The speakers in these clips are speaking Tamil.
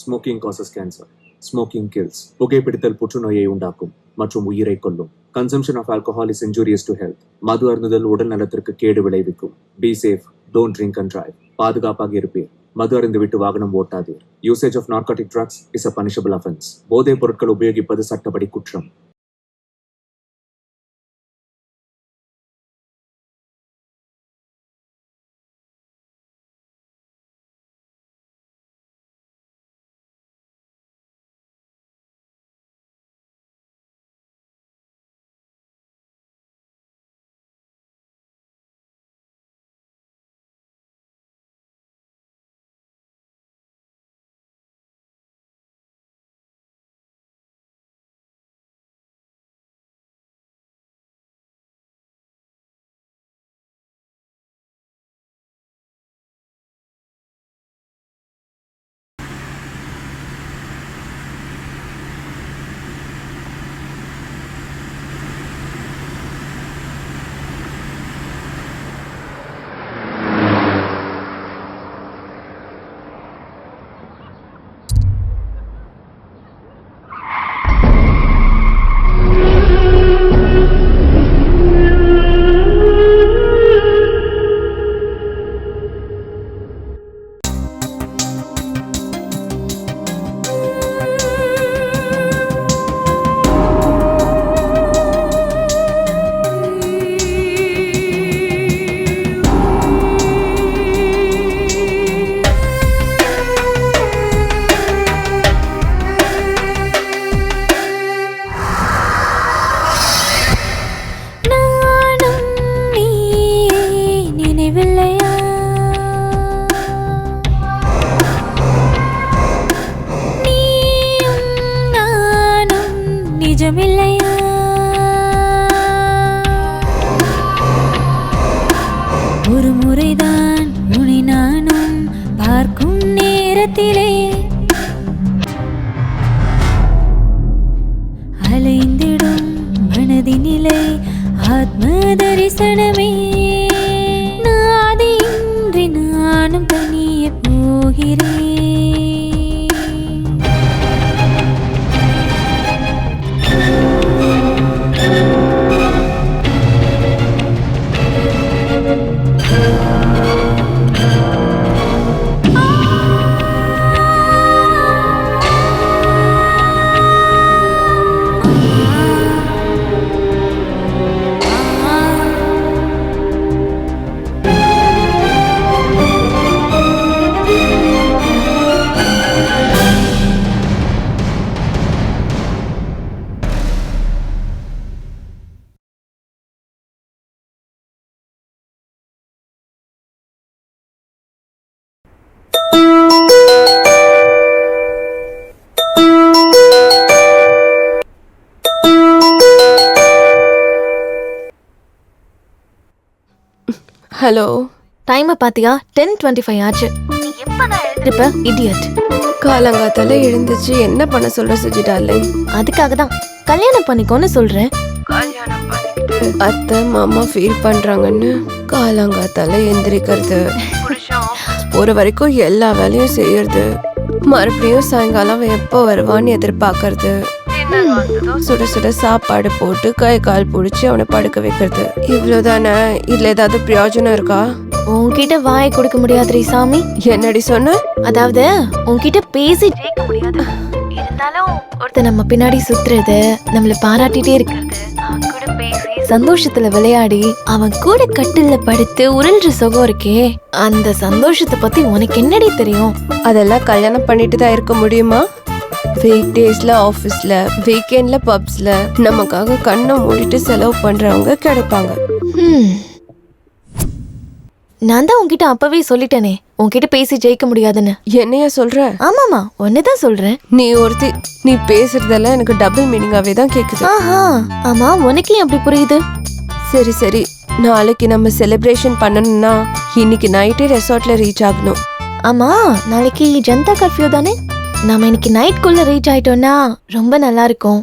Smoking causes cancer. Smoking kills. புகைப்பிடித்தல் புற்றுநோயை உண்டாக்கும் மற்றும் உயிரை கொல்லும். Consumption of alcohol is injurious to health. மது அருந்துதல் உடல் நலத்திற்கு கேடு விளைவிக்கும். Be safe. Don't drink and drive. பாதுகாப்பாக இருப்பீர். மது அருந்துவிட்டு வாகனம் ஓட்டாதீர். Usage of narcotic drugs is a punishable offence. போதைப் பொருட்கள் உபயோகிப்பது சட்டப்படி குற்றம். ஒரு முறைதான் உன்னை நானும் பார்க்கும் நேரத்திலே அலைந்திடும் மனதினிலை ஆத்ம தரிசனமே. நாதியின்றி நானும் தனியே போகிறேன். ஹலோ, டைமை பாத்தியா? 10:25 ஆச்சு. நீ எப்பதான் எழுந்திருப்ப இடியட்? காலங்காத்தால எழுந்துச்சு என்ன பண்ண சொல்ற சுஜி டார்லிங்? அதுக்காக தான் கல்யாணம் பண்ணிக்கோன்னு சொல்றேன். அத்தை மாமா ஃபீல் பண்றாங்கன்னு காலங்காத்தால எந்திரிக்கிறது, ஒரு வரைக்கும் எல்லா வேலையும் செய்யறது, மறுபடியும் சாயங்காலம் எப்போ வருவான்னு எதிர்பார்க்கறது, சுட சுட சாப்பாடு போட்டு கை கால் பிடிச்சி அவனை படுக்க வைக்கிறது. இவ்வளவுதானே? இதுல ஏதாவது பிரயோஜனம் இருக்கா? உன்கிட்ட வாயை கொடுக்க முடியாதுரி சாமி. என்னடி சொன்ன? அதாவது உன்கிட்ட பேசி ஜெயிக்க முடியாது. இருந்தாலும் ஒருத்தர் நம்ம பின்னாடி சுத்துறது, நம்மள பாராட்டிட்டே இருக்கிறது, அவன் கூட பேசி சந்தோஷத்துல விளையாடி அவன் கூட கட்டில்ல படுத்து உருள்ற சுகம் இருக்கே, அந்த சந்தோஷத்தை பத்தி உனக்கு என்னடி தெரியும்? அதெல்லாம் கல்யாணம் பண்ணிட்டு தான் இருக்க முடியுமா? வீக் டேஸ்ல ஆஃபீஸ்ல, வீக்கெண்ட்ல பப்ஸ்ல நமக்காக கண்ணை மூடிட்டு செலவு பண்றவங்க கிடைப்பாங்க. நான் தான் உன்கிட்ட அப்பவே சொல்லிட்டேனே, உன்கிட்ட பேசி ஜெயிக்க முடியாதுன்னு. என்னையா சொல்ற? ஆமாமா, ஒன்னுதான் சொல்றேன். நீ ஒருத்தி, நீ பேசுறதெல்லாம் எனக்கு டபுள் மீனிங்காவே தான் கேக்குது. ஆஹா, ஆமா, உனக்கு ஏன் அப்படி புரியுது? சரி சரி, நாளைக்கு நம்ம செலிப்ரேஷன் பண்ணணும்னா இன்னைக்கு நைட்டே ரெசார்ட்ல ரீச் ஆகணும். ஆமா, நாளைக்கு ஜனதா கர்ஃபியூ தானே? நாம இன்னைக்கு நைட்குள்ள ரீச் ஆயிட்டோம்னா ரொம்ப நல்லா இருக்கும்.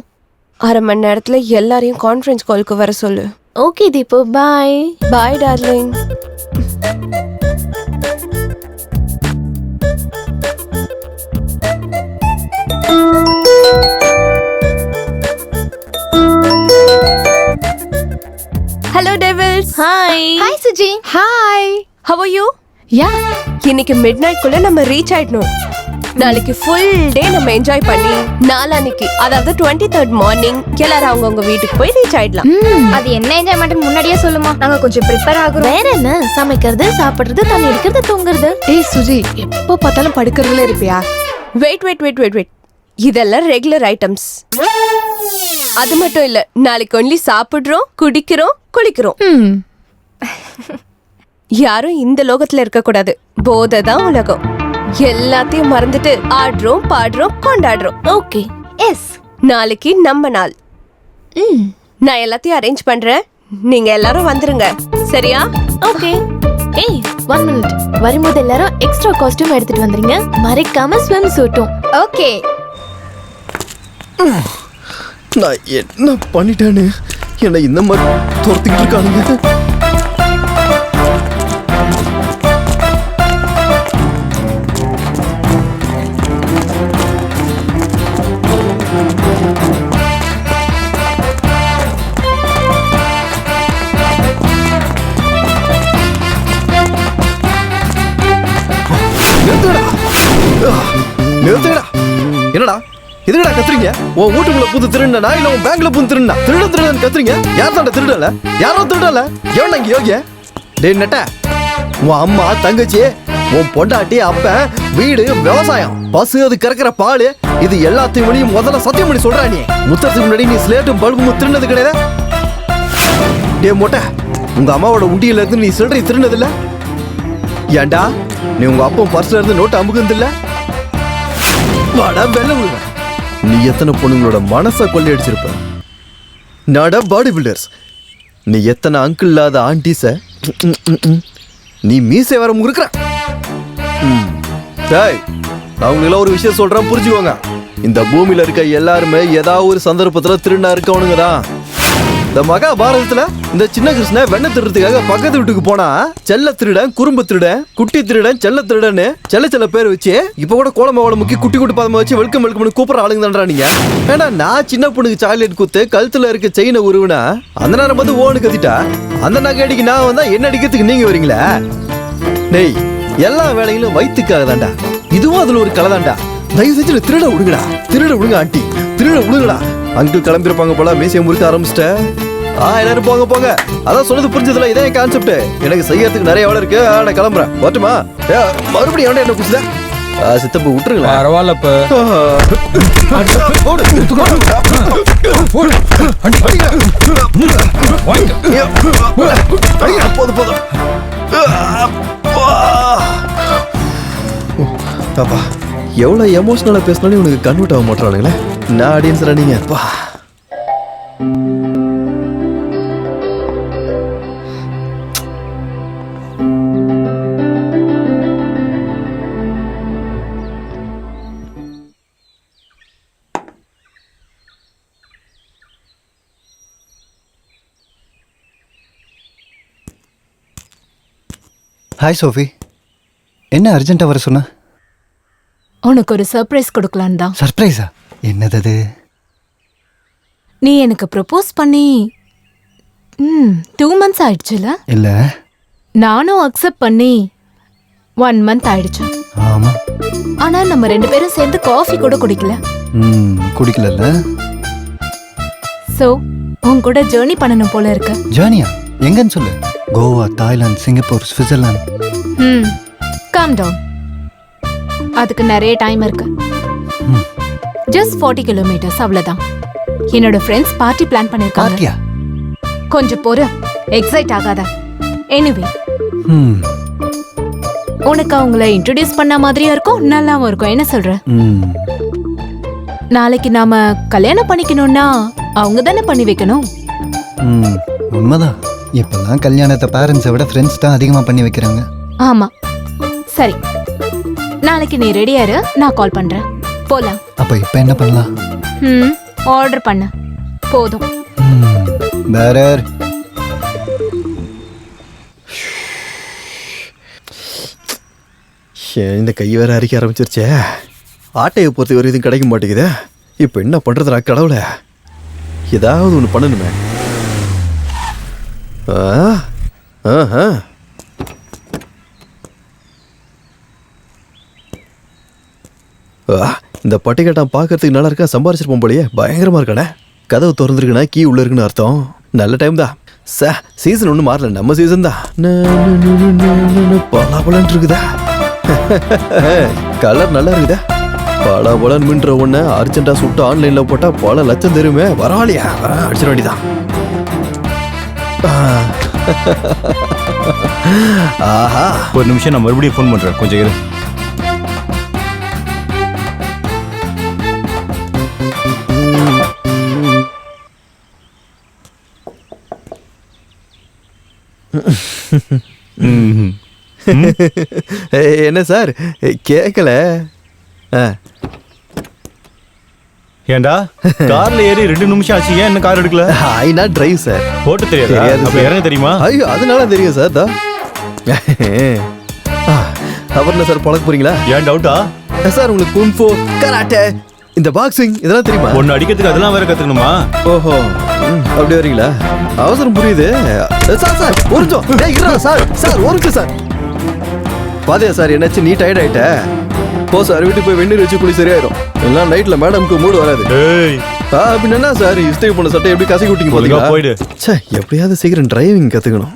அரை மணி நேரத்துல எல்லாரையும் கான்ஃபரன்ஸ் காலுக்கு வர சொல்லு. Okay Deepu, bye. Bye darling. Hi hi Suji. Hi, how are you? யா, இன்னைக்கு மிட் நைட்குள்ள நம்ம ரீச் ஆயிடணும். நாளைக்கு ஃபுல் டே நம்ம என்ஜாய் பண்ணி நாளான்னைக்கு அதாவது 23rd மார்னிங் எல்லாரும் அவங்கவுங்க வீட்டுக்கு போய் ரீச் ஆயிடலாம். அது என்ன என்ஜாய்மெண்ட் முன்னாடியே சொல்லுமா, நாங்க கொஞ்சம் ப்ரிப்பேர் ஆகுறோம். வேற என்ன, சமைக்கிறது, சாப்பிடுறது, தண்ணி அடிக்கிறது, தூங்குறது. ஏய் சுஜி, எப்போ பார்த்தாலும் படுக்கிறதுல இருப்பியா? வெயிட், இதெல்லாம் ரெகுலர் ஐட்டம்ஸ். அது மட்டும் இல்ல, நாளைக்கு ஒன்லி சாப்பிடுறோம், குடிக்கிறோம், குளிக்கிறோம். யாரும் இந்த லோகத்துல இருக்க கூடாது. போதை தான் உலகம். எல்லாத்தையும் மறந்துட்டு ஆடுறோம், பாடுறோம், கொண்டாடுறோம். ஓகே. எஸ், நாளைக்கு நம்ம நாள். நான் எல்லாத்தையும் அரேஞ்ச் பண்றேன், நீங்க எல்லாரும் வந்துருங்க, சரியா? ஓகே. ஏய், 1 minute. வரும்போது எல்லாரும் எக்ஸ்ட்ரா காஸ்டியூம் எடுத்துட்டு வந்துருங்க. மறைக்காம ஸ்விம் சூட்டும். ஓகே. நான் என்ன பண்ணிட்டேன்னு என்னை இந்த மாதிரி துரத்திக்கிட்டு இருக்கானுங்க. நிறுத்துடா. என்னடா எதுடா கத்துறீங்க? உன் வீட்டுக்குள்ள புது திருடனா இல்ல உன் பேங்க்ல புது திருடனா? திருடன் கத்துறீங்க. யார் தாண்ட திருடல? யாரோ திருடல. எவன் இங்க யோகிய? டேய் நெட்ட, உன் அம்மா, தங்கச்சி, உன் பொண்டாட்டி, அப்பன், வீடு, விவசாயம், பசு, அது கறக்கிற பால், இது எல்லாத்தையும் வெளியும் முதல்ல சத்தியம் பண்ணி சொல்றா. நீ முத்தத்துக்கு முன்னாடி நீ ஸ்லேட்டும் பல்பும் திருடினது கிடையாது. டே மொட்டை, உங்க அம்மாவோட உண்டியில இருந்து நீ சில்லறை திருடினது இல்ல? ஏண்டா நீ உங்க அப்பா பர்ஸ்ல இருந்து நோட்டு அமுகுந்து இல்ல? வாடா வெள்ள விடுவேன். நீ எத்தனை பொண்ணுங்களோட மனசை கொள்ளையடிச்சிருப்ப. நாடா பாடி பில்டர்ஸ், நீ எத்தனை அங்கிள் இல்லாத ஆண்டிஸ நீ மீசை வர முறுக்குற. டேய், நான் உங்களுக்கு ஒரு விஷயம் சொல்றேன், புரிஞ்சுக்கோங்க. இந்த பூமியில இருக்க எல்லாருமே ஏதாவது ஒரு சந்தர்ப்பத்துல திருடா இருக்கவனுங்க தான். இந்த மகாபாரதத்துல இந்த சின்ன கிருஷ்ண வெண்ணெய் திருடுறதுக்காக பக்கத்து வீட்டுக்கு போனா செல்ல திருடன், குறும்பு திருடன், குட்டி திருடன், செல்ல திருடன்னு செல்ல பேர் வச்சு இப்ப கூட கோலமாவோட முக்கி குட்டி குட்டி பதமா வச்சு வெல்கம் கூப்பிடுற ஆளுங்க தான்டா நீங்க. ஏன்னா நான் சின்ன பொண்ணுக்கு சாக்லேட் குத்து கழுத்துல இருக்க செயினை உருவினா அந்த நேரம் வந்து ஓனு கத்திட்டா அந்த நகை அடிக்கு நான் வந்தா என்ன அடிக்கிறதுக்கு நீங்க வரீங்களா? டேய், எல்லா வேலையிலும் வயிற்றுக்காக தான்டா. இதுவும் அதுல ஒரு கலை தான்டா. தயவு செஞ்சு திருட விடுங்க ஆண்டி, திருட விடுங்கடா. அங்கிள் கிளம்பிருப்பாங்க போல, மீசையை முறுக்க ஆரம்பிச்சிட்ட. எல்லாரும் போங்க. அதான் சொன்னது புரிஞ்சதுல, இதே கான்செப்ட். எனக்கு செய்யறதுக்கு நிறைய வேலை இருக்கு, நான் கிளம்புறேன். வரட்டுமா? மறுபடியும் எவன்டா என்ன குடிச்சுத? சித்தப்பு விட்டுருங்களா? பரவாயில்லப்ப. போதும். அப்பா, எவ்வளவு எமோஷனலா பேசினாலும் உனக்கு கன்வெர்ட் ஆக மாட்டானுங்களே. நான் ஆடியன்ஸ் நீங்க. அப்பா, ஹாய் சோஃபி, என்ன அர்ஜென்ட்டாக வர சொன்ன? உனக்கு ஒரு சர்ப்ரைஸ் கொடுக்கலான்னு தான். சர்ப்ரைஸா? என்னது அது? நீ எனக்கு ப்ரப்போஸ் பண்ணி 2 months ஆயிடுச்சுல? இல்லை, நானும் அக்செப்ட் பண்ணி 1 month ஆயிடுச்சு. ஆமாம். ஆனா நம்ம 2 பேரும் சேர்ந்து காஃபி கூட குடிக்கல. குடிக்கல. ஸோ உன் கூட ஜேர்னி பண்ணணும் போல இருக்கு. ஜேர்னியா? எங்கன்னு சொல்லு. Goa, Thailand, Singapore, Switzerland. Calm down. அதுக்கு நிறைய டைம் இருக்கு. ஜஸ்ட் 40 kilometers, அவ்வளவுதான். என்னோட ஃப்ரெண்ட்ஸ் பார்ட்டி பிளான் பண்ணிருக்காங்க. பார்ட்டியா? கொஞ்சம் பொறு, எக்ஸைட் ஆகாத. எனிவே, உனக்கு அவங்கள இன்ட்ரோடியூஸ் பண்ண மாதிரியும் இருக்கும், நல்லாவும் இருக்கும். என்ன சொல்ற? நாளைக்கு நாம கல்யாணம் பண்ணிக்கணும்னா அவங்க தானே பண்ணி வைக்கணும். உண்மைதான். இப்பெல்லாம் கல்யாணத்தை பேரண்ட்ஸை விட ஃப்ரெண்ட்ஸ் தான் அதிகமாக பண்ணி வைக்கிறாங்க. ஆமா. சரி, நாளைக்கு நீ ரெடியா இரு, நான் கால் பண்றேன். போலாம். அப்போ இப்போ என்ன பண்ணலாம்? ஆர்டர் பண்ண போதும். பேரர். இந்த கை வேற அரிக்க ஆரம்பிச்சிருச்சே. ஆட்டையை பொறுத்த வரை எதுவும் கிடைக்க மாட்டேங்குது. இப்போ என்ன பண்றதுடா கடவுளே? ஏதாவது ஒன்று பண்ணணுமே. ஆஹா. இந்த பட்டிக்கட்டான் பார்க்கறதுக்கு நல்லா இருக்கா, சம்பாரிச்சிருப்போம் போலயே. பயங்கரமா இருக்கானே. கதவு திறந்துருக்குன்னா கீ உள்ள இருக்குன்னு அர்த்தம். நல்ல டைம் தான். சீசன் ஒன்றும் மாறல, நம்ம சீசன் தான். பலாபலன் இருக்குதா, கலர் நல்லா இருக்குதா. பலாபலன் மின்ற ஒண்ணு அர்ஜென்டா சுட்டு ஆன்லைன்ல போட்டா பல லட்சம் தெரியுமே. பரவாயில்லையா, அடிச்சிட வேண்டியதான். ஆஹா, ஒரு நிமிஷம், நான் மறுபடியும் ஃபோன் பண்றேன், கொஞ்சம் இரு. என்ன சார் கேட்கல? ஏண்டா கார்ல ஏறி 2 நிமிஷம் ஆச்சு, ஏன் என்ன கார் எடுக்கல? I not drive sir. ஓட்ட தெரியாது, அப்ப இறங்க தெரியுமா? ஐயோ, அதனால தெரியும் சார். தான் அப்புறம் என்ன சார் பழக்க போறீங்களா? ஏன் டவுட்டா? சார் உங்களுக்கு குன்ஃபோ, கராட்டே, இந்த பாக்ஸிங் இதெல்லாம் தெரியுமா? ஒன்னு அடிக்கிறதுக்கு அதெல்லாம் வேற கத்துக்கணுமா? ஓஹோ, அப்படி வரீங்களா? அவசரம் புரியுது சார். சார் ஒரு நிமிஷம். ஏய் இருடா சார். சார் ஒரு நிமிஷம் சார். பாதியா சார், என்னாச்சு? நீ டயர்ட் ஆயிட்ட? போ சார், வீட்டுக்கு போய் வெந்நீர் வச்சு குளி சரியாயிரும். எல்லாம் நைட்ல மேடம்க்கு மூடு வராது. ஏய் அப்படின்னு என்ன சார், இஸ்திரி பண்ண சட்டை எப்படி கசக்கி விட்டீங்க போதுங்க? போயிடு. சே, எப்படியாவது சீக்கிரம் டிரைவிங் கத்துக்கணும்.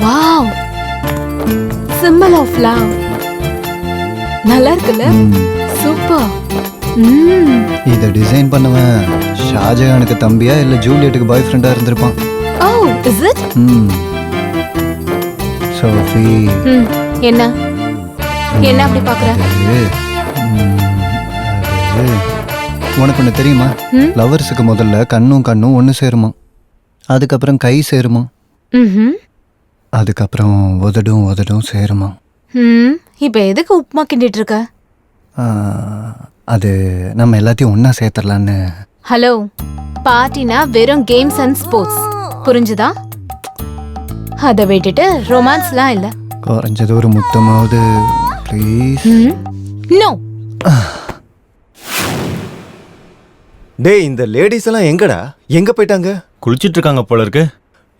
Wow, symbol of love. நல்லா இருக்குல்ல? சூப்பர். இதை டிசைன் பண்ணவன் ஷாஜகானுக்கு தம்பியா இல்ல ஜூலியட்டுக்கு பாய் ஃப்ரெண்டா இருந்திருப்பான். ஓ, இஸ் இட்? சோஃபி, என்ன என்ன அப்படி பாக்குற? உனக்கு ஒண்ணு தெரியுமா? லவர்ஸுக்கு முதல்ல கண்ணும் ஒண்ணு சேருமா, அதுக்கப்புறம் கை சேருமா, அதுக்கப்புறம் உதடும் சேருமா. இப்ப எதுக்கு உப்புமா கிண்டிட்டு இருக்க? அது நம்ம எல்லாத்தையும் ஒன்னா சேர்த்துடலான்னு. ஹலோ, பார்ட்டினா வெறும் கேம்ஸ் அண்ட் ஸ்போர்ட்ஸ், புரிஞ்சுதா? அதை விட்டுட்டு ரொமான்ஸ்லாம் இல்ல. குறைஞ்சது ஒரு முத்தமாவது ப்ளீஸ். நோ. டேய், இந்த லேடிஸ் எல்லாம் எங்கடா, எங்க போயிட்டாங்க? குளிச்சிட்டு இருக்காங்க போல இருக்கு.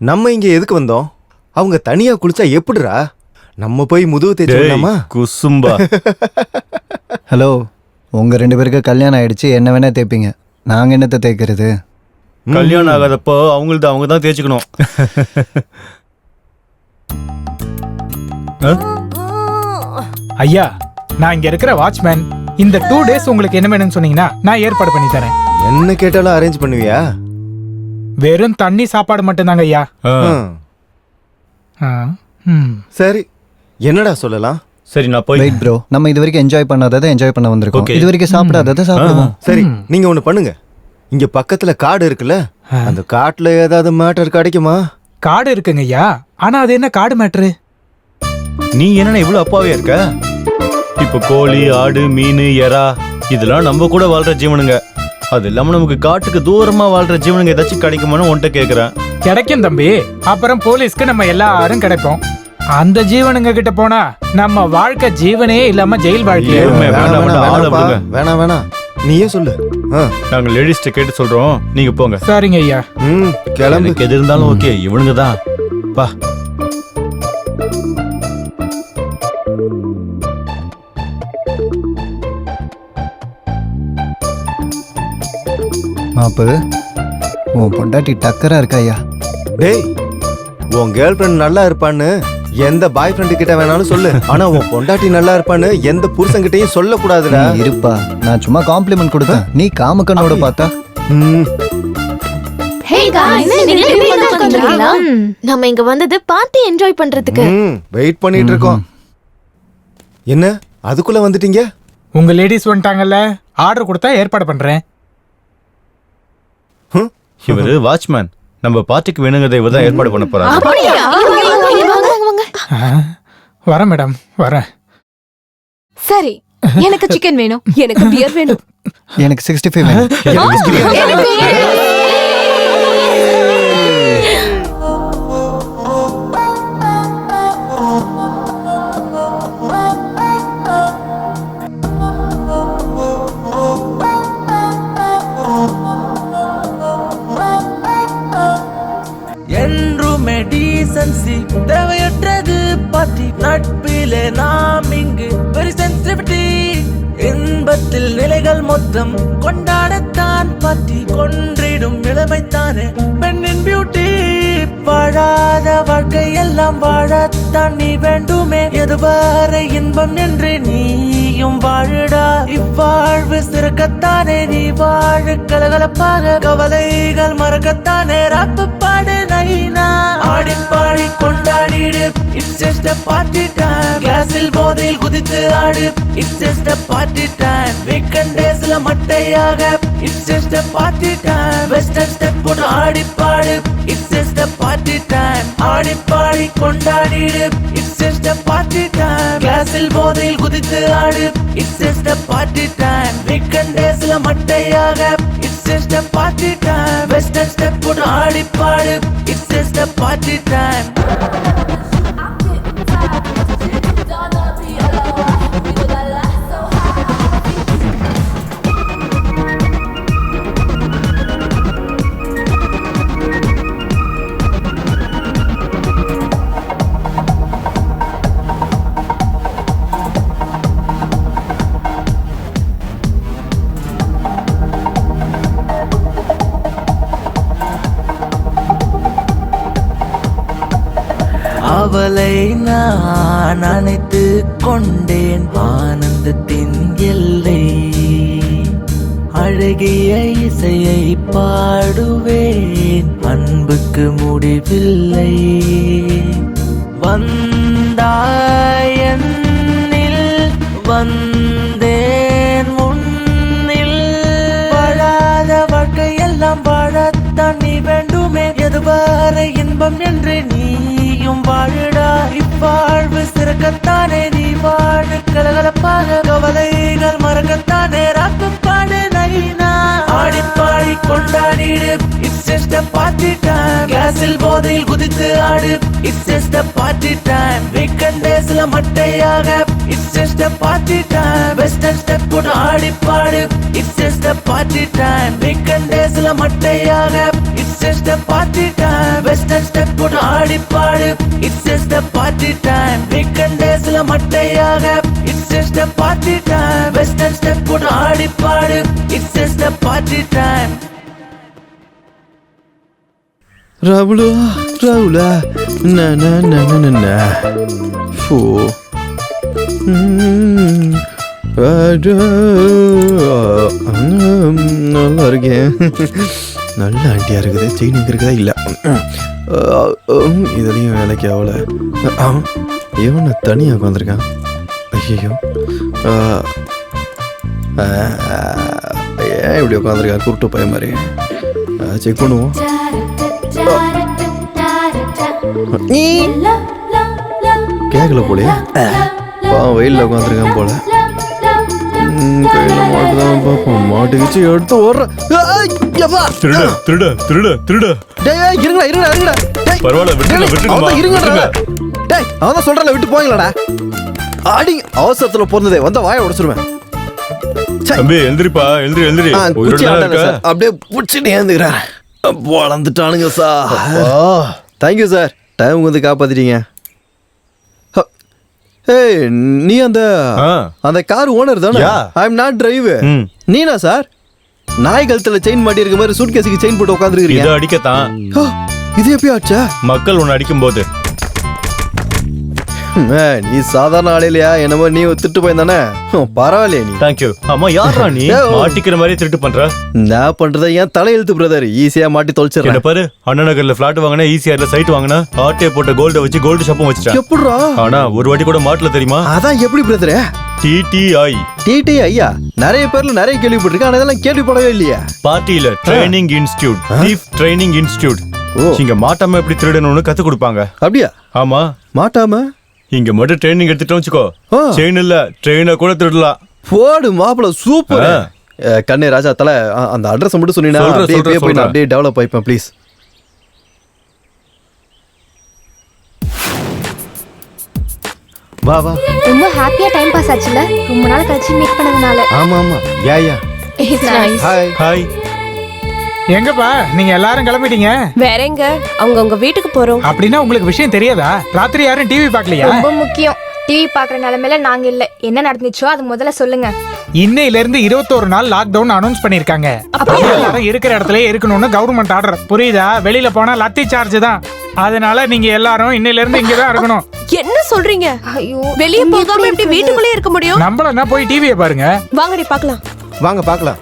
நம்ம இங்க எதுக்கு வந்தோம்? அவங்க தனியா குளிச்சா எப்படிடா? நம்ம போய் முதுகு தேய்ச்சோம்மா. குசும்பா. ஹலோ, உங்க 2 பேருக்கு கல்யாணம் ஆயிடுச்சு, என்ன வேணா தேய்ப்பீங்க, நாங்க என்னத்தை தேய்க்கிறது? கல்யாணம் ஆகாதப்போ அவங்களுக்கு அவங்க தான் தேய்ச்சிக்கணும். ஐயா, நான் இங்க இருக்கிற வாட்ச்மேன். இந்த 2 டேஸ் உங்களுக்கு என்ன வேணும்னு சொன்னீங்கன்னா நான் ஏற்பாடு பண்ணி தரேன். என்ன கேட்டாலும் அரேஞ்ச் பண்ணுவியா? வெறும் தண்ணி சாப்பாடு மட்டும்தாங்க ஐயா. சரி, என்னடா சொல்லலாம்? சரி, நான் போய். வெயிட் ப்ரோ, நம்ம இது வரைக்கும் என்ஜாய் பண்ணாததை என்ஜாய் பண்ண வந்திருக்கோம். Okay. இது வரைக்கும் சாப்பிடாததை சாப்பிடுவோம். சரி, நீங்க ஒண்ணு பண்ணுங்க. இங்க பக்கத்துல காடு இருக்குல்ல, அந்த காட்டுல ஏதாவது மேட்டர் கிடைக்குமா? காடு இருக்குங்க ஐயா, ஆனா அது என்ன காடு மேட்ரு? நீ என்ன இவ்வளவு அப்பாவே இருக்க? இப்ப கோழி, ஆடு, மீன், எறா இதெல்லாம் நம்ம கூட வாழ்ற ஜீவனுங்க. அது இல்லாம நமக்கு காட்டுக்கு தூரமா வாழ்ற ஜீவனுங்க ஏதாச்சும் கிடைக்குமான்னு உன்கிட்ட கேக்குறேன். கிடைக்கும் தம்பி. அப்புறம் போலீஸ்க்கு நம்ம எல்லாரும் கிடைப்போம். அந்த ஜீவனுங்க கிட்ட போனா நம்ம வாழ்க்கை ஜீவனே இல்லாம ஜெயில் வாழ்க்கையே. வேணாம், நீயே சொல்லு. நாங்க லேடிஸ்ட கேட்டு சொல்றோம், நீங்க போங்க. சரிங்க ஐயா. கிளம்பு. எது இருந்தாலும் ஓகே, இவனுங்க தான். பா. மாப்பு, உன் பொண்டாட்டி டக்கரா இருக்கா ஐயா. டேய், உன் கேர்ள் ஃப்ரெண்ட் நல்லா இருப்பான்னு எந்த பாய் ஃப்ரெண்டு கிட்ட வேணாலும் சொல்லு, ஆனா உன் பொண்டாட்டி நல்லா இருப்பான்னு எந்த புருஷன்கிட்டயும் சொல்ல கூடாதுடா. இருப்பா, நான் சும்மா காம்ப்ளிமெண்ட் கொடுத்தேன், நீ காமக்கனோட பார்த்தா. ஹே गाइस, நீங்க எப்படி உட்கார்ந்திருக்கீங்களா? நம்ம இங்க வந்தது பார்ட்டி என்ஜாய் பண்றதுக்கு. வெயிட் பண்ணிட்டு இருக்கோம். என்ன அதுக்குள்ள வந்துட்டீங்க? உங்க லேடிஸ் வந்துட்டாங்கல்ல, ஆர்டர் கொடுத்தா ஏற்பாடு பண்றேன். இவரு வாட்ச்மேன், நம்ம பார்ட்டிக்கு வேணுங்கிறத இவர்தான் ஏற்பாடு பண்ண போறாரு. அப்படியா? வரேன் மேடம், வரேன். சரி, எனக்கு சிக்கன் வேணும், எனக்கு பியர் வேணும், எனக்கு 65 வேணும். மொத்தம் கொண்டாடத்தான் பற்றி கொன்றிடும் இளமைத்தானே பெண்ணின் பியூட்டி. வாழாத வாழ்க்கை எல்லாம் வாழத்தான் நீ வேண்டுமே. எதுவரை இன்பம் என்று நீயும் வாழுடா. இவ்வாழ்வு சிறக்கத்தானே நீ வாழு கலகலப்பாக. கவலைகள் மறக்கத்தானே ராப்பு பாடு நைனா. ஆடிப்பாடி கொண்டாடிடு, it's just a party time. கிளாஸில் போதையில் குதித்து ஆடு, it's just a party time. Weekend டேஸ்ல மட்டையாக, it's just a party time. Western step போட்டு ஆடிப்பாடு, it's just a party time. ஆடிப்பாடி கொண்டாடிடு, it's just a party time. கிளாஸில் போதையில் குதித்து ஆடு, it's just a party time. Weekend டேஸ்ல மட்டையாக, it's just a party time. Western step போட்டு ஆடிப்பாடு, it's just a party time. அவளை நான் அணைத்து கொண்டேன் ஆனந்தத்தின் எல்லை. அழகிய இசையை பாடுவேன், அன்புக்கு முடிவில்லை. வந்தாய் என்னில், வந்தேன் முன்னில். வாழாத வாழ்க்கை எல்லாம் வாழத்தான் நீ வேண்டுமே. எதுவரை இன்பம் என்று நீயும் வாழுடா. இவ்வாழ்வு சிறக்கத்தானே நீ வாழு கலகலப்பாக. கவலைகள் மறக்கத்தானே ராப்பு பாடு நைனா. ஆடிப்பாடி கொண்டாடிடு, it's just a party time. கிளாஸில் போதையில் குதித்து ஆடு, it's just a party time. Weekend டேஸ்ல மட்டையாக, it's just a party time. Western step போட்டு ஆடிப்பாடு, it's just a party time. Weekend டேஸ்ல மட்டையாக, it's just a party time. Western step போட்டு ஆடிப்பாடு, it's just a party time. Weekend டேஸ்ல மட்டையாக, it's just a party time. Western step போட்டு ஆடிப்பாடு, it's just a party time. ராகுலா ராகுலா நா நா நா நா நா ஃபோ நல்லா இருக்கேன். நல்ல ஆண்டியா இருக்குது. செயின் இருக்குதா இல்லை இதுலேயும் வேலைக்கு ஆகல. இவனை தனியாக உட்காந்துருக்கான். ஐயோ ஏன் இப்படி உட்காந்துருக்கான் குருட்டு பையன் மாதிரி. செக் பண்ணுவோம். கேட்கல போலையா? வெயிலில் உட்காந்துருக்கான் போல. கையில் மாட்டுதான் பார்ப்போம். மாட்டுக்கிச்சு எடுத்து ஓடுறேன். அவன் சொல்றல விட்டு போங்களடா. ஆடி அவசரத்துல பிறந்ததே வந்த வாயை உடைச்சிருவேன். அப்படியே புடிச்சுட்டு ஏந்துக்கிறேன். வளர்ந்துட்டானுங்க சார். தேங்க்யூ சார், டைம் வந்து காப்பாத்திட்டீங்க. ஏய், நீ அந்த கார் ஓனர் தானே? I am not driver. நீனா சார்? நாய் கழுத்துல செயின் மாட்டி இருக்க மாதிரி சூட்கேஸுக்கு செயின் போட்டு உட்காந்துருக்கீங்க. இதை அடிக்கத்தான். இது எப்படி ஆச்சா? மக்கள் ஒன்னு அடிக்கும் போது. நீ சாதாரண ஆளையிலையா? என்னமோ நீ திட்டு போயிருந்தானே? பரவாயில்லையே நீ. தேங்க்யூ. ஆமா, யாரா நீ? மாட்டிக்கிற மாதிரி திருட்டு பண்ற? நான் பண்றத ஏன் தலையெழுத்து பிரதர். ஈஸியா மாட்டி தொலைச்சிடறேன். பாரு, அண்ணா நகர்ல பிளாட் வாங்கினா, ஈஸியார்ல சைட் வாங்கினா, ஆட்டே போட்ட கோல்ட வச்சு கோல்டு ஷாப்பும் வச்சுட்டேன். எப்படிடா? ஆனா ஒரு வாட்டி கூட மாட்டல தெரியுமா? அதான் எப்படி பிரதர்? TTI. TTIயா? நிறைய பேர்ல நிறைய கேள்விப்பட்டிருக்கேன். ஆனா இதெல்லாம் கேள்விப்படவே இல்லையா? பார்ட்டியில training institute, thief training institute. இங்க மாட்டாம எப்படி திருடணும்னு கத்து கொடுப்பாங்க. அப்படியா? ஆமா. மாட்டாம இங்க மட்டும் ட்ரைனிங் எடுத்துட்டோம் வச்சுக்கோ, செயின் இல்ல ட்ரெயினை கூட திருடலாம். போடு மாப்பிள, சூப்பர். கண்ணே ராஜா தலை, அந்த அட்ரஸ் மட்டும் சொன்னீங்கன்னா அப்படியே டெவலப் ஆயிப்பேன் ப்ளீஸ். வா வா. ரொம்ப ஹாப்பியா டைம் பாஸ் ஆச்சுல, ரொம்ப நாள் கழிச்சு மீட் பண்ணதுனால. ஆமா ஆமா. Yeah it's nice. Hi hi. எங்கப்பா நீங்க எல்லாரும் கிளம்பிட்டீங்க? வேற எங்க? அவங்க உங்க வீட்டுக்கு போறோம். அப்படின்னா உங்களுக்கு விஷயம் தெரியாதா? ராத்திரி யாரும் டிவி பார்க்கலையா? ரொம்ப முக்கியம். டிவி பாக்குற நிலைமையில நாங்க இல்ல. என்ன நடந்துச்சோ அது முதல்ல சொல்லுங்க. இன்னையில இருந்து 21 நாள் லாக்டவுன் அனௌன்ஸ் பண்ணிருக்காங்க. எல்லாரும் இருக்கிற இடத்துல இருக்கணும்னு கவர்மெண்ட் ஆர்டர். புரியுதா? வெளியில போனா லத்தி சார்ஜ் தான். அதனால நீங்க எல்லாரும் இன்னையில இருந்து இங்கதான் இருக்கணும். என்ன சொல்றீங்க? ஐயோ, வெளிய போகாம எப்படி வீட்டுக்குள்ளே இருக்க முடியும்? நம்மள போய் டிவியை பாருங்க. வாங்கடி பார்க்கலாம். வாங்க பார்க்கலாம்.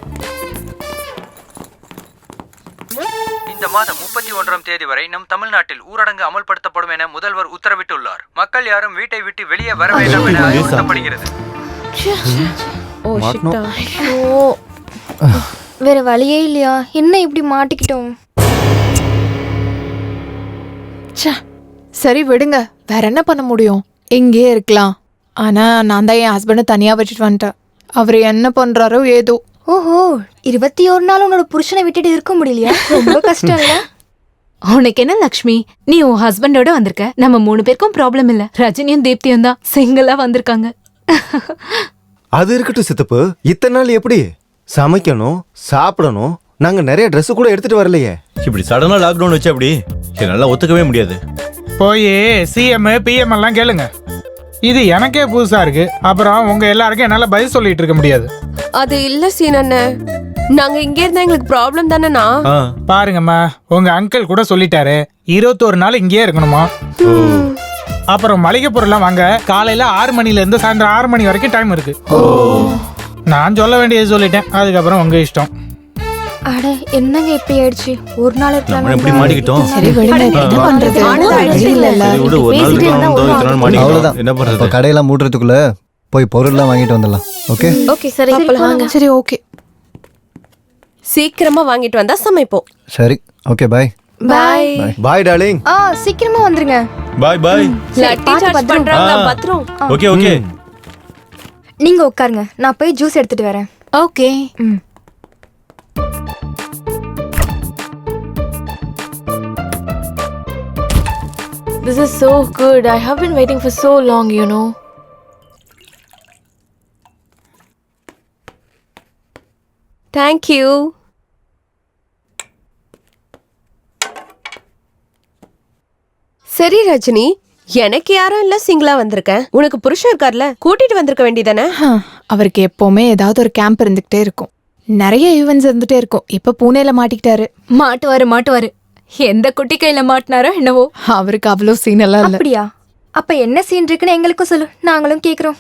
இந்த மாதம் 31ஆம் தேதி வரை நம் தமிழ்நாட்டில் ஊரடங்கு அமல்படுத்தப்படும் என முதல்வர் உத்தரவிட்டுள்ளார். மக்கள் யாரும் வீட்டை விட்டு வெளியே வர வேண்டாம் என அறிவுறுத்தப்படுகிறது. ஓ ஷிட்டா. ஐயோ, வேற வழியே இல்லையா? என்ன இப்படி மாட்டிக்கிட்டோம்? சரி விடுங்க, வேற என்ன பண்ண முடியும்? இங்கேயே இருக்கலாம். ஆனா நான் தான் என் ஹஸ்பண்டை தனியா வச்சுட்டு வந்துட்டேன். அவர் என்ன பண்றாரோ ஏதோ. ஓஹோ, 21 நாள் உன்னோட புருஷனை விட்டுட்டு இருக்க முடியலையா? ரொம்ப கஷ்டம் இல்ல? உனக்கு என்ன லக்ஷ்மி, நீ உன் ஹஸ்பண்டோட வந்திருக்க. நம்ம 3 பேருக்கும் ப்ராப்ளம் இல்ல. ரஜினியும் தீப்தியும் தான் சிங்கிளா வந்திருக்காங்க. அது இருக்கட்டும் சித்தப்பு. இத்தனை நாள் எப்படி சமைக்கணும், சாப்பிடணும்? நாங்க நிறைய Dress கூட எடுத்துட்டு வரலையே. இப்படி சடனா லாக்டவுன் வச்சு அப்படி என்னால ஒத்துக்கவே முடியாது. போய் சிஎம் பிஎம் எல்லாம் கேளுங்க. இது எனக்கே புதுசா இருக்கு. அப்புறம் உங்க எல்லாருக்கும் என்னால பதில் சொல்லிட்டு இருக்க முடியாது. அது இல்ல சீனண்ணே, நாங்க இங்க இருந்தா எங்களுக்கு ப்ராப்ளம் தானேண்ணா. பாருங்கம்மா, உங்க அங்கிள் கூட சொல்லிட்டாரு 21 நாள் இங்கேயே இருக்கணுமா. அப்புறம் மளிகை பொருள்லாம் வாங்க காலையில 6 மணில இருந்து சாயந்தரம் 6 மணி வரைக்கும் டைம் இருக்கு. நான் சொல்ல வேண்டியது சொல்லிட்டேன். அதுக்கப்புறம் உங்க இஷ்டம். அட என்னங்க இப்படி ஆயிடுச்சு? ஒரு நாள் இருக்கலாம். எப்படி மாட்டிக்கிட்டோம்? சரி விடுங்க, என்ன பண்றது? இல்ல இல்ல சரி விடு, ஒரு நாள் இருக்கணும், இத்தனை நாள் மாட்டிக்கிட்டோம். அவ்வளவுதான். என்ன பண்றது? இப்போ கடையெல்லாம் மூடுறதுக்குள்ள போய் பொருள்லாம் வாங்கிட்டு வந்துடலாம். ஓகே ஓகே, சரி வாங்க. சரி ஓகே, சீக்கிரமா வாங்கிட்டு வந்தா சமைப்போம். சரி ஓகே பாய். பாய். பாய் டார்லிங். சீக்கிரமா வந்துருங்க. பாய் பாய். லட்டி சார்ஜ் பண்றாங்க பத்ரம். Okay okay. நீங்க உட்காருங்க, நான் போய் ஜூஸ் எடுத்துட்டு வரேன். Okay. This is so good. I have been waiting for so long, you know. Thank you. சரி ரஜினி, எனக்கு யாரும் இல்ல, சிங்கிளா வந்திருக்கேன். உனக்கு புருஷன் இருக்கார்ல, கூட்டிட்டு வந்திருக்க வேண்டியதானே? அவருக்கு எப்பவுமே ஏதாவது ஒரு கேம்ப் இருந்துகிட்டே இருக்கும். நிறைய ஈவென்ட்ஸ் இருந்துட்டே இருக்கும். இப்ப பூனேல மாட்டிக்கிட்டாரு. மாட்டுவாரு. எந்த குட்டி கையில மாட்டினாரோ என்னவோ. அவருக்கு அவ்வளவு சீன் எல்லாம் இல்ல. அப்படியா? அப்ப என்ன சீன் இருக்குன்னு எங்களுக்கும் சொல்லு, நாங்களும் கேக்குறோம்.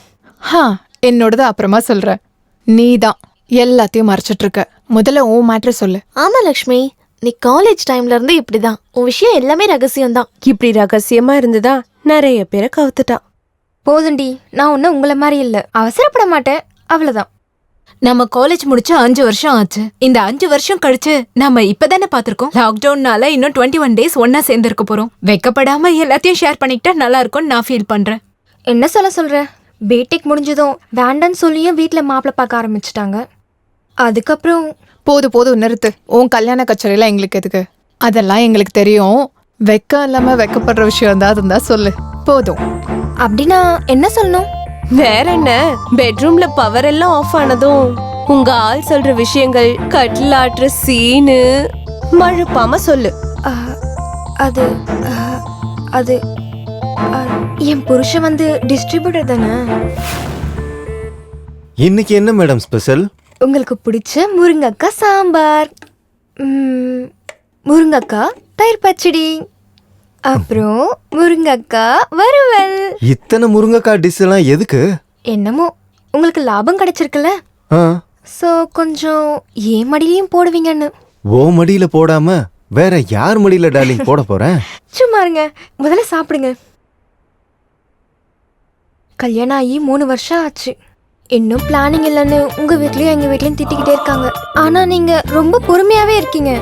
என்னோடது அப்புறமா சொல்றேன். நீ தான் எல்லாத்தையும் மறைச்சிட்டு இருக்க. முதல்ல உன் மேட்டர் சொல்லு. ஆமா லக்ஷ்மி, நீ காலேஜ் டைம்ல இருந்து இப்படிதான். உன் விஷயம் எல்லாமே ரகசியம் தான். இப்படி ரகசியமா இருந்துதா நிறைய பேரை கவுத்துட்டான். போதுண்டி, நான் ஒன்னும் உங்களை மாதிரி இல்ல, அவசரப்பட மாட்டேன், அவ்வளவுதான். நம்ம காலேஜ் முடிச்சு 5 வருஷம் ஆச்சு. இந்த 5 வருஷம் கழிச்சு நம்ம இப்பதானே பாத்திருக்கோம். லாக்டவுன்னால இன்னும் 21 டேஸ் ஒன்னா சேர்ந்து இருக்க போறோம். வெக்கப்படாம எல்லாத்தையும் ஷேர் பண்ணிக்கிட்டா நல்லா இருக்கும்னு நான் ஃபீல் பண்றேன். என்ன சொல்ற? பிடெக் முடிஞ்சதும் வேண்டான்னு சொல்லியும் வீட்டுல மாப்பிள்ள பார்க்க ஆரம்பிச்சுட்டாங்க. அதுக்கப்புறம் போதும் நிறுத்து. உன் கல்யாண கச்சேரியில எங்களுக்கு எதுக்கு? அதெல்லாம் எங்களுக்கு தெரியும். வெக்கம் இல்லாம வெக்கப்படுற விஷயம் தான் இருந்தா சொல்லு. போதும். அப்படின்னா என்ன சொல்லணும்? வேற என்ன, பெட்ரூம்ல பவர் எல்லாம் ஆஃப் ஆனதும் உங்க ஆள் சொல்ற விஷயங்கள், கட்டில் ஆட்டுற சீனு மழுப்பாம சொல்லு. அது அது என் புருஷன் வந்து டிஸ்ட்ரிபியூட்டர் தானே. இன்னைக்கு என்ன மேடம் ஸ்பெஷல்? உங்களுக்கு பிடிச்ச முருங்கக்காய் சாம்பார், முருங்கக்காய் தயிர் பச்சடி, அப்புறம் முருங்கக்காய் வறுவல். இத்தனை முருங்கைக்காய் டிஷ் எல்லாம் எதுக்கு? என்னமோ உங்களுக்கு லாபம் கிடைச்சிருக்குல்ல, சோ கொஞ்சம் ஏன் மடியிலையும் போடுவீங்கன்னு. ஓ மடியில போடாம வேற யார் மடியில டார்லிங் போட போறேன்? சும்மா இருங்க, முதல்ல சாப்பிடுங்க. கல்யாணம் ஆகி 3 வருஷம் ஆச்சு. இன்னும் பிளானிங் இல்லைன்னு உங்க வீட்லயும் எங்க வீட்லயும் திட்டிக்கிட்டே இருக்காங்க. ஆனா நீங்க ரொம்ப பொறுமையாவே இருக்கீங்க.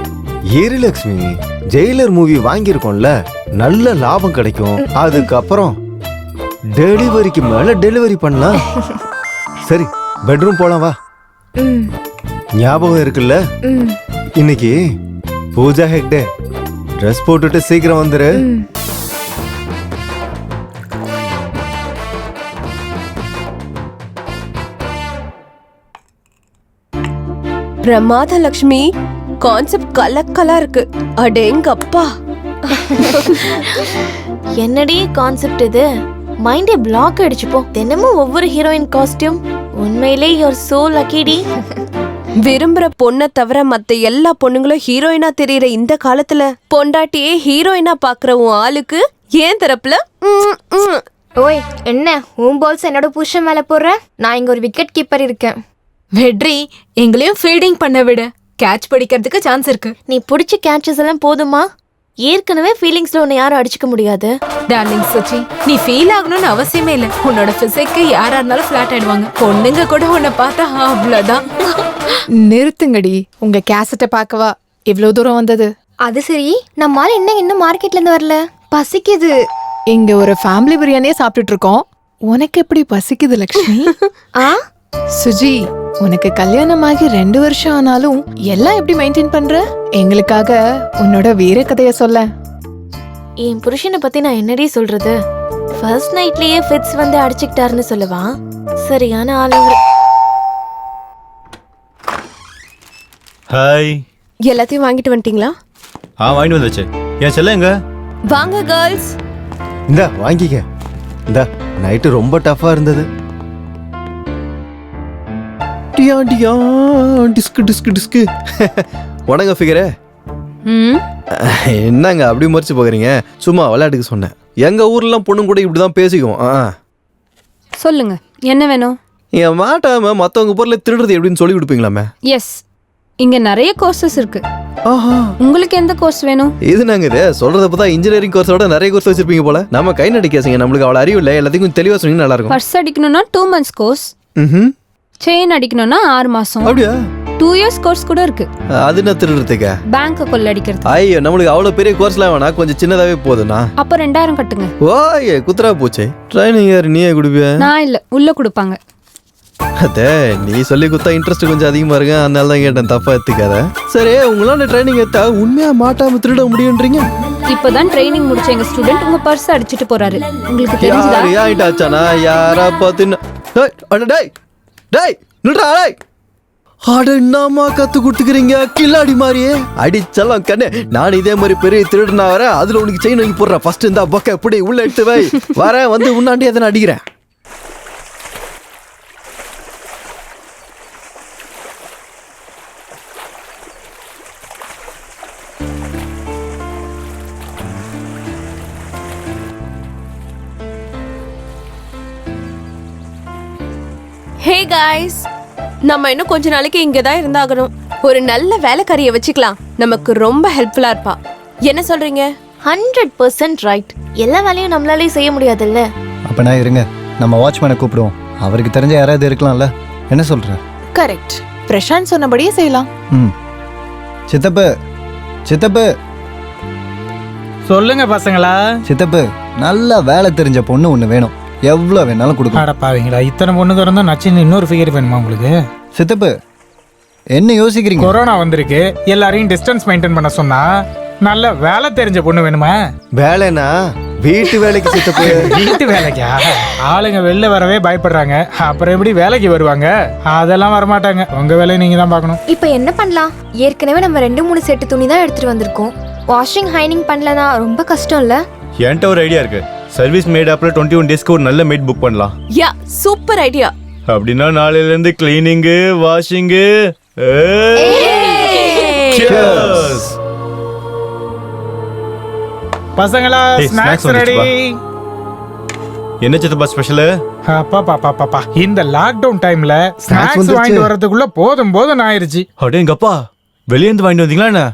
ஏரிலட்சுமி, ஜெயிலர் மூவி வாங்கியிருக்கோம்ல, நல்ல லாபம் கிடைக்கும். அதுக்கப்புறம் டெலிவரிக்கு மேல டெலிவரி பண்ணலாம். சரி பெட்ரூம் போலாம் வா. ஞாபகம் இருக்குல்ல, இன்னைக்கு பூஜா ஹெக்டே. ட்ரெஸ் போட்டுட்டு சீக்கிரம் வந்துரு. பிரமாத லக்ஷ்மி, கான்செப்ட் கலக்கலா இருக்கு. அடேங்கப்பா. என்னடி கான்செப்ட் இது? மைண்டே பிளாக் அடிச்சுப்போ. தினமும் ஒவ்வொரு ஹீரோயின் காஸ்டியூம், உண்மையிலே யூர் சோ லக்கிடி. விரும்புற பொண்ணை தவிர மத்த எல்லா பொண்ணுங்களும் ஹீரோயினா தெரியற இந்த காலத்துல பொண்டாட்டியே ஹீரோயினா பாக்குற உன் ஆளுக்கு ஏன் தரப்புல ஓய் என்ன உன் பால்ஸ் என்னோட புருஷன் மேல போடுற? நான் இங்க ஒரு விக்கெட் கீப்பர் இருக்கேன். வெற்றி, எங்களையும் ஃபீல்டிங் பண்ண விடு. கேட்ச் பிடிக்கிறதுக்கு சான்ஸ் இருக்கு. நீ பிடிச்ச கேட்சஸ் எல்லாம் போதுமா? ஏற்கனவே ஃபீலிங்ஸ்ல உன்னை யாரும் அடிச்சுக்க முடியாது. டார்லிங் சச்சி, நீ ஃபீல் ஆகணும்னு அவசியமே இல்ல. உன்னோட பிசிக்கு யாரா இருந்தாலும் ஃபிளாட் ஆயிடுவாங்க. பொண்ணுங்க கூட உன்னை பார்த்தா அவ்வளவுதான். நிறுத்துங்கடி, உங்க கேசட்டை பார்க்கவா இவ்வளவு தூரம் வந்தது? அது சரி, நம்மால இன்னும் மார்க்கெட்ல இருந்து வரல. பசிக்குது. இங்க ஒரு ஃபேமிலி பிரியாணியே சாப்பிட்டுட்டு இருக்கோம். உனக்கு எப்படி பசிக்குது லக்ஷ்மி? ஆ சுஜி, உனக்கு கல்யாணமாகி 2 வருஷம் ஆனாலும் எல்லாம் எப்படி மெயின்டைன் பண்ற? எங்களுக்காக உன்னோட வீர கதைய சொல்ல. என் புருஷனை பத்தி நான் என்னடி சொல்றது? ஃபர்ஸ்ட் நைட்லயே ஃபிட்ஸ் வந்து அடிச்சுக்கிட்டாருன்னு சொல்லவா? சரியான ஆளுங்க. ஹாய். எல்லாத்தையும் வாங்கிட்டு வந்துட்டீங்களா? வாங்கிட்டு வந்தாச்சு. என் செல்ல எங்க? வாங்க கேர்ள்ஸ். இந்த வாங்கிக்க. இந்த நைட்டு ரொம்ப டஃபா இருந்தது. டியா டியா டிஸ்கு டிஸ்கு டிஸ்கு. உடங்க ஃபிகரே. என்னங்க அப்படி மறைச்சு போகிறீங்க? சும்மா விளையாட்டுக்கு சொன்னேன். எங்க ஊர்லாம் பொண்ணு கூட இப்படிதான் பேசிக்குவோம். சொல்லுங்க, என்ன வேணும்? என் மாட்டாம மத்தவங்க பொருளை திருடுறது எப்படின்னு சொல்லி கொடுப்பீங்களாமே? எஸ், இங்க நிறைய கோர்சஸ் இருக்கு. ஆஹா, உங்களுக்கு எந்த கோர்ஸ் வேணும்? இது நாங்க இது சொல்றத பார்த்தா இன்ஜினியரிங் கோர்ஸோட நிறைய கோர்ஸ் வச்சிருப்பீங்க போல. நம்ம கை நடிக்காசீங்க, நம்மளுக்கு அவ்வளவு அறிவு இல்லை. எல்லாத்தையும் தெளிவா சொன்னீங்க நல்லா இருக்கும். பர்ஸ் அடிக்கணும்னா 2 months கோர்ஸ். செயின் அடிக்கணும்னா 6 மாசம். அப்படியா? 2 years கோர்ஸ் கூட இருக்கு. அது என்ன திருடுறதுக்கா? பேங்க் கொள்ள அடிக்கிறது. ஐயோ, நம்மளுக்கு அவ்வளவு பெரிய கோர்ஸ்லாம் வேணாம், கொஞ்சம் சின்னதாவே போதும்னா. அப்போ 2000 கட்டுங்க. ஓயே, குத்துரா போச்சு. ட்ரைனிங் யாரு நீயே குடுப்பியா? நான் இல்ல, உள்ள கொடுப்பாங்க. அதே நீ சொல்லி குத்தா இன்ட்ரெஸ்ட் கொஞ்சம் அதிகமா இருக்கு, அதனால தான் கேட்டேன், தப்பா எடுத்துக்காத. சரி, உங்களால ட்ரைனிங் எடுத்தா உண்மையா மாட்டாம திருட முடியும்ன்றீங்க? இப்பதான் ட்ரைனிங் முடிச்ச எங்க ஸ்டூடெண்ட் உங்க பர்ஸ் அடிச்சிட்டு போறாரு. உங்களுக்கு தெரிஞ்சதா? யாரு ஆயிட்டாச்சானா? யாரா பார்த்து டேய் டேய் நில்றா டேய். அட என்னம்மா கத்து கொடுத்துக்கிறீங்க கில்லாடி மாதிரியே. அடிச்சலாம் கண்ணே. நான் இதே மாதிரி பெரிய திருடுனா வரேன், அதுல உனக்கு செயின் வாங்கி போடுறேன். ஃபர்ஸ்ட் இந்த பக்க எப்படி உள்ள எடுத்து வை. வரேன், வந்து உன்னாண்டி அதை அடிக்கிறேன். ஹே காய்ஸ், நம்ம இன்னும் கொஞ்ச நாளைக்கு இங்க தான் இருந்தாகணும். ஒரு நல்ல வேலைக்காரியை வச்சுக்கலாம், நமக்கு ரொம்ப ஹெல்ப்ஃபுல்லா இருப்பா. என்ன சொல்றீங்க? 100% ரைட். எல்லா வேலையும் நம்மளாலே செய்ய முடியாதுல்ல. அப்ப நான் இருங்க, நம்ம வாட்ச்மேனை கூப்பிடுவோம். அவருக்கு தெரிஞ்ச யாராவது இருக்கலாம்ல. என்ன சொல்ற? கரெக்ட். பிரசாந்த் சொன்னபடியே செய்யலாம். சித்தப்பு சித்தப்பு சொல்லுங்க பசங்களா. சித்தப்பு, நல்ல வேலை தெரிஞ்ச பொண்ணு ஒண்ணு வேணும். எவ்வளவு வேணாலும் கொடுக்கலாம். அடப்பாவீங்களா, இத்தனை பொண்ணுங்க இருந்தா நச்சின்னு இன்னொரு ஃபிகர் வேணுமா உங்களுக்கு? சித்தப்பு, என்ன யோசிக்கிறீங்க? கொரோனா வந்திருக்கு, எல்லாரையும் டிஸ்டன்ஸ் மெயின்டைன் பண்ண சொன்னா நல்ல வேலை தெரிஞ்ச பொண்ணு வேணுமா? வேலைனா வீட்டு வேலைக்கு சித்தப்பு. வீட்டு வேலைக்கா? ஆளுங்க வெளில வரவே பயப்படுறாங்க, அப்புறம் எப்படி வேலைக்கு வருவாங்க? அதெல்லாம் வரமாட்டாங்க. உங்க வேலையை நீங்க தான் பார்க்கணும். இப்போ என்ன பண்ணலாம்? ஏற்கனவே நம்ம 2-3 செட்டு துணி தான் எடுத்துட்டு வந்திருக்கோம். வாஷிங் ஹைனிங் பண்ணலனா ரொம்ப கஷ்டம் இல்ல? என்கிட்ட ஒரு ஐடியா இருக்கு. சர்வீஸ் மேட் ஆப்ல 21 டேஸ்க்கு ஒரு நல்ல மேட் புக் பண்ணலாம். யா, சூப்பர் ஐடியா. அப்படின்னா நாளையில இருந்து கிளீனிங்கு, வாஷிங்கு. பசங்களா, ஸ்நாக்ஸ் ரெடி. என்ன சித்தப்பா ஸ்பெஷல்? அப்பா, இந்த லாக்டவுன் டைம்ல ஸ்நாக்ஸ் வாங்கிட்டு வரதுக்குள்ள போதும் ஆயிருச்சு. அடேங்கப்பா, வெளியே இருந்து வாங்கிட்டு வந்தீங்களா என்ன?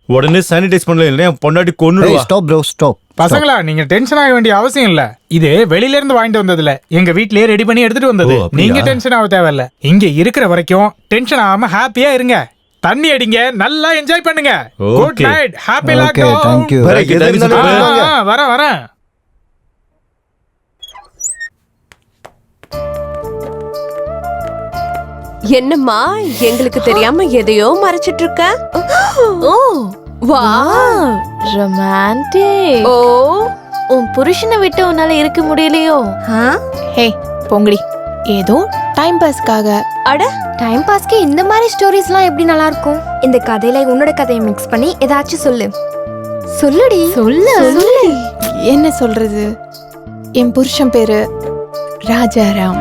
உடனே சானிடைஸ் பண்ணல, இல்லையா பொண்டாட்டி கொன்னுடுவா. Stop bro, stop. பசங்களா, நீங்க டென்ஷன் ஆக வேண்டிய அவசியம் இல்ல. இது வெளியில இருந்து வாங்கிட்டு வந்ததுல எங்க வீட்லயே ரெடி பண்ணி எடுத்துட்டு வந்தது. நீங்க டென்ஷன் ஆக தேவையில்ல. இங்க இருக்கிற வரைக்கும் டென்ஷன் ஆகாம ஹாப்பியா இருங்க. தண்ணி அடிங்க, நல்லா என்ஜாய் பண்ணுங்க. Good night, happy lockdown. Thank you. வரேன். என்னம்மா, எங்களுக்கு தெரியாம எதையோ மறைச்சிட்டு இருக்க? ஓ வா, ரொமான்டிக். ஓ, உன் புருஷனை விட்டு உன்னால இருக்க முடியலையோ? ஹே பொங்கடி, ஏதோ டைம் பாஸ்க்காக. அட, டைம் பாஸ்க்கு இந்த மாதிரி ஸ்டோரிஸ்லாம் எப்படி நல்லா இருக்கும்? இந்த கதையில உன்னோட கதையை மிக்ஸ் பண்ணி ஏதாச்சும் சொல்லு. சொல்லுடி. சொல்லு. என்ன சொல்றது? என் புருஷன் பேரு ராஜாராம்.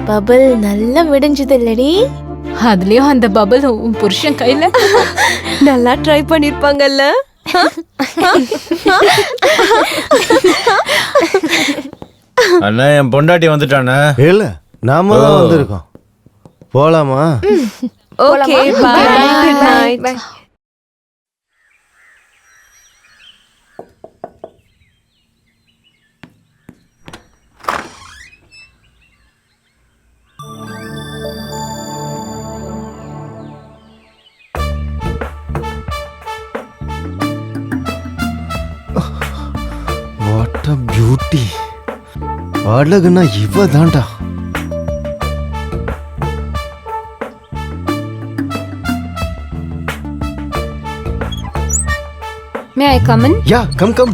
பபிள் நல்லா விடிஞ்சது இல்லடி? அதுலயும் அந்த பபிள் உன் புருஷன் கையில நல்லா ட்ரை பண்ணிருப்பாங்கல்ல. அண்ணா என் பொண்டாட்டி வந்துட்டானே. இல்ல நாம தான் வந்திருக்கோம். போலாமா? Okay bye. Good night. What a beauty. அழகுனா இவ தான்டா. May I come in? Yeah come come.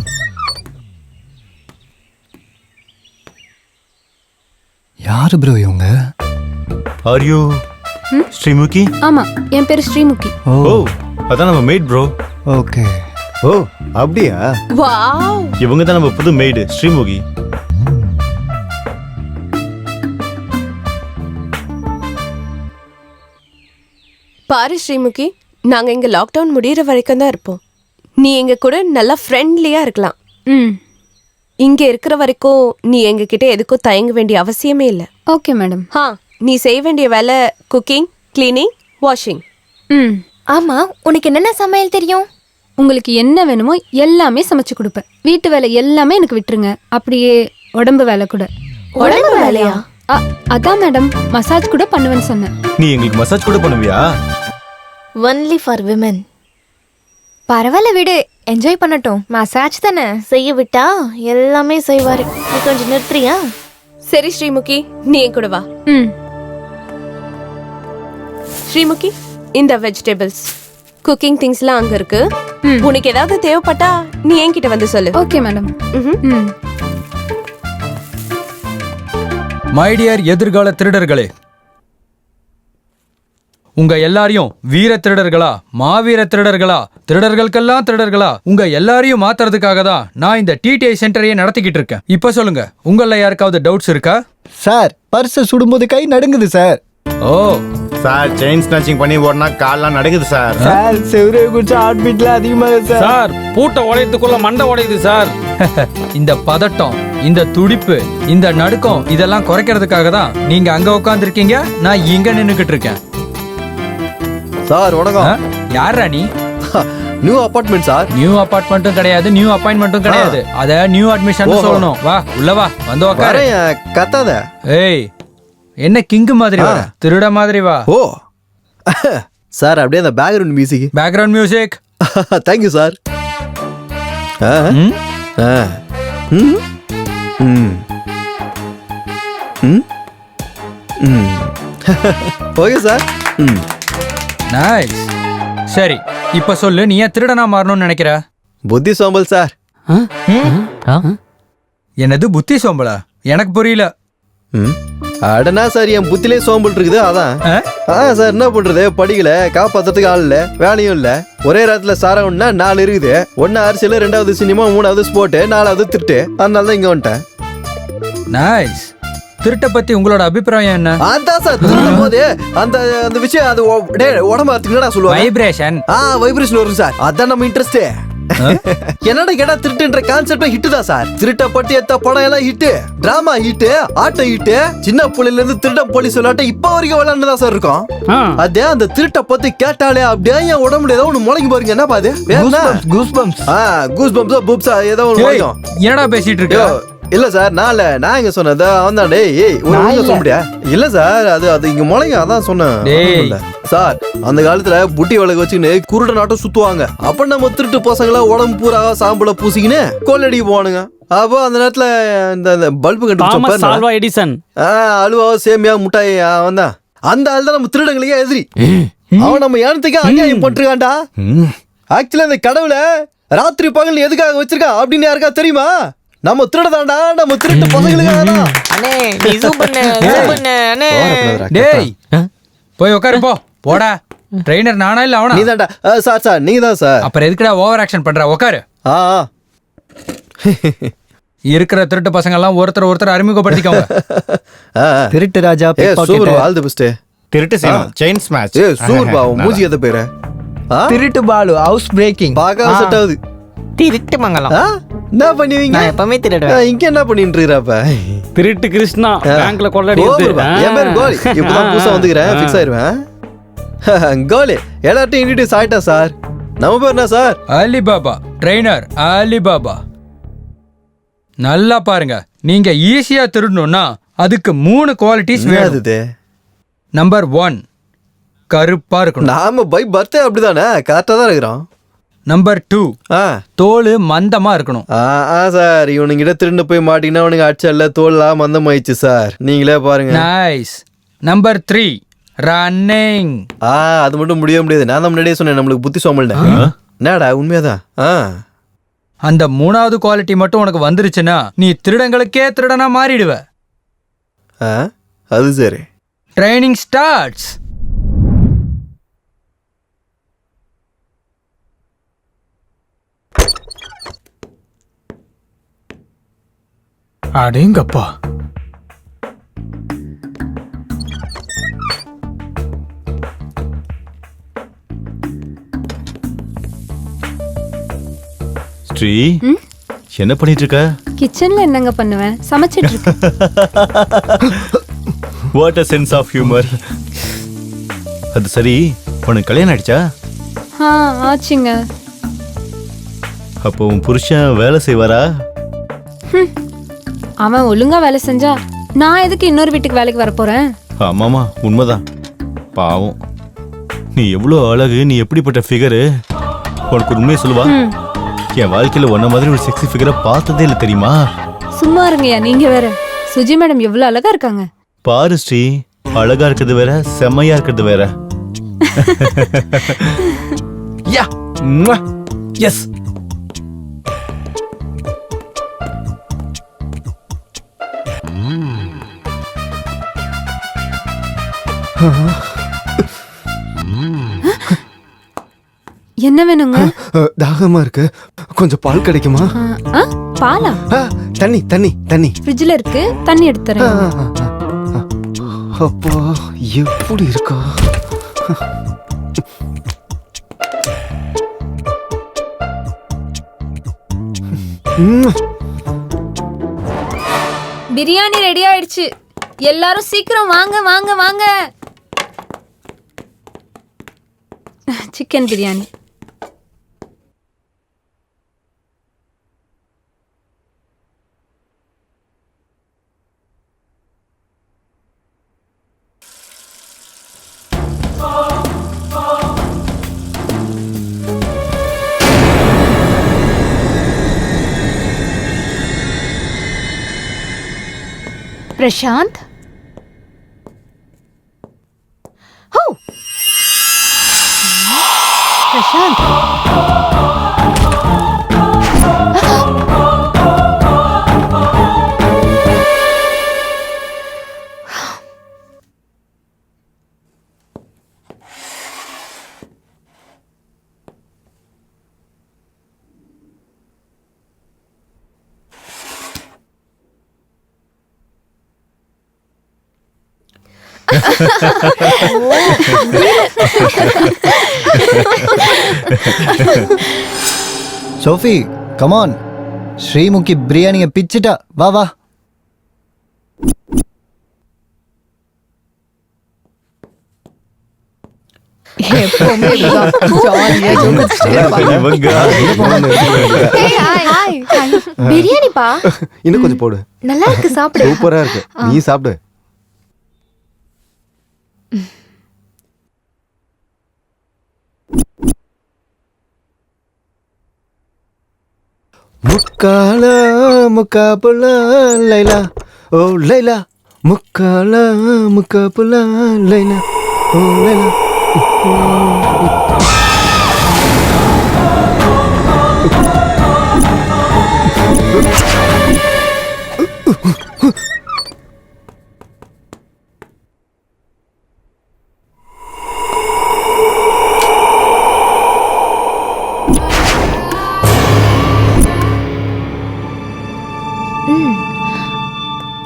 யாரு ப்ரோ இவங்க? Are you Sreemukhi? ஆமா, என் பேரு ஸ்ரீமுகி. ஓ அதான் நம்ம மேட் ப்ரோ. ஓகே. ஓ அப்படியா? வாவ். இவங்க தான் நம்ம புது மேடு ஸ்ரீமுகி. பாரு ஸ்ரீமுகி, நாங்க இங்க லாக்டவுன் முடியற வரைக்கும் தான் இருப்போம். நீ எங்க கூட நல்லா ஃப்ரெண்ட்லியா இருக்கலாம். இங்க இருக்கிற வரைக்கும் நீ எங்க கிட்ட எதுக்கும் தயங்க வேண்டிய அவசியமே இல்ல. Okay madam. நீ செய்ய வேண்டிய வேலை குக்கிங், கிளீனிங், வாஷிங். ஆமா, உனக்கு என்னென்ன சமையல் தெரியும்? உங்களுக்கு என்ன வேணுமோ எல்லாமே சமைச்சு கொடுப்பேன். வீட்டு வேலை எல்லாமே எனக்கு விட்டுருங்க. அப்படியே உடம்பு வேலை கூட. உடம்பு வேலையா? அதான் மேடம், மசாஜ் கூட பண்ணுவேன்னு சொன்னேன். நீ எங்களுக்கு மசாஜ் கூட பண்ணுவியா? Only for women. பரவாயில்ல விடு, என்ஜாய் பண்ணட்டும். மசாஜ் தானே. செய்ய விட்டா எல்லாமே செய்வாரு. நீ கொஞ்சம் நிறுத்துறியா? சரி ஸ்ரீமுகி, நீ என் கூட வா. ஸ்ரீமுகி, இந்த வெஜிடபிள்ஸ், குக்கிங் திங்ஸ்லாம் அங்க இருக்கு. உனக்கு ஏதாவது தேவைப்பட்டா நீ என்கிட்ட வந்து சொல்லு. Okay madam. மை டியர் எதிர்கால திருடர்களே, உங்க எல்லாரையும் வீர திருடர்களா, மாவீர திருடர்களா, திருடர்களுக்கெல்லாம் திருடர்களா, உங்க எல்லாரையும் மாத்துறதுக்காக தான் நான் இந்த டிடிஐ சென்டரையே நடத்திக்கிட்டு இருக்கேன். இப்ப சொல்லுங்க, உங்கள யாருக்காவது டவுட்ஸ் இருக்கா? சார், பர்ஸ சுடும்போது கை நடுங்குது சார். ஓ சார், செயின் ஸ்நாச்சிங் பண்ணி ஓடனா கால்லாம் நடுங்குது சார். சார், செவரே குடிச்சா ஹார்ட் பீட்ல அதிகமாக சார். சார், பூட்டை உடையத்துக்குள்ள மண்டை உடையுது சார். இந்த பதட்டம், இந்த துடிப்பு, இந்த நடுக்கம் இதெல்லாம் குறைக்கிறதுக்காக தான் நீங்க அங்க உட்கார்ந்துருக்கீங்க, நான் இங்க நின்னுக்கிட்டு இருக்கேன். சார் வணக்கம். யாரா நீ? New apartment sir. நியூ அபார்ட்மெண்ட்டும் கிடையாது, நியூ அப்பாயின்மெண்ட்டும் கிடையாது. அத நியூ அட்மிஷன் சொல்லணும். வா உள்ள வா, வந்து உட்காரு. கத்தாத. ஏய், என்ன கிங்கு மாதிரி வர, திருட மாதிரி வா. ஓ சார், அப்படியே அந்த background music. Background music. Thank you sir. Okay sir. Nice. சரி, இப்ப சொல்லு, நீ ஏன் திருடனா மாறணும்னு நினைக்கிற? புத்தி சோம்பல் சார். என்னது புத்தி சோம்பலா? எனக்கு புரியல. அடனா சார், என் புத்திலே சோம்பல் இருக்குது. அதான் சார், என்ன பண்றது, படிக்கல, காப்பாத்துறதுக்கு ஆள் இல்ல, வேலையும் இல்ல. ஒரே நேரத்துல சாரம்னா 4 இருக்குது. 1 அரசியல், 2வது சினிமா, 3வது ஸ்போர்ட், 4வது திருட்டு. அதனால தான் இங்க வந்துட்டேன். நைஸ். திருட்ட பத்தி உங்களோட அபிப்பிராயம் என்ன? அதான் சார், திருடும் போது அந்த அந்த விஷயம் அது உடம்பு என்னடா சொல்லுவாங்க? வைப்ரேஷன். வைப்ரேஷன் வரும் சார். அதான் நம்ம இன்ட்ரெஸ்ட். என்னடா கேட்டா திருட்டுன்ற கான்செப்ட் ஹிட் தான் சார். திருட்ட பட்டி எத்த படம் எல்லாம் hit, drama hit, auto hit. சின்ன புள்ளையில இருந்து திருட்ட போலீஸ் விளையாட்ட இப்ப வரைக்கும் விளையாண்டுதான் சார் இருக்கும். அதே அந்த திருட்ட பத்தி கேட்டாலே அப்படியே என் உடம்புல ஏதோ ஒண்ணு முளைக்கு பாருங்க. என்ன பாது? கூஸ் பம்ப்ஸ் பூப்ஸா ஏதோ ஒண்ணு முளைக்கும். என்னடா பேசிட்டு இருக்க? இல்ல சார், நான் எங்க சொன்னது அவன் டேய். ஏய், சொல்ல முடியா? இல்ல சார், அது இங்க முளைங்க, அதான் சொன்னேன் சார். அந்த காலத்துல புட்டி விளக்கு வச்சுன்னு குருட நாட்டம் சுத்துவாங்க. அப்ப நம்ம திருட்டு பசங்களா உடம்பு பூரா சாம்பல பூசிக்கின்னு கொள்ளடிக்கு போவானுங்க. அப்போ அந்த நேரத்துல இந்த பல்பு கண்டுபிடிச்ச எடிசன், அலுவா, சேமியா, முட்டாய், அவன் தான். அந்த ஆள் தான் நம்ம திருடங்களுக்கே எதிரி. அவன் நம்ம ஏனத்துக்கே அநியாயம் பண்றான்டா. ஆக்சுவலா இந்த கடவுளை ராத்திரி பகல் எதுக்காக வச்சிருக்கா அப்படின்னு யாருக்கா தெரியுமா? நம்ம திருடதாண்டா, நம்ம திருட்டு பசங்களுக்காக. டேய், போய் உட்காரு போ. போடா. ட்ரெயினர் நானா இல்ல அவனா? நீதான்டா சார். நீங்க தான் சார். அப்புறம் எதுக்குடா ஓவர் ஆக்ஷன் பண்ற? உட்காரு. இருக்கிற திருட்டு பசங்க எல்லாம் ஒருத்தர் அறிமுகப்படுத்திக்கோங்க. திருட்டு ராஜா சூப்பர் ஆல் தி பெஸ்ட். திருட்டு செயின் ஸ்மாஷ். சூப்பர் பா மூஞ்சி எத பேரு? திருட்டு பாலு ஹவுஸ் பிரேக்கிங். பாக்க செட் ஆகுது. திருட்டு மங்கலம். என்ன பண்ணுவீங்க? நான் எப்பவுமே திருடுவேன். இங்க என்ன பண்ணிட்டு இருக்கறப்ப? திருட்டு கிருஷ்ணா பேங்க்ல கொள்ளடிச்சு. என் பேர் கோலி. இப்பதான் புதுசா வந்துக்கிறேன். ஃபிக்ஸ் ஆயிருவேன். கோலி எல்லாத்தையும் இன்ட்ரோடியூஸ் ஆயிட்டா சார். நம்ம பேர் என்ன சார்? Alibaba trainer Alibaba. நல்லா பாருங்க, நீங்க ஈஸியா திருடணும்னா அதுக்கு 3 குவாலிட்டிஸ் வேணும். நம்பர் 1 கருப்பா இருக்கணும். நாம பை பர்த்டே அப்படிதானே கரெக்டா தான் இருக்கிறோம். நம்பர் 2 தோல் மந்தமா இருக்கணும். சார் இவனுங்கிட்ட திருண்டு போய் மாட்டீங்கன்னா அவனுக்கு அடிச்சல்ல தோல்லாம் மந்தமாயிடுச்சு சார். நீங்களே பாருங்க. நைஸ். Number 3 running. அது மட்டும் முடியாது. நான் தான் முன்னாடியே சொன்னேன் நம்மளுக்கு புத்தி சோமல்னு. என்னடா உண்மையாதான். அந்த 3வது குவாலிட்டி மட்டும் உனக்கு வந்துருச்சுன்னா நீ திருடங்களுக்கே திருடனா மாறிடுவ. அது சரி. Training starts. அடேங்கப்பா. ஸ்ரீ என்ன பண்ணிட்டு இருக்க? கிச்சன்ல என்னங்க பண்ணுவேன்? சமைச்சிட்டு இருக்கேன். What a sense of humor. அது சரி, உனக்கு கல்யாணம் ஆயிடுச்சா? ஆச்சுங்க. அப்போ உன் புருஷன் வேலை செய்வாரா? அவன் ஒழுங்கா வேலை செஞ்சா நான் எதுக்கு இன்னொரு வீட்டுக்கு வேலைக்கு வர போறேன்? ஆமாமா உண்மைதான். பாவம், நீ எவ்வளோ அழகு, நீ எப்படிப்பட்ட ஃபிகரு. உனக்கு உண்மையை சொல்லுவா, என் வாழ்க்கையில ஒன்ன மாதிரி ஒரு செக்ஸி ஃபிகரை பார்த்ததே இல்லை தெரியுமா? சும்மா இருங்கய்யா, நீங்க வேற. சுஜி மேடம் எவ்வளவு அழகா இருக்காங்க பாரு ஸ்ரீ. அழகா இருக்கிறது வேற, செம்மையா இருக்கிறது வேற. யா எஸ். என்ன வேணுங்க? தாகமா இருக்கு, கொஞ்சம் பால் கிடைக்குமா? பாலா? தண்ணி தண்ணி தண்ணி ஃப்ரிட்ஜ்ல இருக்கு, தண்ணி எடுத்துறேன். அப்பா எப்படி இருக்கா? பிரியாணி ரெடி ஆயிடுச்சு. எல்லாரும் சீக்கிரம் வாங்க வாங்க வாங்க. Chicken biryani. Prashanth, Prashanth, Sophie come on, Sreemukhi பிரியாணியை பிச்சிட்டா. வா வா. பிரியாணிப்பா இன்னும் கொஞ்சம் போடு. நல்லா இருக்கு, சாப்பிடு. சூப்பரா இருக்கு, நீ சாப்பிடு. முக்கால முக்காபுல லைலா ஓ லைலா, முக்கால முக்காபுல லைலா ஓ லைலா.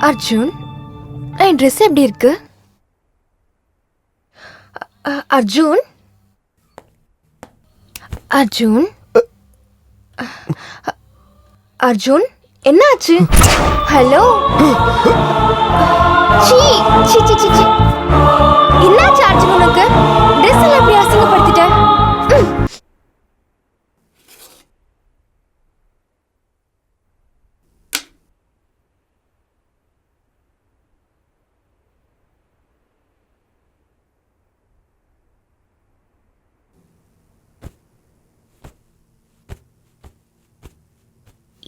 அர்ஜுன் என் ட்ரெஸ் எப்படி இருக்கு? அர்ஜுன் அர்ஜுன் அர்ஜுன் என்னாச்சு? ஹலோ சீ சீ சீ சீ என்னாச்சு அர்ஜுன் உனக்கு? ட்ரெஸ் எல்லாம் எப்படி அசிங்கப்படுத்திட்ட?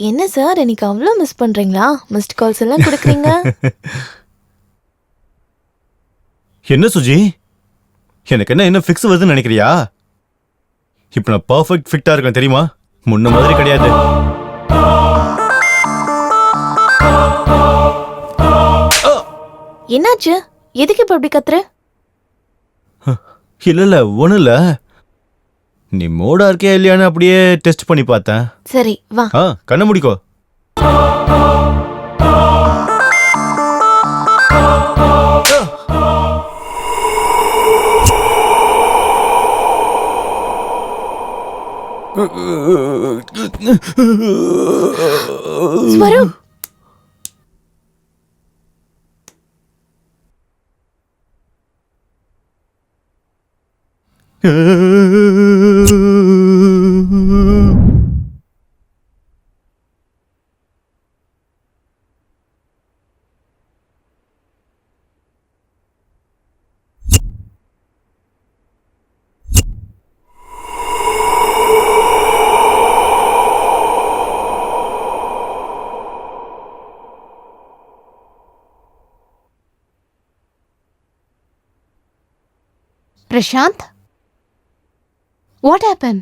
என்ன சார் எனக்கு அவ்வளோ மிஸ் பண்றீங்களா? மிஸ்ட் கால்ஸ் எல்லாம் கொடுக்குறீங்க. என்ன சுஜி, எனக்கு என்ன ஃபிக்ஸ் வருதுன்னு நினைக்கிறியா? இப்போ நான் பர்ஃபெக்ட் ஃபிட்டா இருக்கேன் தெரியுமா? முன்ன மாதிரி கிடையாது. என்னாச்சு? எதுக்கு இப்ப அப்படி கத்துற? இல்ல ஒண்ணும் இல்ல, நீ மோடா இருக்கியா இல்லையான்னு அப்படியே டெஸ்ட் பண்ணி பார்த்தேன். சரி வா. கண்ண முடிக்கோ. Swaroop Prashanth, what happen?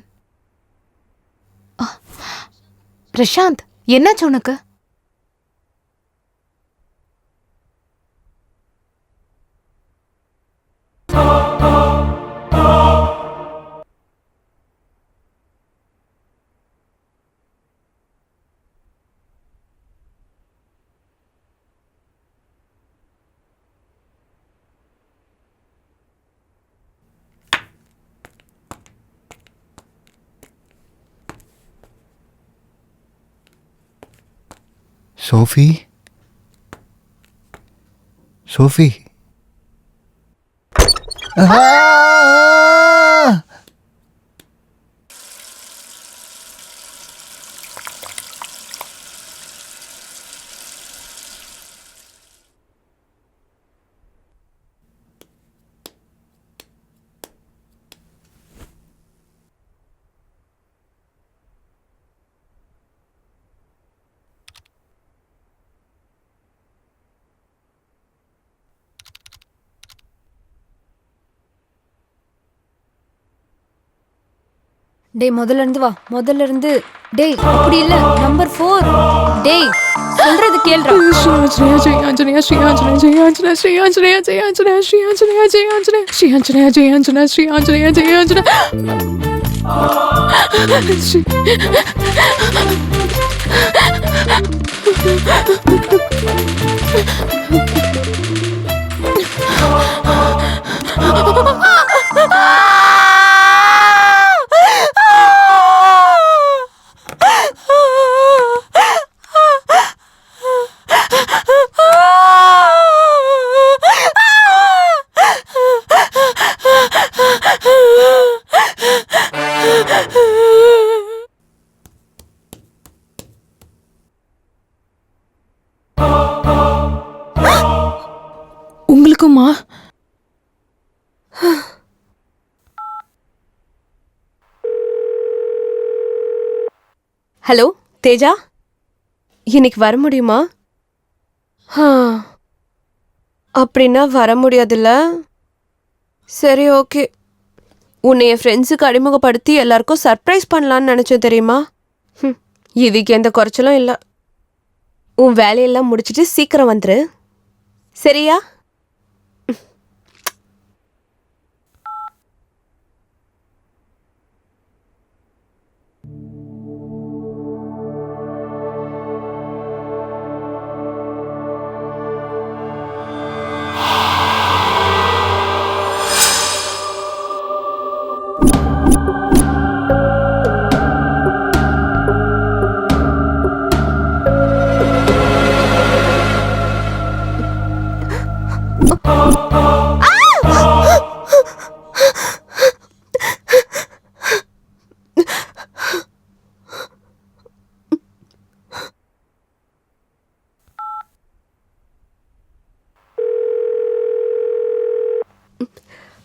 பிரசாந்த், என்னாச்சு உனக்கு? சோஃபி, சோஃபி, டேய் முதல்ல இருந்து வா, முதல்ல இருந்து. டேய் அப்படி இல்ல, நம்பர் 4. டேய் சொல்றது கேளுடா. உங்களுக்குமா? ஹலோ தேஜா, இன்னைக்கு வர முடியுமா? அப்படின்னா வர முடியாதுல்ல. சரி ஓகே. உன்னை என் ஃப்ரெண்ட்ஸுக்கு அறிமுகப்படுத்தி எல்லாருக்கும் சர்ப்ரைஸ் பண்ணலான்னு நினச்சேன் தெரியுமா? இதுக்கு எந்த குறைச்சலும் இல்லை. உன் வேலையெல்லாம் முடிச்சிட்டு சீக்கிரம் வந்துரு, சரியா?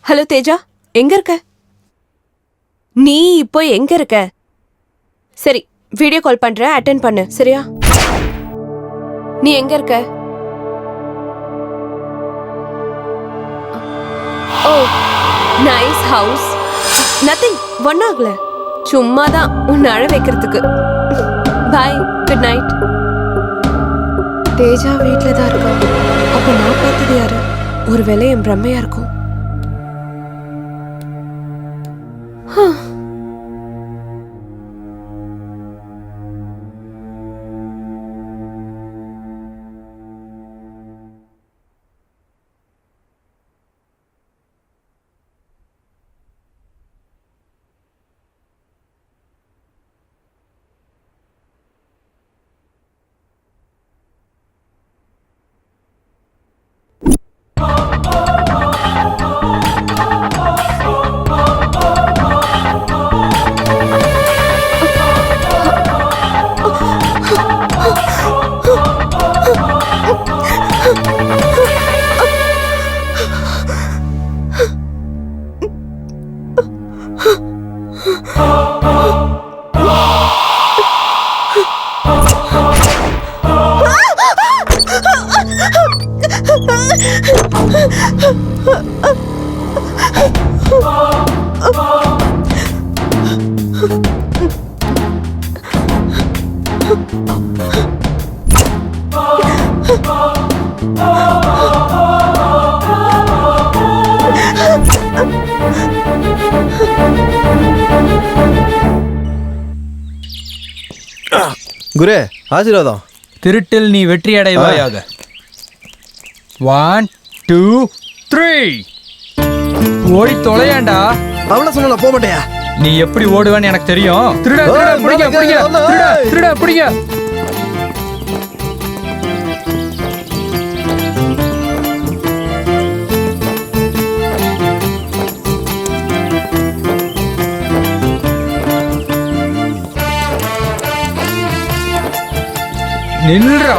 ஹலோ தேஜா, எங்க இருக்க? நீ இப்போ எங்க இருக்க? சரி, வீடியோ கால் பண்றேன், அட்டெண்ட் பண்ணு. சரியா? நீ எங்க இருக்க? ஓ, நைஸ் ஹவுஸ். நத்திங், ஒன்னாகல. சும்மாதான் உன்னை அழ வைக்கிறதுக்கு. பாய், குட் நைட். தேஜா வீட்டில் தான் இருக்கா. அப்ப நான் பார்த்தது யாரு? ஒருவேளை என் பிரம்மையா இருக்கும். குரே, ஆசீர்வாதம். திருட்டில் நீ வெற்றி அடைவாயாக. 1 2 3 ஓடி தொலையாண்டா. அவள சொன்னா போக மாட்டேயா? நீ எப்படி ஓடுவேன்னு எனக்கு தெரியும். திருடா திருடா பிடிங்க பிடிங்க. திருடா திருடா பிடிங்க. நில்றா.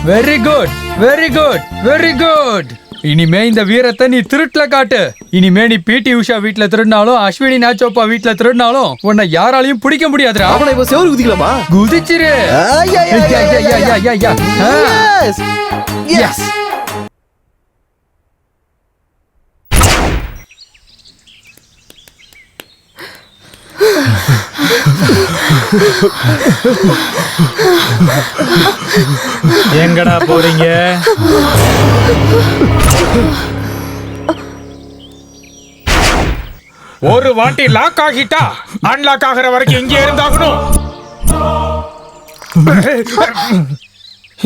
Very good very good very good. இனிமே இந்த வீரத்தை நீ திருட்டுல காட்டு. இனிமே நீ பிடி உஷா வீட்ல திருடினாலும் அஸ்வினி நாச்சோப்பா வீட்ல திருடினாலும் உன்னை யாராலையும் பிடிக்க முடியாதுடா. அவனை இப்ப செவரு குதிக்கலாமா? குதிச்சிரு. எஸ். எங்கடா போறீங்க? ஒரு வாட்டி லாக் ஆகிட்டா அன்லாக் ஆகிற வரைக்கும் இங்கே இருந்தாகணும்.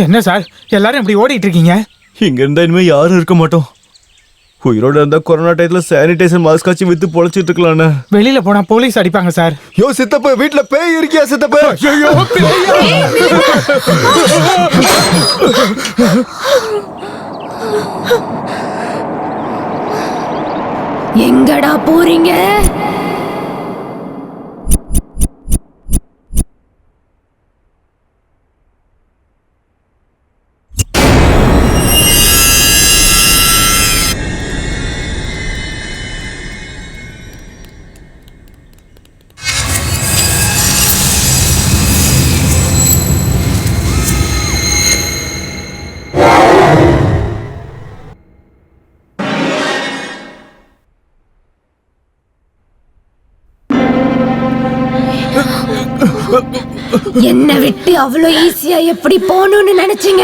என்ன சார் எல்லாரும் இப்படி ஓடிட்டு இருக்கீங்க? இங்க இருந்தா இனிமே யாரும் இருக்க மாட்டோம். உயிரோட இருந்தா கொரோனா டைத்துல சானிடைசர் மாஸ்க் ஆச்சு வித்து பொழைச்சிட்டு இருக்கலாம்னு. வெளியில போனா போலீஸ் அடிப்பாங்க சார். யோ சித்தப்ப, வீட்ல பேய் இருக்கியா சித்தப்ப? எங்கடா போறீங்க? என்ன விட்டு அவ்வளோ ஈஸியா எப்படி போகணும்னு நினைச்சீங்க?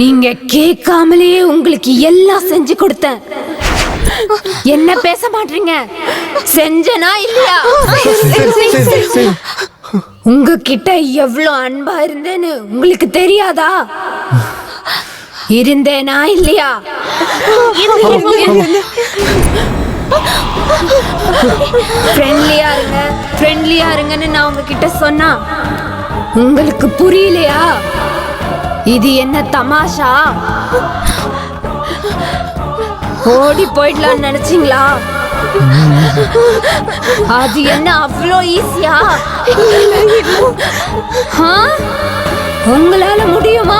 நீங்க கேட்காமலேயே உங்களுக்கு எல்லாம் செஞ்சு கொடுத்தேன். என்ன பேச மாட்டீங்க? செஞ்சனா இல்லையா? உங்ககிட்ட எவ்வளவு அன்பா இருந்தேன்னு உங்களுக்கு தெரியாதா? இருந்தேனா இல்லையா? ஃப்ரெண்ட்லியா இருங்கன்னு நான் உங்ககிட்ட சொன்னா உங்களுக்கு புரியலையா? இது என்ன தமாஷா? ஓடி போயிடலாம்னு நினைச்சீங்களா? அது என்ன அவ்வளோ ஈஸியா? உங்களால முடியுமா?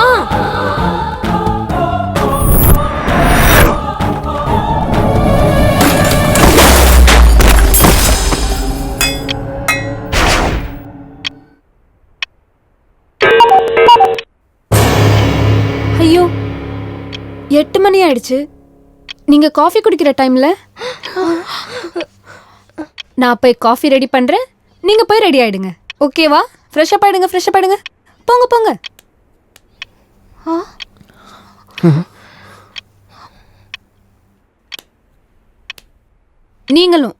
ஐயோ 8 மணி ஆயிடுச்சு. நீங்க காஃபி குடிக்கிற டைம்ல நான் போய் காஃபி ரெடி பண்றேன், நீங்க போய் ரெடி ஆயிடுங்க. ஓகேவா? ஃப்ரெஷ் அப் ஆயிடுங்க. போங்க. நீங்களும்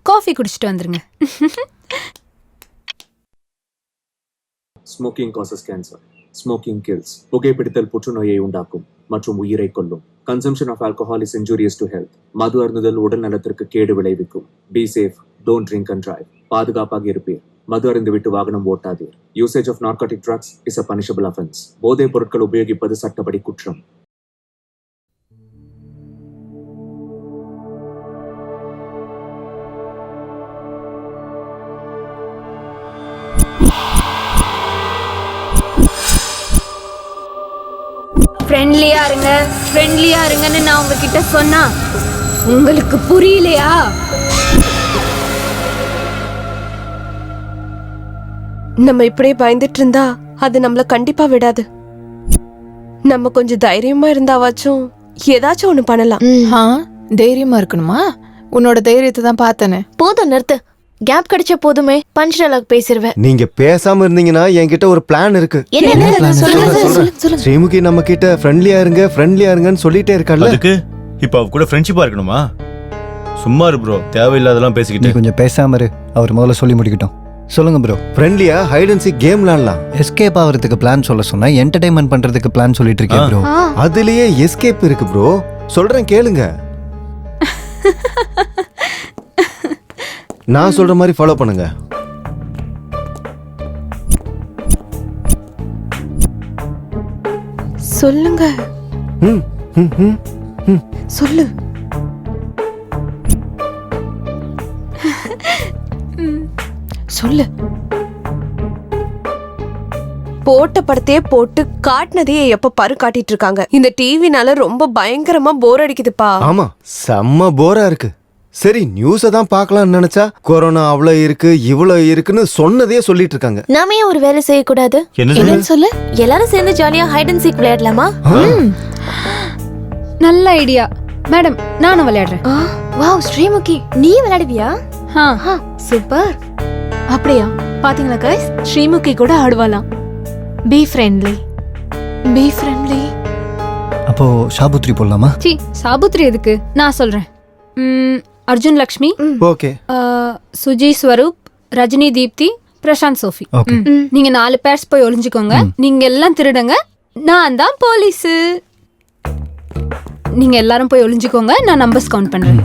காஃபி குடிச்சிட்டு வந்துருங்க. Smoking causes cancer. Smoking kills. புகைப்பிடித்தல் புற்றுநோயை உண்டாக்கும் மற்றும் உயிரை கொல்லும். Consumption of alcohol is injurious to health. மது அருந்துதல் உடல் நலத்திற்கு கேடு விளைவிக்கும். Be safe. Don't drink and drive. பாதுகாப்பாக இருப்பீர். மது அருந்துவிட்டு வாகனம் ஓட்டாதீர். Usage of narcotic drugs is a punishable offense. போதைப் பொருட்கள் உபயோகிப்பது சட்டப்படி குற்றம். ஃப்ரெண்ட்லியா இருங்கன்னு நான் உங்ககிட்ட சொன்னா உங்களுக்கு புரியலையா? நம்ம இப்படியே பயந்துட்டு இருந்தா அது நம்மள கண்டிப்பா விடாது. நம்ம கொஞ்சம் தைரியமா இருந்தாவாச்சும் ஏதாச்சும் ஒண்ணு பண்ணலாம். தைரியமா இருக்கணுமா? உன்னோட தைரியத்தை தான் பார்த்தனே. போதும் நிறுத்து. கேப் கிடைச்ச போதுமே பஞ்ச் டயலாக் பேசிடுவேன். நீங்க பேசாம இருந்தீங்கன்னா என்கிட்ட ஒரு பிளான் இருக்கு. சொல்லுங்க. ஸ்ரீமுகி நம்ம கிட்ட ஃப்ரெண்ட்லியா இருங்கன்னு சொல்லிட்டே இருக்கால. அதுக்கு இப்ப அவ கூட ஃப்ரெண்ட்ஷிப்பா இருக்கணுமா? சும்மா இரு ப்ரோ, தேவையில்லாதெல்லாம் பேசிக்கிட்டு. கொஞ்சம் பேசாம இரு, அவர் முதல்ல சொல்லி முடிக்கட்டும். சொல்லுங்க ப்ரோ. ஃப்ரெண்ட்லியா ஹைட் அண்ட் சீக் கேம் விளையாடலாம். எஸ்கேப் ஆகிறதுக்கு பிளான் சொல்ல சொன்னா என்டர்டைன்மெண்ட் பண்றதுக்கு பிளான் சொல்லிட்டு இருக்கேன் ப்ரோ. அதுலயே எஸ்கேப் இருக்கு ப்ரோ. சொல்றேன் கேளுங்க. நான் சொல்ற மாதிரி ஃபாலோ பண்ணுங்க. சொல்லுங்க. சொல்லு. சொல்லு. போட்ட படத்தையே போட்டு காட்டினதையே எப்ப பாரு காட்டிட்டு இருக்காங்க. இந்த டிவினால ரொம்ப பயங்கரமா போர் அடிக்குதுப்பா. ஆமா, செம்ம போரா இருக்கு. சரி, நியூஸை தான் பார்க்கலாம்னு நினைச்சா கொரோனா அவ்வளவு இருக்கு இவ்வளவு இருக்குன்னு சொன்னதே சொல்லிட்டு இருக்காங்க. நாமே ஒரு வேலை செய்யக்கூடாது? என்னன்னு சொல்லு. எல்லாரும் சேர்ந்து ஜாலியா ஹைட் அண்ட் சீக் விளையாடலாமா? நல்ல ஐடியா மேடம், நானும் விளையாடுறேன். வாவ் ஸ்ரீமுகி, நீ விளையாடுவியா? சூப்பர். அப்படியா? பாத்தீங்களா கைஸ், ஸ்ரீமுகி கூட ஆடுவாளாம். Be friendly. அப்போ சாபுத்ரி போடலாமா? சி, சாபுத்ரி எதுக்கு? நான் சொல்றேன். Arjun Lakshmi, okay, Suji Swaroop, Rajini Deepti, Prashanth Sophie. நீங்க 4 பேர்ஸ் போய் ஒளிஞ்சுக்கோங்க. நீங்க எல்லாம் திருடுங்க, நான் தான் போலீஸ். நீங்க எல்லாரும் போய் ஒளிஞ்சுக்கோங்க, நான் நம்பர்ஸ் கவுண்ட் பண்றேன்.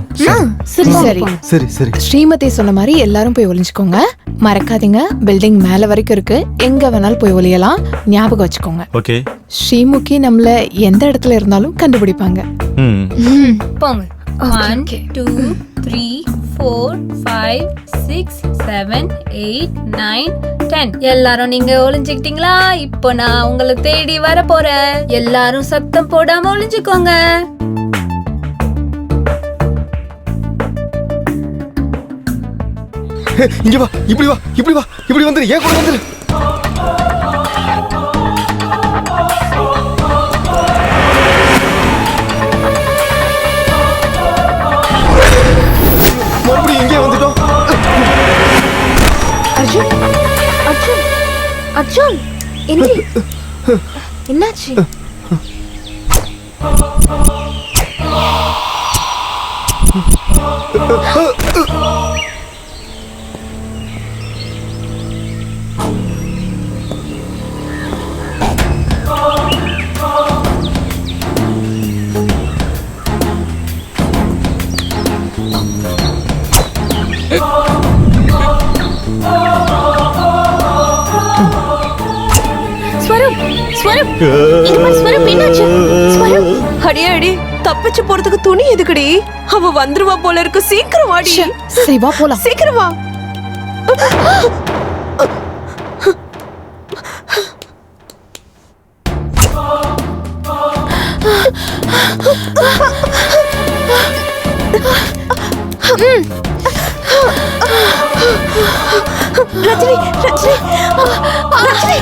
சரி. ஸ்ரீமதி சொன்ன மாதிரி எல்லாரும் போய் ஒளிஞ்சுக்கோங்க. மறக்காதீங்க, பில்டிங் மேல வரைக்கும் இருக்கு, எங்க வேணாலும் போய் ஒளியலாம். ஞாபகம் வச்சுக்கோங்க. ஓகே. ஸ்ரீமுகி நம்மள எந்த இடத்துல இருந்தாலும் கண்டுபிடிப்பாங்க. போங்க. 1 2 3 4 5 6 7 8 9 10. எல்லாரும் நீங்க ஒளிஞ்சுக்கிட்டீங்களா? இப்போ நான் உங்களை தேடி வர போறேன். எல்லாரும் சத்தம் போடாம ஒளிஞ்சுக்கோங்க. இங்க வா, இப்படி வந்துரு, ஏன் கூட வந்துரு. மறுபடியும் இங்கே வந்துட்டோம். அர்ஜுன் என்னாச்சு? அடி தப்பிச்சு போறதுக்கு துணி எதுக்குடி? அவ வந்துருவா போல இருக்கு. சீக்கிரம் வாடி. சரி வா போலாம். சீக்கிரம் வா. ரஜினி ரஜினி ரஜினி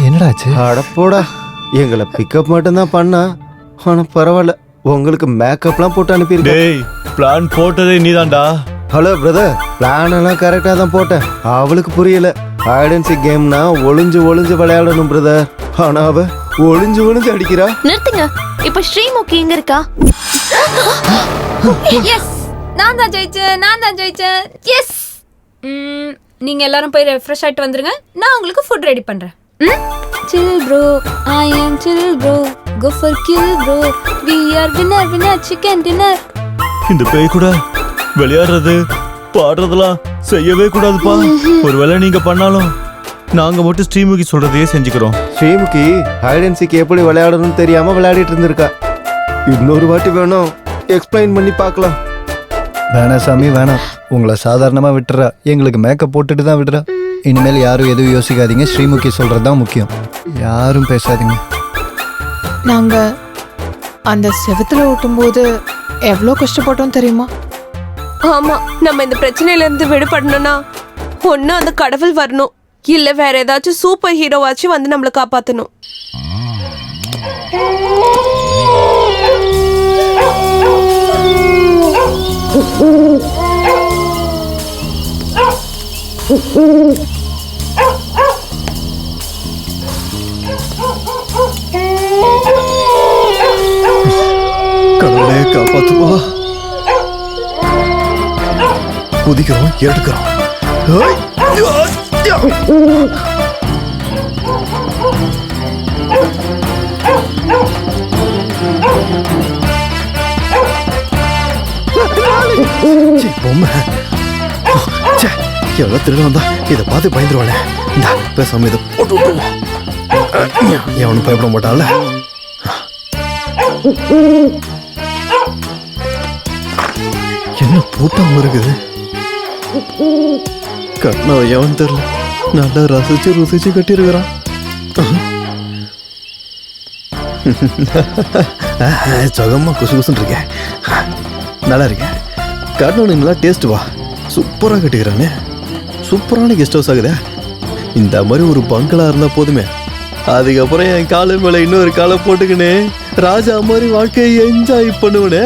என்னடா ஆச்சு? அடப்போடா, எங்களை பிக்கப் மட்டும்தான் பண்ணா. ஆனா பரவாயில்ல, உங்களுக்கு மேக்கப்லாம் போட்டு அனுப்பியிருக்கேன். டேய், பிளான் போட்டதே நீதான்டா. ஹலோ பிரதர், பிளான் எல்லாம் கரெக்டா தான் போட்டேன். அவளுக்கு புரியல. ஐடென்சி கேம்னா ஒளிஞ்சு ஒளிஞ்சு விளையாடணும் பிரதர். ஆனா அவ ஒளிஞ்சு ஒளிஞ்சு அடிக்கிறா. நிறுத்துங்க. இப்ப ஸ்ரீமுகி எங்க இருக்கா? எஸ், நான் தான் ஜெயிச்சேன். எஸ். நீங்க எல்லாரும் போய் ரெஃப்ரெஷ் ஆயிட்டு வந்துருங்க. நான் உங்களுக்கு ஃபுட் ரெடி பண்றேன். Chill bro, I am chill bro. Go for kill bro. We are winner chicken dinner. இந்த பேய் கூட விளையாடுறது பாடுறதெல்லாம் செய்யவே கூடாதுப்பா. ஒருவேளை நீங்க பண்ணாலும் நாங்க மட்டும் ஸ்ரீமுகி சொல்றதையே செஞ்சுக்கிறோம். ஸ்ரீமுகி ஐடென்சிக்கு எப்படி விளையாடணும்னு தெரியாம விளையாடிட்டு இருந்திருக்கா. இன்னொரு வாட்டி வேணும் எக்ஸ்பிளைன் பண்ணி பார்க்கலாம். வேணாம் சாமி வேணாம், உங்களை சாதாரணமாக விட்டுறா. எங்களுக்கு மேக்கப் போட்டுட்டு தான் விடுறா. இனிமேல் யாரும் எதுவும் யோசிக்காதீங்க. ஸ்ரீமுகி சொல்கிறது தான் முக்கியம். யாரும் பேசாதீங்க. நாங்கள் அந்த செவத்துல ஓட்டும்போது எவ்வளோ கஷ்டப்பட்டோம் தெரியுமா? ஆமா, நம்ம இந்த பிரச்சனையில இருந்து விடுபடணும்னா ஒண்ணு அந்த கடவுள் வரணும், இல்ல வேற ஏதாச்சும் சூப்பர் ஹீரோவாச்சும் வந்து நம்மளை காப்பாத்தணும். கடவுளே காப்பாத்துவா. குதிக்கிறோம், எடுக்கிறோம். பொம்மை எவ்வளவு திருட வந்தா இதை பார்த்து பயந்துருவானே. இந்த பேசாம இதை போட்டு விட்டுருவோம். எவனும் பயப்பட மாட்டான்ல. என்ன பூட்டாம இருக்குது? கட்டின எவன் தெரியல. நல்லா ரசிச்சு ருசிச்சு கட்டியிருக்கிறான். சுகமா குசு குசுன்னு இருக்கேன். நல்லா இருக்கேன். கட்டினவனுக்கு நல்லா டேஸ்ட் வா. சூப்பராக கட்டிக்கிறானே. சூப்பரான கெஸ்ட் ஹவுஸ் ஆகுதே. இந்த மாதிரி ஒரு பங்களா இருந்தா போதுமே. அதுக்கப்புறம் என் காலை மேல இன்னொரு காலை போட்டுக்கினே ராஜா மாதிரி வாழ்க்கையை என்ஜாய் பண்ணுவனே.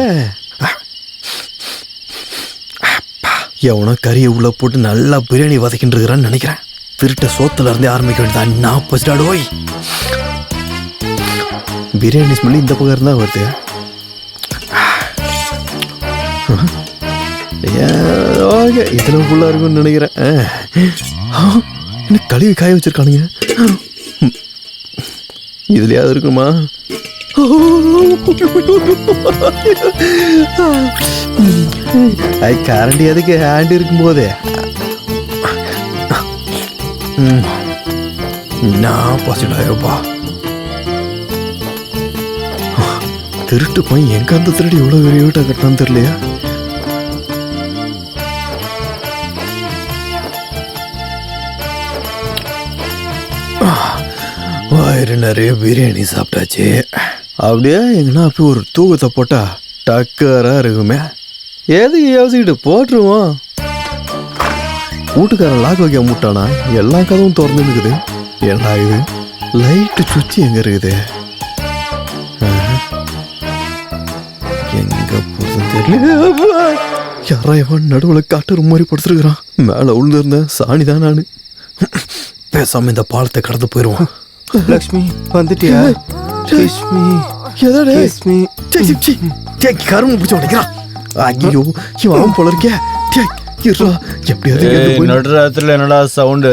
எவனோ கறியை உள்ள போட்டு நல்லா பிரியாணி வதக்கிட்டு இருக்கிறான்னு நினைக்கிறேன். திருட்ட சோத்துல இருந்தே ஆரம்பிக்க வேண்டியதான். நான் பசிடாடுவோய். பிரியாணி ஸ்மெல் இந்த பக்கம் இருந்தா வருது. ஓகே, இதுல ஃபுல்லா இருக்கும்னு நினைக்கிறேன். என்ன கழுவி காய வச்சிருக்கானுங்க. இதுலயாவது இருக்குமா? கரண்டி எதுக்கு ஹேண்ட் இருக்கும் போதே. நான் பசிடாயிருப்பா. திருட்டு பையன் எங்க அந்த திருடி இவ்வளவு விரைவிட்டா கட்டான்னு தெரியலையா? வயிறு நிறைய பிரியாணி சாப்பிட்டாச்சு. அப்படியே எங்கன்னா அப்படி ஒரு தூக்கத்தை போட்டா டக்கரா இருக்குமே. எதுக்கு யோசிக்கிட்டு போட்டுருவோம். வீட்டுக்காரன் லாக் வைக்க முட்டானா? எல்லா கதவும் திறந்து இருக்குது. என்ன இது லைட்டு சுவிட்ச் எங்க இருக்குது? எங்க போறது தெரியல. யாரா இவன் நடுவில் காட்டுற மாதிரி படுத்துருக்கிறான். மேல உழுந்திருந்தேன் சாணிதான் நானு. பேசாம இந்த பாலத்தை கடந்து போயிடுவோம். லக்ஷ்மி வந்துட்டியா? கரும்பு பிடிச்ச உடைக்கிறான். ஐயோ இவன் போல இருக்கே. எப்படியாவது நடுராத்திரில என்னடா சவுண்டு?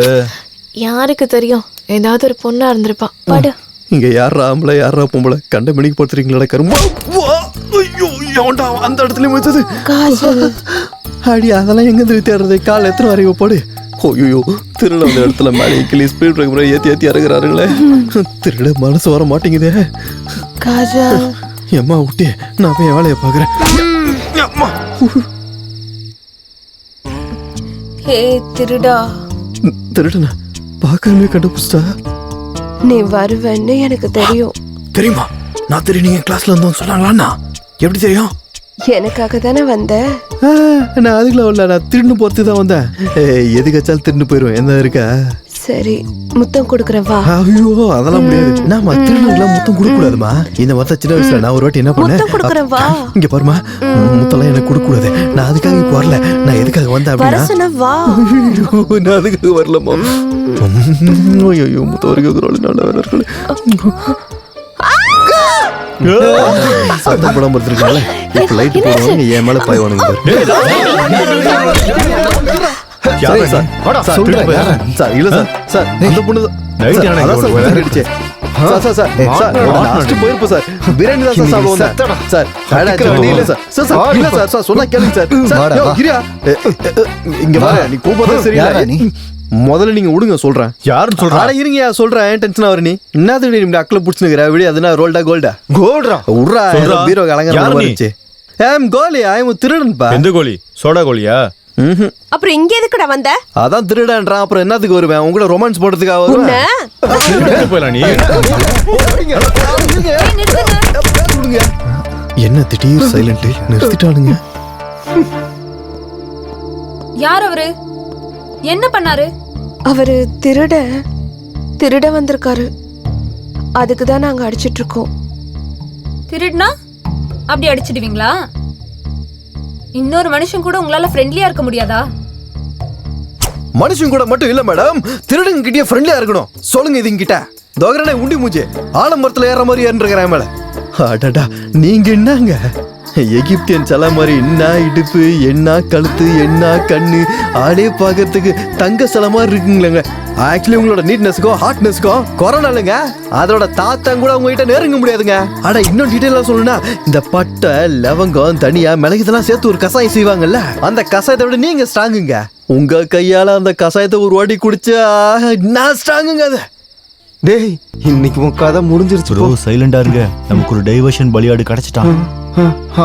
யாருக்கு தெரியும்? ஏதாவது ஒரு பொண்ணா இருந்திருப்பா. பாடு. இங்க யாரா ஆம்பளை யாரா பொம்பளை கண்ட மணிக்கு படுத்துறீங்களா கரும்பு? ஐயோ எவன்டா அந்த இடத்துல வச்சது? அடி அதெல்லாம் எங்க இருந்து தேடுறது? கால் எத்தனை வரைக்கும் போடு. ஐயோ திருட அந்த இடத்துல மேலே கிளி ஸ்பீட் பிரேக்கர் ஏத்தி இறங்குறாருங்களே. திருட மனசு வர மாட்டேங்குதே. காஜல் எம்மா விட்டே நான் போய் வேலையை பாக்குறேன். ஹே திருடா. திருடனா? பார்க்காமலே கண்டுபிடிச்சா? நீ வருவேன்னு எனக்கு தெரியும். தெரியுமா? நான் தெரியும் நீங்க கிளாஸ்ல இருந்தோம் சொன்னாங்களா? எப்படி தெரியும்? எனக்காக தானே வந்த? நான் அதுக்குள்ள வரல. நான் திருடு போறது தான் வந்தேன். எதுக்காச்சாலும் திருடு போயிடுவேன். என்ன இருக்கா? சரி முத்தம் கொடுக்குறேன் வா. ஐயோ அதெல்லாம் முடியாது. நாம திருடுலாம் முத்தம் கொடுக்க கூடாதுமா. இந்த மாதிரி சின்ன வயசுல நான் ஒரு வாட்டி என்ன பண்ணேன்? முத்தம் கொடுக்குறேன் வா. இங்க பாருமா, முத்தம்லாம் எனக்கு கொடுக்க கூடாது. நான் அதுக்காக இப்போ வரல. நான் எதுக்காக வந்தேன் அப்படின்னா வா. நான் அதுக்காக வரலமா. ஐயோ முத்தம் வரைக்கும் நல்ல வேற இருக்கு. சத்தம் படம் பார்த்துருக்காங்களே. இப்ப லைட் போடுவாங்க என் மேல பாய்வானுங்க. முதல்ல நீங்க விடுங்க சொல்றேன். யாருன்னு சொல்றேன்? இருங்க சொல்றேன். டென்ஷன் ஆவற நீ என்னது? நீ அக்கல புடிச்சுனுக்குற விடி. அதுனா ரோல்டா கோல்டா? கோல்டா உர்ரா. பீரோ கலங்கற வந்துச்சு. கோலி ஐம் திருடன் பா. எந்த கோலி? சோடா கோலியா? அப்புறம் இங்க எதுக்குடா வந்த? அதான் திருடன்றான். அப்புறம் என்னத்துக்கு வருவேன்? உங்க கூட ரொமான்ஸ் போடுறதுக்காக வருவேன். போயிடலாம் நீ. என்ன திடீர் சைலண்ட்? நிறுத்திட்டானுங்க. யார் அவரு? என்ன பண்ணாரு? அவரு திருட வந்திருக்காரு. அதுக்கு தான் நாங்க அடிச்சிட்டு இருக்கோம். திருடுனா அப்படி அடிச்சிடுவீங்களா? இன்னொரு மனுஷன் கூட உங்களால ஃப்ரெண்ட்லியா இருக்க முடியாதா? மனுஷன் கூட மட்டும் இல்ல மேடம், திருடங்க கிட்டே ஃப்ரெண்ட்லியா இருக்கணும். சொல்லுங்க இது கிட்ட. தோகரனே உண்டி மூஞ்சி ஆலமரத்துல ஏற மாதிரி ஏறிருக்கிறேன் மேல. அடடா நீங்க என்னங்க எகிப்தியன் சல மாதிரி என்ன இடுப்பு என்ன கழுத்து என்ன கண்ணு ஆடே பாக்கிறதுக்கு தங்க சில மாதிரி இருக்குங்களேங்க. ஆக்சுவலி உங்களோட நீட்னஸ்க்கோ ஹார்ட்னஸ்க்கோ கொரோனா இல்லைங்க. அதோட தாத்தம் கூட உங்ககிட்ட நெருங்க முடியாதுங்க. ஆனா இன்னும் டீட்டெயிலா சொல்லணும்னா இந்த பட்டை லவங்கம் தனியா மிளகு இதெல்லாம் சேர்த்து ஒரு கசாயம் செய்வாங்கல்ல, அந்த கசாயத்தை விட நீங்க ஸ்ட்ராங்குங்க. உங்க கையால அந்த கசாயத்தை ஒரு வாட்டி குடிச்சா நான் ஸ்ட்ராங்குங்க. அது டேய் இன்னைக்கு உன் கதை முடிஞ்சிருச்சு. ப்ரோ சைலண்டா இருங்க. நமக்கு ஒரு டைவர்ஷன் பலியாடு கிடைச்சிட்டான்.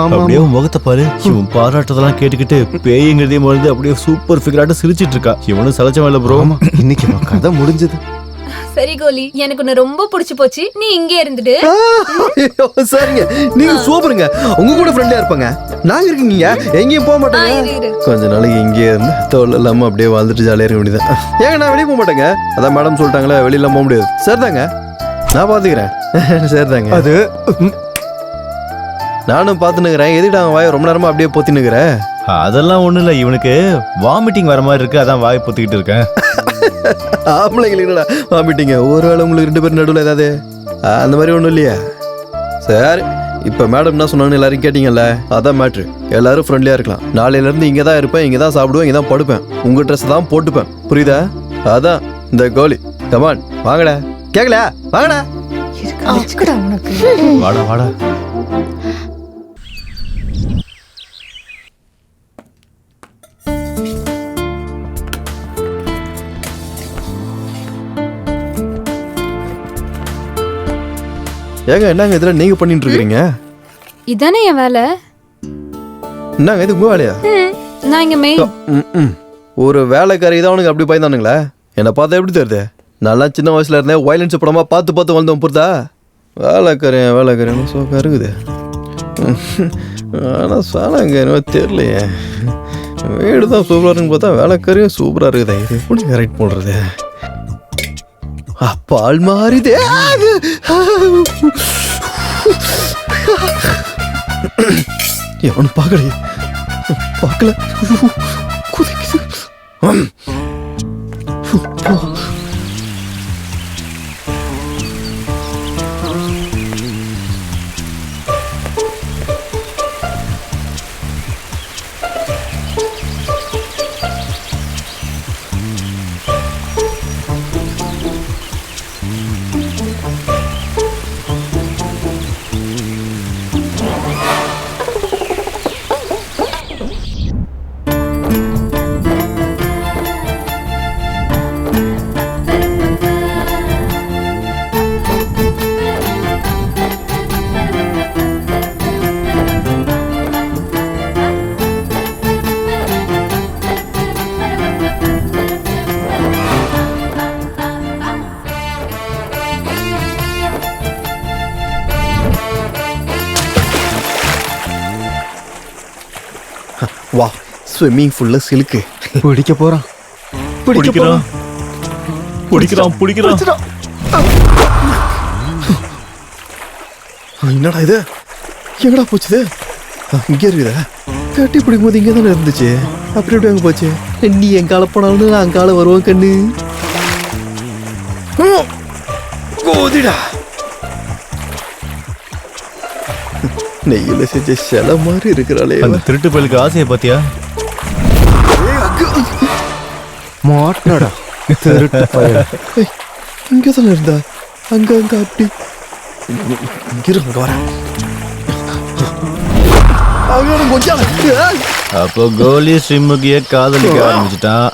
அப்படியே முகத்தை பாரு. இவன் பாராட்டதெல்லாம் கேட்டுக்கிட்டு பேய்ங்கிறதையும் மறந்து அப்படியே சூப்பர் ஃபிகராட்ட சிரிச்சிட்டு இருக்கா. இவனும் சலச்சம் இல்ல ப்ரோ. இன்னைக்கு உன் கதை முடிஞ்சது. சரி கோலி, எனக்கு உன்னை ரொம்ப பிடிச்சு போச்சு. நீ இங்கே இருந்துட்டு. சரிங்க நீங்க சூப்பருங்க. உங்க கூட ஃப்ரெண்டா இருப்பாங்க. நாங்க இருக்கீங்க எங்கேயும் போக மாட்டேங்க. கொஞ்ச நாளைக்கு இங்கே இருந்து தோல் இல்லாம அப்படியே வாழ்ந்துட்டு ஜாலியா இருக்க வேண்டியதான். ஏங்க நான் வெளியே போக மாட்டேங்க. அதான் மேடம் சொல்லிட்டாங்களே வெளியில போக முடியாது. சரிதாங்க நான் பாத்துக்கிறேன். சரிதாங்க அது நானும் பாத்துனுக்கிறேன். எதுக்கு அவன் வாயை ரொம்ப நேரமா அப்படியே பொத்தினுக்கிறேன்? அதெல்லாம் ஒண்ணும் இல்ல. இவனுக்கு வாமிட்டிங் வர மாதிரி இருக்கு. அதான் வாய் பொத்திக்கிட்டு இருக்கேன். ஆம்பளைங்களுக்கு என்னடா வாமிட்டிங்க? ஒருவேளை உங்களுக்கு 2 பேர் நடுவில் ஏதாவது அந்த மாதிரி ஒன்றும் இல்லையா? சரி இப்போ மேடம் என்ன சொன்னான்னு எல்லாரும் கேட்டீங்கல்ல, அதான் மேட்ரு. எல்லாரும் ஃப்ரெண்ட்லியாக இருக்கலாம். நாளையிலேருந்து இங்கே தான் இருப்பேன், இங்கே தான் சாப்பிடுவேன், இங்கே தான் படுப்பேன். உங்கள் ட்ரெஸ் தான் போட்டுப்பேன். புரியுதா? அதான் இந்த கோலி. கமான் வாங்கடா. கேட்கல வாங்கடா. வாடா வாடா. ஏங்க என்னங்க இதில் நீங்கள் பண்ணிட்டு இருக்கிறீங்க? இதானே என் வேலை. என்னங்க இது உங்க வேலையா? நான் இங்க மெயின். ஒரு வேலைக்காரி தான் உனக்கு அப்படி பயந்தானுங்களா? என்னை பார்த்தா எப்படி தெரியுது? நல்லா சின்ன வயசுல இருந்தேன் வயலன்ஸ் படமா பார்த்து பார்த்து வந்தோம் புரிதா? வேலைக்காரன் சோக்கா இருக்குது. ஆனால் சாலாங்க என்னவோ தெரியலையே. வீடு தான் சூப்பராக இருக்குன்னு பார்த்தா வேலைக்காரியும் சூப்பராக இருக்குதா? இது எப்படி கரெக்ட் பண்ணுறது? பால் மாறிதே. எவனு பார்க்கலையே, பார்க்கல. குதிக்குது. வா, ஸ்விம்மிங் ஃபுல்ல சிலுக்கு. பிடிக்க போறான். பிடிக்கிறான். என்னடா இது? எங்கடா போச்சுது? இங்கே இருக்குதா? கட்டி பிடிக்கும் போது இங்கே தானே இருந்துச்சு. அப்படி எப்படி அங்கே போச்சு? நீ எங்கால போனாலும் நான் அங்கால வருவோம் கண்ணு. கோதிடா, நெய்யில செஞ்ச சில மாதிரி இருக்கிறாளே. அந்த திருட்டு பயிலுக்கு ஆசையை பாத்தியா? மாட்டடா திருட்டு பையன். இங்கே தானே இருந்தா? அங்க அப்படி இங்க வர. அப்போ கோலி ஸ்ரீமுகிய காதலிக்க ஆரம்பிச்சுட்டான்.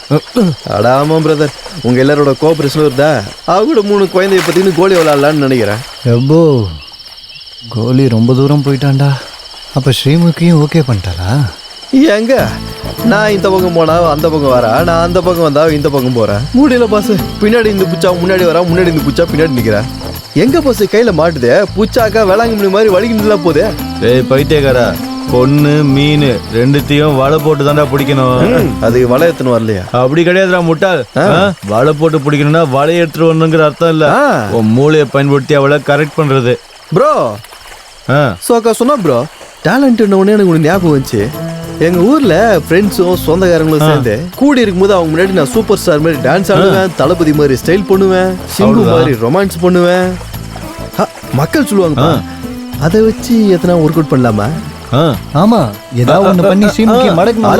அடாமா பிரதர், உங்க எல்லாரோட கோஆபரேஷன் இருந்தா அவங்களோட 3 குழந்தைய பத்தின்னு கோலி விளையாடலான்னு நினைக்கிறேன். எப்போ கோலி ரொம்ப தூரம் போயிட்டான்டா. அப்ப ஸ்ரீமுகியும் ஓகே பண்ணிட்டாரா? எங்க நான் இந்த பக்கம் போனா அந்த பக்கம் வரா, நான் அந்த பக்கம் வந்தா இந்த பக்கம் போறேன். முடியல பாஸ். பின்னாடி இந்த பூச்சா முன்னாடி வரா, முன்னாடி இந்த பூச்சா பின்னாடி நிக்கிறேன். எங்க பாஸ் கையில மாட்டுதே? பூச்சாக்கா வேளாங்கண்ணி மாதிரி வலிக்கிட்டு போதே. ஏய் பைத்தியக்காரா, பொண்ணு மீன் ரெண்டுத்தையும் வலை போட்டு தாண்டா பிடிக்கணும். அது வலை எடுத்துன்னு வரலையா? அப்படி கிடையாதுடா முட்டாள். வலை போட்டு பிடிக்கணும்னா வலையை எடுத்துட்டு வரணுங்கிற அர்த்தம் இல்ல. உன் மூளையை பயன்படுத்தி அவளை கரெக்ட் பண்றது. ப்ரோ சோக்கா சொன்னா ப்ரோ, டேலண்ட் உடனே எனக்கு ஒன்று ஞாபகம் வந்துச்சு. எங்க ஊர்ல ஃப்ரெண்ட்ஸும் சொந்தக்காரங்களும் சேர்ந்து கூடி இருக்கும்போது அவங்க முன்னாடி நான் சூப்பர் ஸ்டார் மாதிரி டான்ஸ் ஆடுவேன், தளபதி மாதிரி ஸ்டைல் பண்ணுவேன், சிம்பு மாதிரி ரொமான்ஸ் பண்ணுவேன். மக்கள் சொல்லுவாங்க, அதை வச்சு எத்தனை ஒர்க் அவுட் பண்ணலாமா? ஆமா, ஏதாவது ஒண்ணு பண்ணி ஸ்ரீமுகி மடக்கணும்.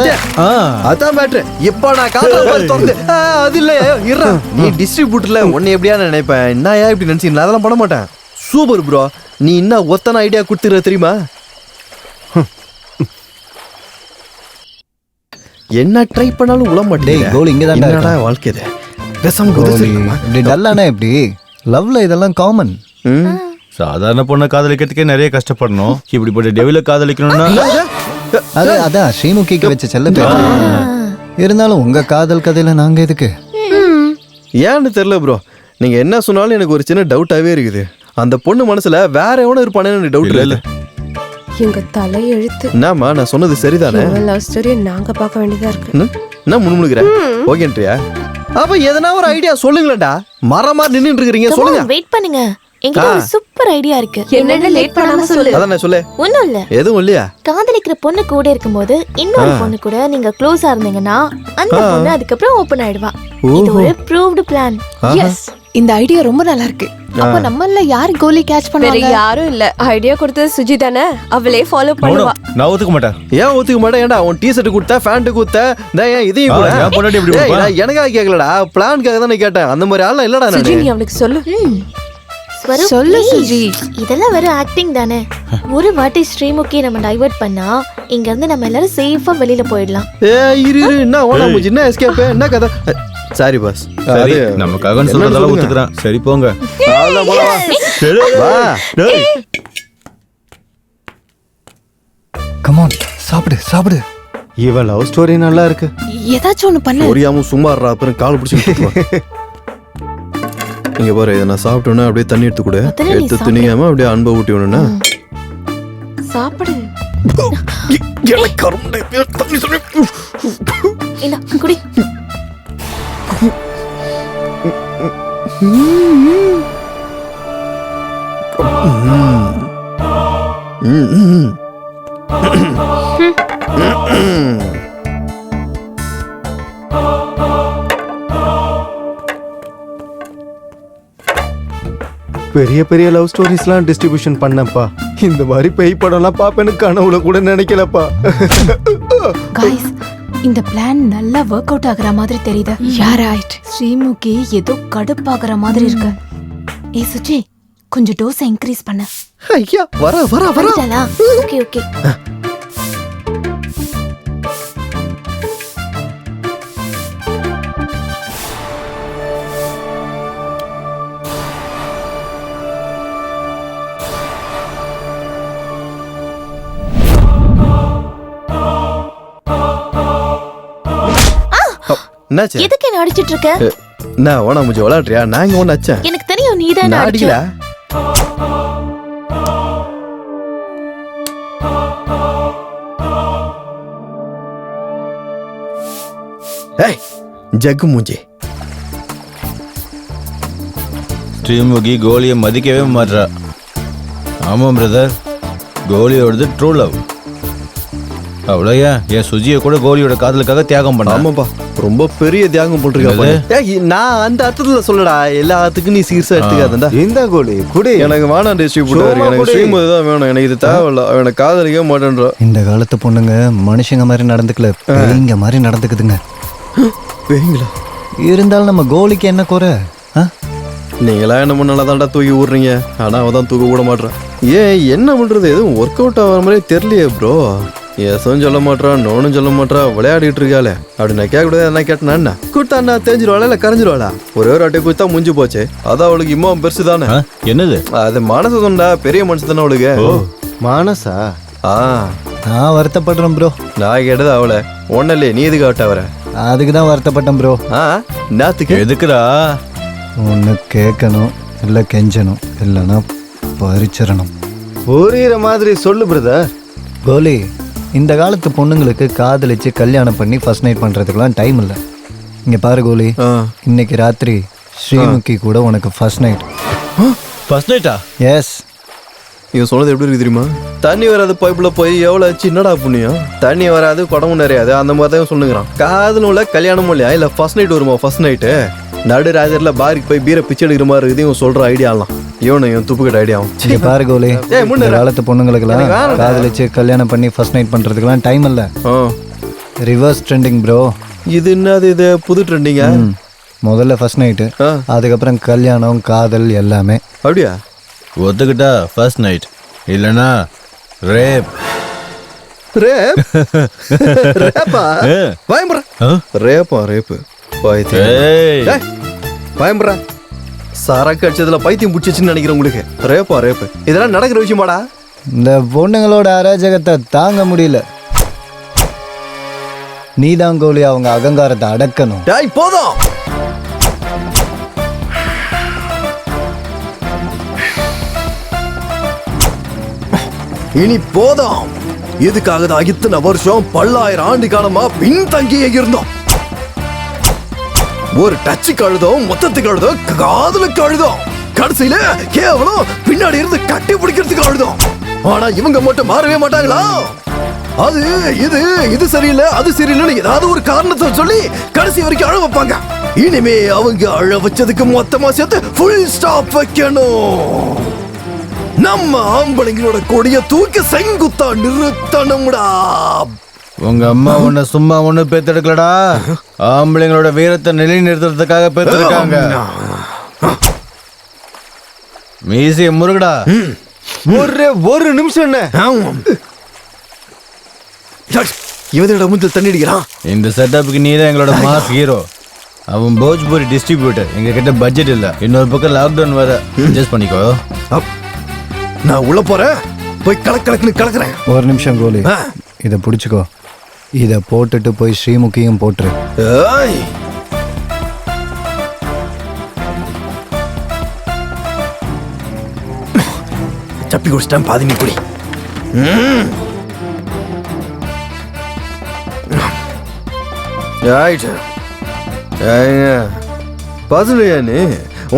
அதான் மேட்ரு. இப்போ நான் காதல் அது இல்ல இருறா, நீ டிஸ்ட்ரிபியூட்டர்ல உன்னை எப்படியா நினைப்பேன். என்ன இப்படி நினைச்சு நான் அதெல்லாம் பண்ண மாட்டேன். சூப்பர் ப்ரோ, நீ என்ன ஒத்தனை ஐடியா கொடுத்துற தெரியுமா? என்ன ட்ரை பண்ணாலும் உள்ள மாட்டேன். கோல் இங்க தான். என்னடா வாழ்க்கை இது? பேசாம இப்படி டல்லானா எப்படி? லவ்ல இதெல்லாம் காமன். சாதாரண பொண்ணை காதலிக்கிறதுக்கே நிறைய கஷ்டப்படணும். இப்படிப்பட்ட டெவில காதலிக்கணும்னா அதான் ஸ்ரீமுகிக்கு வச்ச செல்ல பேர். இருந்தாலும் உங்க காதல் கதையில நாங்க எதுக்கு? ஏன்னு தெரியல ப்ரோ. நீங்க என்ன சொன்னாலும் எனக்கு ஒரு சின்ன டவுட்டாவே இருக்குது. அந்த பொண்ணு மனசுல வேற எவனும் இருப்பானே எனக்கு டவுட் இல்ல. எங்க தலை எழுத்து. என்னம்மா நான் சொன்னது சரிதானே? லவ் ஸ்டோரி நாங்க பார்க்க வேண்டியதா இருக்கு. என்ன முணுமுணுக்குற? ஓகேன்றியா? அப்ப எதனா ஒரு ஐடியா சொல்லுங்களேன்டா. மரமா நின்னுட்டு இருக்கீங்க, சொல்லுங்க. வெயிட் பண்ணுங்க, என்கிட்ட ஒரு சூப்பர் ஐடியா இருக்கு. என்னன்னு லேட் பண்ணாம சொல்லு. அதான் சொல்லு. ஒண்ணும் இல்ல. எதுவும் இல்லையா? காதலிக்கிற பொண்ணு கூட இருக்கும்போது இன்னொரு பொண்ணு கூட நீங்க க்ளோஸா இருந்தீங்கன்னா அந்த பொண்ணு அதுக்கப்புறம் ஓபன் ஆயிடுவா. இது ஒரு ப்ரூவ்டு பிளான். எஸ், இந்த ஐடியா ரொம்ப நல்லா இருக்கு. அப்ப நம்மள யார் கோலி கேட்ச் பண்ணுவாங்க? வேற யாரும் இல்ல. ஐடியா கொடுத்தது சுஜி தானே, அவளே ஃபாலோ பண்ணுவா. நான் ஒத்துக்க மாட்டேன். ஏன் ஒத்துக்க மாட்டேன்? ஏன்டா உன் டீ-ஷர்ட் கொடுத்த, பேண்ட் கொடுத்த, ஏன் இதையும் கூட? நான் பொண்டாட்டி எப்படி கொடுப்பா? எனக்காக கேட்கலடா, பிளான்காக தானே கேட்டேன். அந்த மாதிரி ஆளா இல்லடா சுஜி, நானு. நீ அவனுக்கு சொல்லு. சொல்லு சுஜி. இதெல்லாம் வெறும் ஆக்டிங் தானே. ஒரு வாட்டி ஸ்ரீமுகி நம்ம டைவர்ட் பண்ணா இங்க இருந்து நம்ம எல்லாரும் சேஃபா வெளியில போயிடலாம். இரு என்ன ஓனா மூஞ்சி, என்ன எஸ்கேப், என்ன கதை? Sorry boss. சரி, நமக்காக சொல்றதெல்லாம் ஒத்துக்கறேன். சரி போங்க. வா. கமான் சாப்பிடு சாப்பிடு. இவ லவ் ஸ்டோரி நல்லா இருக்கு. ஏதாச்சும் ஒண்ணு பண்ணு. ஒரியாம சும்மா அப்புறம் கால் பிடிச்சி இங்க பாரு, இதை நான் சாப்பிட்டோன்னா அப்படியே தண்ணி எடுத்து கூட முதல்ல நீ எடுத்து சாப்பிடு. திணியாம அப்படியே அன்பை ஊட்டி விடணும்னா சாப்பிடு. இந்த குடி. பெரிய பெரிய லவ் ஸ்டோரிஸ்லாம் டிஸ்ட்ரிபியூஷன் பண்ணப்பா. இந்த மாதிரி பேய் படம்லாம் பாப்பேன்னு கனவுல கூட நினைக்கலப்பா. गाइस இந்த பிளான் நல்லா வொர்க் அவுட் ஆகுற மாதிரி தெரியுது. யார் ரைட்? ஸ்ரீமுகி ஏதோ கடுப்பாகுற மாதிரி இருக்கு. ஏ சுச்சி கொஞ்சம் டோஸ் இன்க்ரீஸ் பண்ணு. ஐயா வர வர வர. வந்துட்டாளா? Okay okay. என்னாச்சு? எதுக்கு என்ன அடிச்சிட்டு இருக்க? நான் ஓனா முஜ விளையாடுறியா? நான் இங்க ஒன்னு அச்சேன். எனக்கு தெரியும் நீதான் நான் அடிச்ச. அடிக்கல. ஏய் ஜக்கு மூஞ்சி. ஸ்ரீமுகி கோலியை மதிக்கவே மாட்றா. ஆமாம் பிரதர், கோலியோடது ட்ரூ லவ். அவ்வளோயா என் சுஜியை கூட கோலியோட காதலுக்காக தியாகம் பண்ண. ஆமாப்பா, ரொம்ப பெரிய தியாகம் போட்டிருக்கா. நான் அந்த அர்த்தத்துல சொல்லடா, எல்லாத்துக்கும் நீ சீரியஸா எடுத்துக்காதா. இந்த கோலி குடி. எனக்கு வேணாம் டிஸ்ட்ரிபியூட்டர், எனக்கு ஸ்ரீமுகி தான் வேணும். எனக்கு இது தேவையில்ல. அவனை காதலிக்க மாட்டேன்றா. இந்த காலத்து பொண்ணுங்க மனுஷங்க மாதிரி நடந்துக்கல, பேய்ங்க மாதிரி நடந்துக்குதுங்க. பேய்ங்களா? இருந்தாலும் நம்ம கோலிக்கு என்ன குறை? நீங்களா என்ன முன்னால தான்டா தூக்கி விடுறீங்க, ஆனா அவன் தான் தூக்க கூட மாட்டான். ஏன் என்ன பண்றது, எதுவும் ஒர்க் அவுட் ஆகிற மாதிரி தெரியலையே ப்ரோ. எசும் சொல்ல மாட்டான், நோனும் சொல்ல மாட்டான், விளையாடிட்டு இருக்காளே. அப்படி நான் கேட்கக்கூடாது. என்ன கேட்டேன்னா என்ன கொடுத்தா என்ன தெரிஞ்சிருவாளா இல்லை கரைஞ்சிருவாளா? ஒரே ஒரு அட்டை கொடுத்தா முடிஞ்சு போச்சு. அதான் அவளுக்கு இம்மா பெருசு தானே. என்னது அது மனசு தான்டா, பெரிய மனசு தானே அவளுக்கு. மனசா? நான் வருத்தப்படுறேன் ப்ரோ. நான் கேட்டது அவளை ஒன்னும் இல்லையே, நீ எதுக்கு ஆட்ட வர? அதுக்கு தான் வருத்தப்பட்டேன் ப்ரோ. நாத்துக்கு எதுக்குடா? ஒன்று கேட்கணும், இல்லை கெஞ்சணும், இல்லைன்னா பறிச்சிடணும். புரியுற மாதிரி சொல்லு பிரதர். கோலி, இந்த காலத்து பொண்ணுங்களுக்கு காதலிச்சு கல்யாணம் பண்ணி ஃபர்ஸ்ட் நைட் பண்ணுறதுக்குலாம் டைம் இல்லை. இங்கே பாரு கோலி, இன்னைக்கு ராத்திரி ஸ்ரீமுகி கூட உனக்கு ஃபர்ஸ்ட் நைட். ஃபர்ஸ்ட் நைட்டா? எஸ். இவன் சொன்னது எப்படி இருக்கு தெரியுமா? தண்ணி வராது பைப்புல போய் எவ்வளோ ஆச்சு, என்னடா புண்ணியம். தண்ணி வராது குடமும் நிறையாது, அந்த மாதிரி தான் சொல்லுங்கிறான். காதலும் இல்லை கல்யாணமும் இல்லையா? இல்லை ஃபர்ஸ்ட் நைட் வருமா? ஃபர்ஸ்ட் நைட்டு நடு ராஜரில் பாருக்கு போய் பீரை பிச்சை எடுக்கிற மாதிரி இருக்குது. இவன் சொல்கிற ஐடியாலாம் இவன் துப்புக்கிட்ட ஐடியாவும். இங்கே பாரு கோலி, இந்த காலத்து பொண்ணுங்களுக்குலாம் காதலிச்சு கல்யாணம் பண்ணி ஃபர்ஸ்ட் நைட் பண்ணுறதுக்குலாம் டைம் இல்லை. Reverse trending bro. இது என்னது, இது புது ட்ரெண்டிங்கா? முதல்ல ஃபர்ஸ்ட் நைட்டு, அதுக்கப்புறம் கல்யாணம், காதல் எல்லாமே. அப்படியா? ஒத்துக்கிட்டா ஃபர்ஸ்ட் நைட், இல்லைன்னா ரேப். ரேப்? ரேப்பா? பயம்புற ரேப்பா? ரேப்பு பயம்புற சரக்கு அடிச்சதுல பைத்தியம் பிடிச்சிச்சுன்னு நினைக்கிறேன் உங்களுக்கு. ரேப்பா? ரேப்பு இதெல்லாம் நடக்கிற விஷயமாடா? இந்த பொண்ணுங்களோட அராஜகத்தை தாங்க முடியல. நீதான் கோலி அவங்க அகங்காரத்தை அடக்கணும். போதும். இனி போதும். இதுக்காக தான் இத்தனை வருஷம் பல்லாயிரம் ஆண்டு காலமா பின்தங்கியே இருந்தோம். ஒரு டச்சுக்கு அழுதோம், மொத்தத்துக்கு அழுதோம், காதலுக்கு அழுதோம், கடைசியில கேவலம் பின்னாடி இருந்து கட்டி பிடிக்கிறதுக்கு அழுதோம். ஆனா இவங்க மட்டும் மாறவே மாட்டாங்களா? அது இது இது சரியில்லை, அது சரியில்லைன்னு ஏதாவது ஒரு காரணத்தை சொல்லி கடைசி வரைக்கும் அழ வைப்பாங்க. இனிமே அவங்க அழ வச்சதுக்கு மொத்தமா சேர்த்து ஃபுல் ஸ்டாப் வைக்கணும். நம்ம ஆம்பளைங்களோட கொடிய தூக்கி செங்குத்தா நிறுத்தணும்டா. உங்க அம்மா உன்னை சும்மா ஒண்ணு பேத்தெடுக்கலடா, ஆம்பளைங்களோட வீரத்தை நிலைநிறுத்துறதுக்காக பேத்திருக்காங்க. மீசிய முருகடா. ஒரு நிமிஷம் என்ன இவனோட முந்தில் தண்ணி அடிக்கிறான். இந்த செட்டப்புக்கு நீ தான் எங்களோட மாஸ் ஹீரோ. அவன் போஜ்பூரி டிஸ்ட்ரிபியூட்டர். எங்க கிட்ட பட்ஜெட் இல்ல, இன்னொரு பக்கம் லாக்டவுன் வர அட்ஜஸ்ட் பண்ணிக்கோ. நான் உள்ள போறேன், போய் கலக்குன்னு கலக்குறேன். ஒரு நிமிஷம் கோலி, இதை பிடிச்சிக்கோ. இதை போட்டுட்டு போய் ஸ்ரீமுகியும் போட்டுரு. ஏய் சப்பி குடிச்சிட்டேன், பாதி நீ குடி. பசுலையா நீ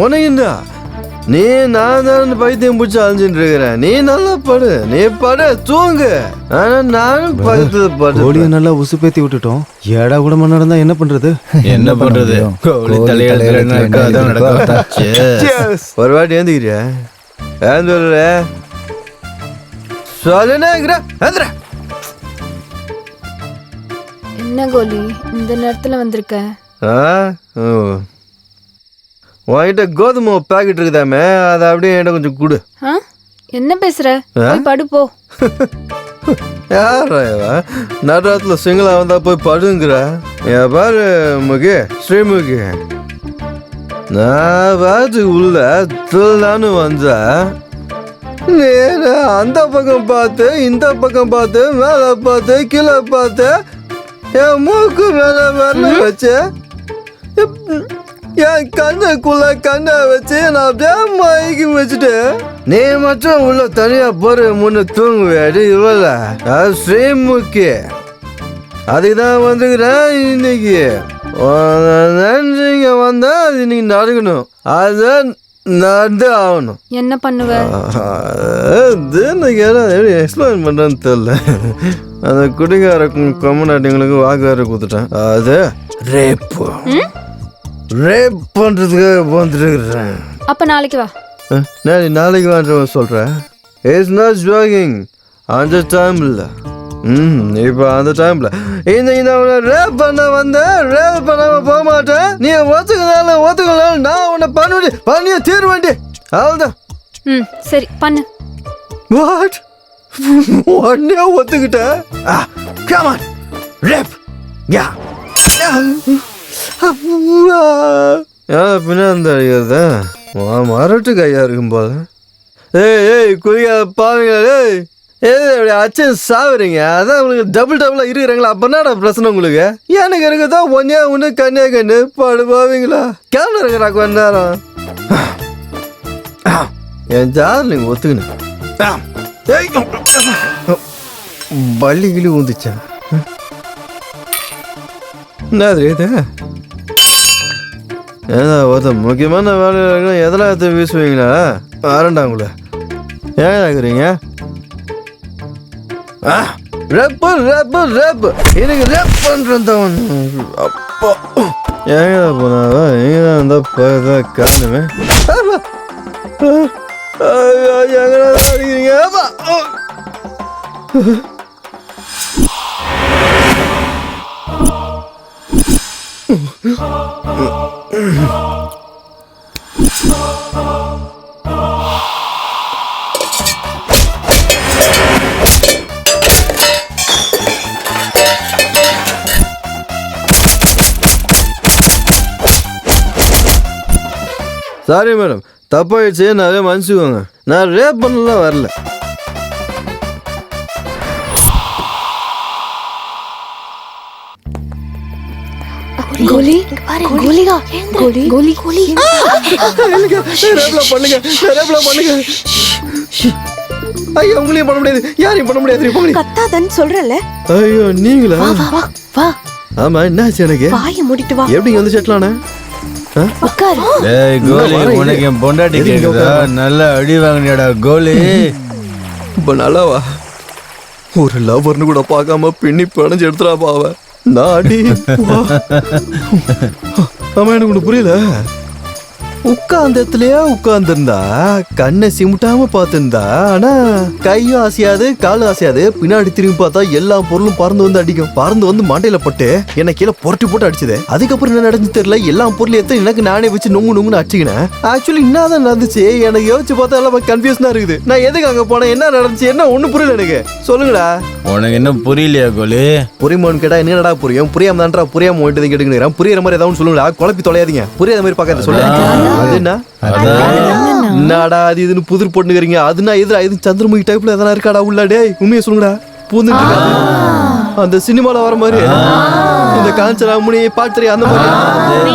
உனக்கு என்ன? நீ நான் தான் பைத்தியம் பிடிச்சி அழிஞ்சுட்டு இருக்கிறேன். நீ நல்லா படு, நீ படு, தூங்கு. ஆனா நானும் பக்கத்துல படு. கோழியை நல்லா உசுப்பேத்தி விட்டுட்டோம். ஏடா கூட மணி நடந்தா என்ன பண்றது? என்ன பண்றது? கோழி தலையில ஒரு வாட்டி ஏந்துக்கிறியா? ஏந்து சொல்லுங்கிற என்ன கோலி இந்த நேரத்துல வந்திருக்க? உன்கிட்ட கோதுமை பாக்கெட் இருக்குதாமே, அதை அப்படியே என்கிட்ட கொஞ்சம் கொடு. என்ன பேசுற? போய் படு போ. யாரா நடுராத்துல சிங்களா வந்தா போய் படுங்கிற? பாரு முகே, ஸ்ரீமுகி, நான் பாட்டுக்கு உள்ள திருநானு வந்தா அந்த பக்கம் பார்த்து இந்த பக்கம் பார்த்து மேல பார்த்து கீழே பார்த்து என் மூக்கு மேல மேல வச்சு என் கண்ணுக்குள்ள கண்ணை வச்சு நான் அப்படியே மயக்கி வச்சுட்டு நீ மட்டும் உள்ள தனியா போற முன்ன தூங்குவேடி. இவள அது ஸ்ரீமுகி, அதுக்குதான் வந்துக்கிறேன் இன்னைக்கு. நினைச்சிங்க வந்தா அது இன்னைக்கு நடக்கணும், அதுதான் நடந்து ஆகணும். என்ன பண்ணுவ? எப்படி எக்ஸ்பிளைன் பண்றேன்னு தெரியல. அந்த குடிகார கம்யூனிட்டிங்களுக்கு வாக்குகார கொடுத்துட்டேன். அது ரேப் ரேப் பண்றதுக்காக வந்துட்டு இருக்கிறேன். அப்ப நாளைக்கு வா. நாளைக்கு வான்றவன் சொல்றேன். It's not jogging. அந்த டைம்ல இப்ப அந்த டைம்ல இந்த ரேப் பண்ண வந்த ரேப் பண்ணாம போக மாட்டேன். நீ ஒத்துக்கனாலும் நான் உன்னை பண்ணிய தீர்வேண்டி. அவ்வளவுதான். சரி பண்ணு. வாட்? உடனே ஒத்துக்கிட்டேன். Come on rape. யா பின்னாடி அடிக்கிறதா மரட்டு கையா இருக்கும் போல. ஏய் குடிக்காத பாவீங்களா? அச்சு சாவுறீங்க, அதான் உங்களுக்கு டபுளா இருக்கிறாங்களா? அப்ப என்னடா பிரச்சனை உங்களுக்கு? எனக்கு இருக்குதான் ஒன்னு கண்ணே கண்ணு பாடு பாவீங்களா? கேமரா இருக்கிறா கொஞ்ச நேரம். என் ஜார் நீங்க ஒத்துக்கணும். பள்ளி கிளி ஊந்துச்சா? என்ன ஏதா ஒருத்த முக்கியமான வேலை எதெல்லாம் எடுத்து வீசுவீங்களா? வரண்டா உங்களை ஏன் ஆகுறீங்க? ரேப் ரேப் ரேப் எனக்கு ரேப் பண்றேன். அப்பா எங்க போனாவா? எங்க இருந்தா காணுமே. எங்கடா அடிக்கிறீங்க? சாரி மேடம், தப்பாயிடுச்சு, நிறைய மன்னிச்சுக்கோங்க. நான் ரேப் பண்ணலாம் வரல. கோலி கோலிகா கோலி கோலி கோலி பண்ணுங்க. ஐயோ உங்களையும் பண்ண முடியாது, யாரையும் பண்ண முடியாது. கத்தாதன்னு சொல்றல. ஐயோ நீங்களா? வா வா. ஆமா என்னாச்சு? எனக்கு வாயை மூடிட்டு வா. எப்படி வந்து செட்டிலானே? உட்கார். டேய் கோலி, உனக்கு என் பொண்டாட்டி கேக்குதா? நல்லா அடி வாங்குனியாடா கோலி. இப்ப நல்லாவா? ஒரு லவர்னு கூட பார்க்காம பின்னி பணஞ்சு எடுத்துடா பாவ. நான் அடி. ஆமா எனக்கு ஒண்ணு புரியல. உட்கார்ந்ததுலயே உட்கார்ந்துருந்தா கண்ணை சிமிட்டாம பார்த்துருந்தா, ஆனா கையும் அசையாது காலும் அசையாது. பின்னாடி திரும்பி பார்த்தா எல்லா பொருளும் பறந்து வந்து அடிக்கும். பறந்து வந்து மண்டையில பட்டு என்ன கீழே புரட்டி போட்டு அடிச்சது. அதுக்கப்புறம் என்ன நடந்து தெரியல. எல்லா பொருளும் எடுத்து எனக்கு நானே வச்சு நொங்குன்னு அடிச்சுக்கினேன். ஆக்சுவலி என்னதான் நடந்துச்சு எனக்கு யோசிச்சு பார்த்தா எல்லாம் கன்ஃபியூஷனா இருக்குது. நான் எதுக்கு அங்க போனேன், என்ன நடந்துச்சு, என்ன ஒண்ணு புரியல எனக்கு. சொல்லுங்கடா. உனக்கு என்ன புரியலையா கோலி? புரியுமான்னு கேட்டா என்னடா புரியும்? புரியாம தான்டா புரியாம ஓட்டு கேட்டுக்கிறேன். புரியுற மாதிரி ஏதாவது சொல்லுங்கடா, குழப்பி தொலையாதீங்க. புரியாத மாதிரி பாக்காத சொல்லுங்க. அது என்ன? என்னடா அது இதுன்னு புதிர் போட்டுக்கிறீங்க? அதுனா எதிரா இது சந்திரமுகி டைப்ல எதனா இருக்காடா உள்ள? டேய் உண்மையை சொல்லுங்கடா. பூந்து அந்த சினிமால வர மாதிரி இந்த காஞ்சனாமுனி பாட்டுறி அந்த மாதிரி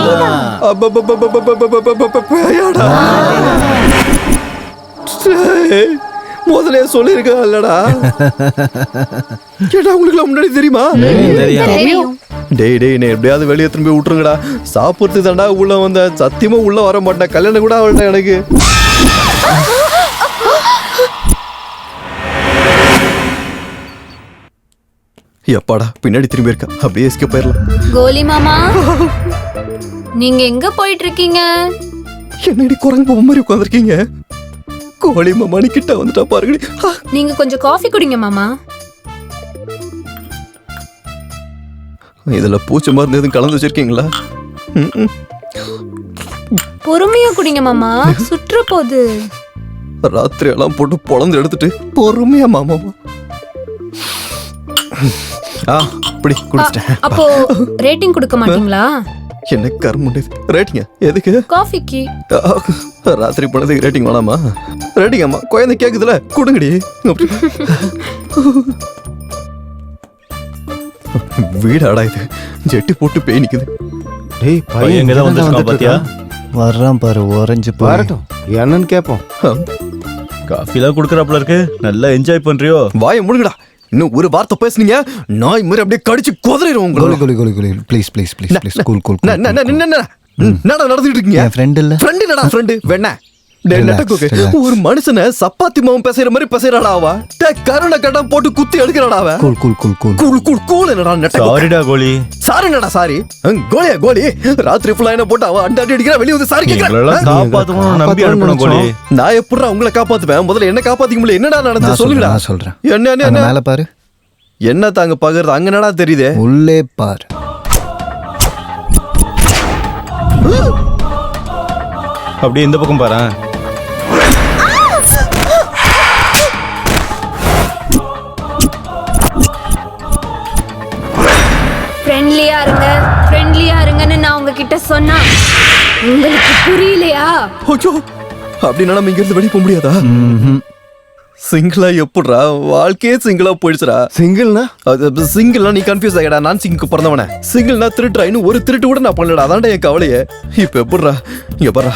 முதலே சொல்லிருக்கா இல்லடா? கேட்டா உங்களுக்கு முன்னாடி தெரியுமா? டேய் டேய் என்ன எப்படியாவது வெளியே திரும்பி விட்டுருங்கடா. சாப்பிடுறது தாண்டா உள்ள வந்த, சத்தியமா உள்ள வர மாட்டேன். கல்யாணம் கூட அவள்கிட்ட எனக்கு. எப்பாடா பின்னாடி திரும்பி இருக்கா, அப்படியே எஸ்கேப் போயிடலாம். கோலி மாமா நீங்க எங்க போயிட்டு இருக்கீங்க? என்னடி குரங்கு பொம்மை மாதிரி உட்காந்துருக்கீங்க? கோழி மாமா நீ கிட்ட வந்துட்டா பாருங்கடி. நீங்க கொஞ்சம் காஃபி குடிங்க மாமா. இதுல பூச்சி மருந்து எதுவும் கலந்து வச்சிருக்கீங்களா? பொறுமையா குடிங்க மாமா, சுற்ற போகுது. ராத்திரி எல்லாம் போட்டு பொழந்து எடுத்துட்டு பொறுமையா மாமா. இப்படி குடிச்சிட்டேன். அப்போ ரேட்டிங் கொடுக்க மாட்டீங்களா? என்ன கர்ம ரேட்டிங்க எதுக்கு? காஃபிக்கு. ராத்திரி போனதுக்கு ரேட்டிங் வேணாமா? ரேட்டிங் அம்மா குழந்தை கேக்குதுல கொடுங்கடி. வீடாடா இது, ஜெட்டி போட்டு பேய் நிக்குது. டேய் பையன் எங்க தான் வந்திருக்கான் பாத்தியா? வர்றான் பாரு, ஓரஞ்சு வரட்டும் என்னன்னு கேட்போம். காஃபிலாம் குடுக்கறாப்ல இருக்கு. நல்லா என்ஜாய் பண்றியோ? வாயை முடுங்கடா. இன்னும் ஒரு வார்த்தை பேசுனீங்க நாய் மாதிரி அப்படியே கடிச்சு குதறிடுவோம் உங்களை. Please please please please cool cool. என்னடா நடந்துட்டு இருக்கீங்க? என் ஃப்ரெண்ட் இல்ல. ஃப்ரெண்ட் என்னடா ஃப்ரெண்ட்? வேணா ஒரு மனுஷனை சப்பாத்தி மாவும் பேசுற மாதிரி பேசுறாடா அவ. கருணை கட்டம் போட்டு குத்தி எடுக்கிறாடா அவ. Cool cool cool cool cool cool cool. என்னடா நெட்ட சாரிடா கோலி. சாரி என்னடா சாரி? கோலியா கோலி ராத்திரி ஃபுல்லா என்ன போட்டு அவ அண்டாடி அடிக்கிறா, வெளிய வந்து சாரி கேக்குறா. காப்பாத்துறோம் நம்பி அனுப்பணும் கோலி. நான் எப்படிடா உங்களை காப்பாத்துவேன்? முதல்ல என்ன காப்பாத்திக்க முடியல. என்னடா நடந்துச்சு சொல்லுங்கடா. நான் சொல்றேன். என்ன மேல பாரு. என்ன தாங்க பாக்குறது? அங்க என்னடா தெரியுது? உள்ளே பாரு. அப்படியே இந்த பக்கம் பாரு. ஃப்ரெண்ட்லியா இருங்க, ஃப்ரெண்ட்லியா இருங்கன்னு நான் உங்ககிட்ட சொன்னா உங்களுக்கு புரியலையா? ஓச்சோ அப்படின்னா நம்ம இங்க இருந்து வெளிய போக முடியாதா? சிங்கிளா எப்படிடா வாழ்க்கையே சிங்கிளா போயிடுச்சுடா. சிங்கிள்னா சிங்கிள்னா நீ கன்ஃபியூஸ் ஆகிடா. நான் சிங்குக்கு பிறந்தவனே. சிங்கிள்னா திருட்டுறா. இன்னும் ஒரு திருட்டு கூட நான் பண்ணலடா. அதான்டா என் கவலையே. இப்ப எப்படிடா இங்க பாரு,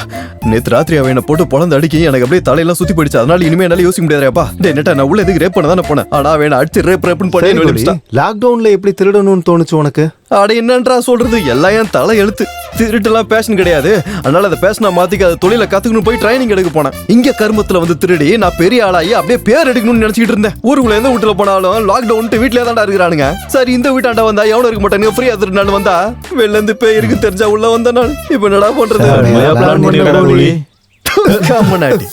நேத்து ராத்திரி அவன் என்ன போட்டு பொழந்து அடிக்கி எனக்கு அப்படியே தலையெல்லாம் சுத்தி போயிடுச்சு. அதனால இனிமே என்னால யோசிக்க முடியாதுப்பா. டேய் நெட்டா நான் உள்ள எதுக்கு ரேப் பண்ண தானே போனேன். ஆனா அவன் அடிச்சு ரேப்னு பண்ணி லாக்டவுன்ல எப்படி திருடணும்னு தோணுச்சு உனக்கு? அட என்னன்றா சொல்றது, எல்லாம் என் தலை எழுத்து. திருட்டுலாம் பேஷன் கிடையாது. அதனால அதை பேஷனா மாத்திக்க அதை தொழில கத்துக்கணும் போய் ட்ரைனிங் எடுக்க போனேன். இங்க கருமத்துல வந்து திருடி நான் பெரிய ஆளாயி அப்படியே பேர் எடுக்கணும்னு நினைச்சிட்டு இருந்தேன். ஊருக்குள்ள எந்த வீட்டுல போனாலும் லாக்டவுன் வீட்லயே தான்டா இருக்கிறானுங்க. சரி இந்த வீட்டாண்ட வந்தா எவனும் இருக்க மாட்டானுங்க, ஃப்ரீயா திருநாள் வந்தா வெளில இருந்து பேய் இருக்கு தெரிஞ்சா உள்ள வந்த நான் இப்ப என்னடா பண்றது? காமனாட்டி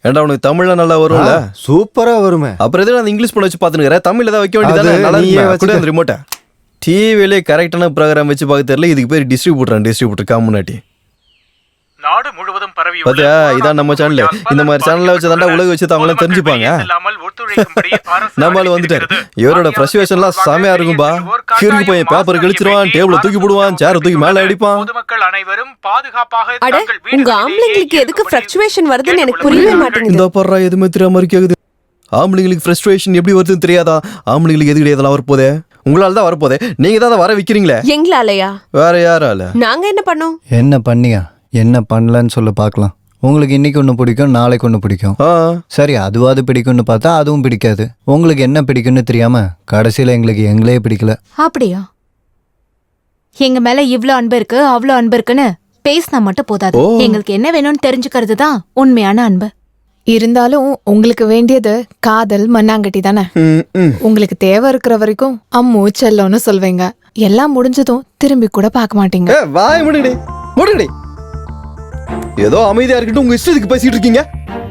ஏண்டா உனக்கு தமிழ்ல நல்லா வரும்ல? சூப்பரா வருமே. அப்புறம் எதுவும் நான் இங்கிலீஷ் பண்ண வச்சு பாத்துக்கிறேன். தமிழ்ல தான் வைக்க வேண்டியதானே? நல்லா ரிமோட்டா டிவிலே கரெக்டான ப்ரோக்ராம் வச்சு பார்க்க தெரியல. இதுக்கு பேர் டிஸ்ட்ரிபியூட்டர் காமுனாட்டி. நாடு முழுவதும் பரவி பாத்தியா, இதான் நம்ம சேனல். இந்த மாதிரி சேனல்ல வச்சு தாண்டா உலக வச்சு அவங்களாம் தெரிஞ்சுப்பாங்க. நம்மளால வந்துட்டாரு. இவரோட ஃப்ரஸ்ட்ரேஷன்லாம் செமையா இருக்கும்பா. கிறுக்கு பையன் பேப்பர் கிழிச்சிருவான், டேபிள தூக்கி போடுவான், சேரை தூக்கி மேல அடிப்பான். பொதுமக்கள் அனைவரும் பாதுகாப்பாக அட உங்க ஆம்பளைங்களுக்கு எதுக்கு ஃப்ளக்சுவேஷன் வருதுன்னு எனக்கு புரியவே மாட்டேங்குது. இந்த பர்றா எதுவுமே தெரியாம கேக்குது. ஆம்பளைங்களுக்கு ஃப்ரஸ்ட்ரேஷன் எப்படி வருதுன்னு தெரியாதா? ஆம்பளைங்களுக்கு எது கிடையாது வரப்போதே. உங்களால தான் வரப்போதே. நீங்க தான் வர வைக்கிறீங்களே. எங்களாலயா? வேற யாரால? நாங்க என்ன பண்ணோம்? என்ன பண்ணியா என்ன பண்ணலன்னு சொல்ல பார்க்கலாம். உங்களுக்கு இன்னைக்கு ஒன்று பிடிக்கும், நாளைக்கு ஒன்று பிடிக்கும். சரி அதுவாது பிடிக்கும்னு பார்த்தா அதுவும் பிடிக்காது. உங்களுக்கு என்ன பிடிக்கும்னு தெரியாம கடைசியில் எங்களுக்கு எங்களே பிடிக்கல. அப்படியா? எங்க மேல இவ்ளோ அன்பு இருக்கு அவ்வளோ அன்பு இருக்குன்னு பேசினா மட்டும் போதாது. எங்களுக்கு என்ன வேணும்னு தெரிஞ்சுக்கிறது தான் உண்மையான அன்பு. இருந்தாலும் உங்களுக்கு வேண்டியது காதல் மண்ணாங்கட்டி தானே. உங்களுக்கு தேவை இருக்கிற வரைக்கும் அம்மு செல்லோன்னு சொல்வீங்க. எல்லாம் முடிஞ்சதும் திரும்பி கூட பார்க்க மாட்டீங்க. வாய் முடிடி ஏதோ அமைதியா இருக்கட்டும், உங்க இஷ்டத்துக்கு பேசிட்டு இருக்கீங்க.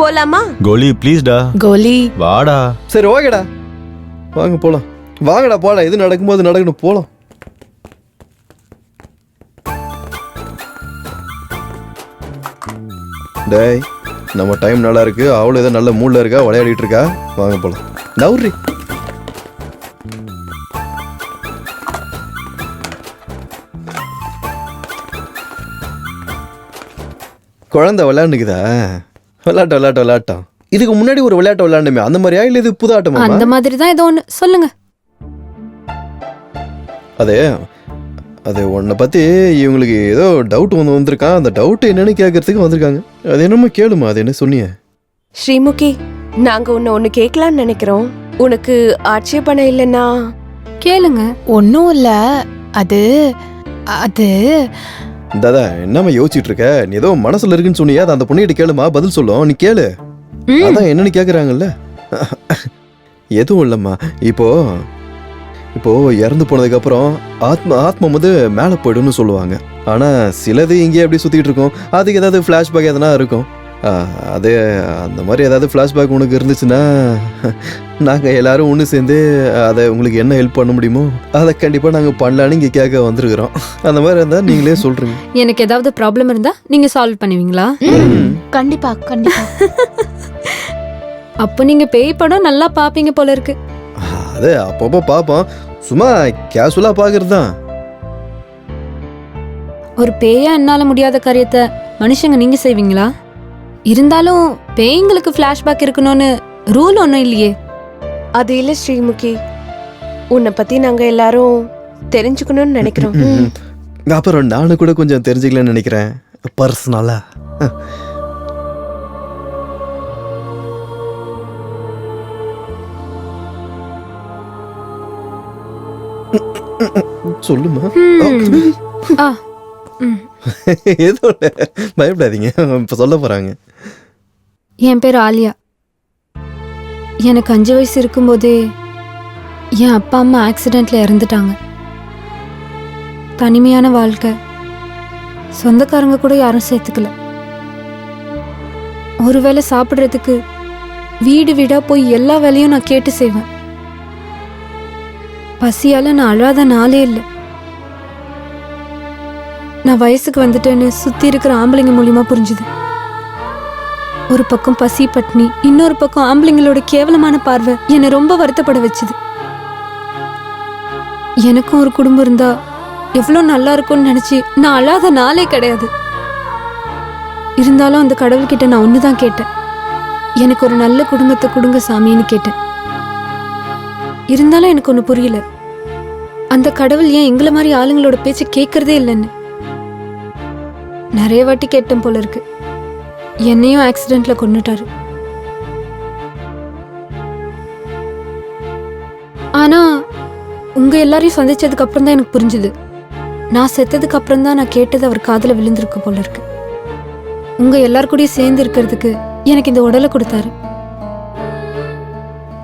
போலாமா? கோலி ப்ளீஸ்டா. கோலி வாடா. சரி ஓகேடா, வாங்க போலாம். வாங்கடா போலாம், எது நடக்கும்போது நடக்கணும், போலாம். டேய், நம்ம டைம் நல்லா இருக்கு, அவளும் ஏதோ நல்ல மூட்ல இருக்கா, விளையாடிட்டு இருக்கா. வாங்க போலாம். நவுரி. குழந்தை விளையாண்டுக்குதா? விளையாட்டம். இதுக்கு முன்னாடி ஒரு விளையாட்டு விளையாண்டுமே, அந்த மாதிரியா இல்ல இது புது ஆட்டமா? அந்த மாதிரி தான் ஏதோ ஒன்று சொல்லுங்க. அது உன்னை பத்தி இவங்களுக்கு ஏதோ டவுட் வந்திருக்கான். அந்த டவுட் என்னன்னு கேட்கறதுக்கு வந்திருக்காங்க. அது என்னமோ கேளுமா, அது என்ன சொன்னிய? ஸ்ரீமுகி, நாங்க ஒன்னு கேட்கலாம்னு நினைக்கிறோம். உனக்கு ஆட்சேபணம் இல்லைன்னா கேளுங்க. ஒன்றும் இல்லை. அது அது தாதா, என்னம்மா யோசிச்சுட்டு இருக்க? நீ ஏதோ மனசுல இருக்குன்னு சொன்னியா, அது அந்த பொண்ணுகிட்ட கேளுமா, பதில் சொல்லும். நீ கேளு. அதான் என்னன்னு கேக்குறாங்கல்ல. எதுவும் இல்லம்மா. இப்போ இறந்து போனதுக்கு அப்புறம் ஆத்மா வந்து மேலே போயிடும்னு சொல்லுவாங்க. ஆனா சிலது இங்கே எப்படி சுத்திட்டு இருக்கும். அதுக்கு ஏதாவது ஃபிளாஷ்பேக் எதனா இருக்கும். அது அந்த மாதிரி ஏதாவது ஃபிளாஷ்பேக் உனக்கு இருந்துச்சுன்னா நாங்கள் எல்லாரும் ஒன்று சேர்ந்து அதை உங்களுக்கு என்ன ஹெல்ப் பண்ண முடியுமோ அதை கண்டிப்பாக நாங்கள் பண்ணலான்னு இங்கே கேட்க வந்திருக்கிறோம். அந்த மாதிரி இருந்தால் நீங்களே சொல்றீங்க. எனக்கு ஏதாவது ப்ராப்ளம் இருந்தா நீங்க சால்வ் பண்ணுவீங்களா? கண்டிப்பா கண்டிப்பா. அப்போ நீங்க பேய் படம் நல்லா பாப்பீங்க போல இருக்கு. அது அப்பப்போ பார்ப்போம், சும்மா கேஷுவலா பார்க்கறது தான். ஒரு பேயா என்னால முடியாத காரியத்தை மனுஷங்க நீங்க செய்வீங்களா? இருந்தாலும் பேய்ங்களுக்கு ஃபிளாஷ்பேக் இருக்கணும்னு ரூல் ஒன்றும் இல்லையே. அது இல்லை ஸ்ரீமுகி, உன்னை பத்தி நாங்க எல்லாரும் தெரிஞ்சுக்கணும்னு நினைக்கிறோம். அப்புறம் நானும் கூட கொஞ்சம் தெரிஞ்சுக்கலன்னு நினைக்கிறேன், பர்சனலா. சொல்லுமா. ஏதோ பயப்படாதீங்க, இப்ப சொல்ல போறாங்க. என் பேர் ஆலியா. எனக்கு 5 வயசு இருக்கும்போதே என் அப்பா அம்மா ஆக்சிடென்ட்ல இறந்துட்டாங்க. தனிமையான வாழ்க்கை, சொந்தக்காரங்க கூட யாரும் சேர்த்துக்கல. ஒருவேளை சாப்பிட்றதுக்கு வீடு வீடா போய் எல்லா வேலையும் நான் கேட்டு செய்வேன். பசியால நான் அழாத நாளே இல்லை. நான் வயசுக்கு வந்துட்டேன்னு சுத்தி இருக்கிற ஆம்பளைங்க மூலியமா புரிஞ்சுது. ஒரு பக்கம் பசி பட்னி, இன்னொரு பக்கம் ஆம்பளைங்களோட கேவலமான பார்வை என்னை ரொம்ப வருத்தப்பட வச்சுது. எனக்கும் ஒரு குடும்பம் இருந்தா எவ்வளோ நல்லா இருக்கும்னு நினைச்சு நான் அழாத நாளே கிடையாது. இருந்தாலும் அந்த கடவுள்கிட்ட நான் ஒண்ணுதான் கேட்டேன், எனக்கு ஒரு நல்ல குடும்பத்தை கொடுங்க சாமின்னு கேட்டேன். இருந்தாலும் எனக்கு ஒண்ணு புரியல, அந்த கடவுள் ஏன் எங்களை மாதிரி ஆளுங்களோட பேச்ச கேட்கறதே இல்லைன்னு. நிறைய வாட்டி கேட்டேன் போல இருக்கு. என்னையும் ஆக்சிடென்ட்ல கொன்னுட்டாரு. ஆனா உங்க எல்லாரையும் சந்திச்சதுக்கு அப்புறம் தான் எனக்கு புரிஞ்சுது, நான் செத்ததுக்கு அப்புறம் தான் நான் கேட்டது அவர் காதுல விழுந்திருக்கு போல இருக்கு. உங்க எல்லார் கூடயும் சேர்ந்து இருக்கிறதுக்கு எனக்கு இந்த உடலை கொடுத்தாரு.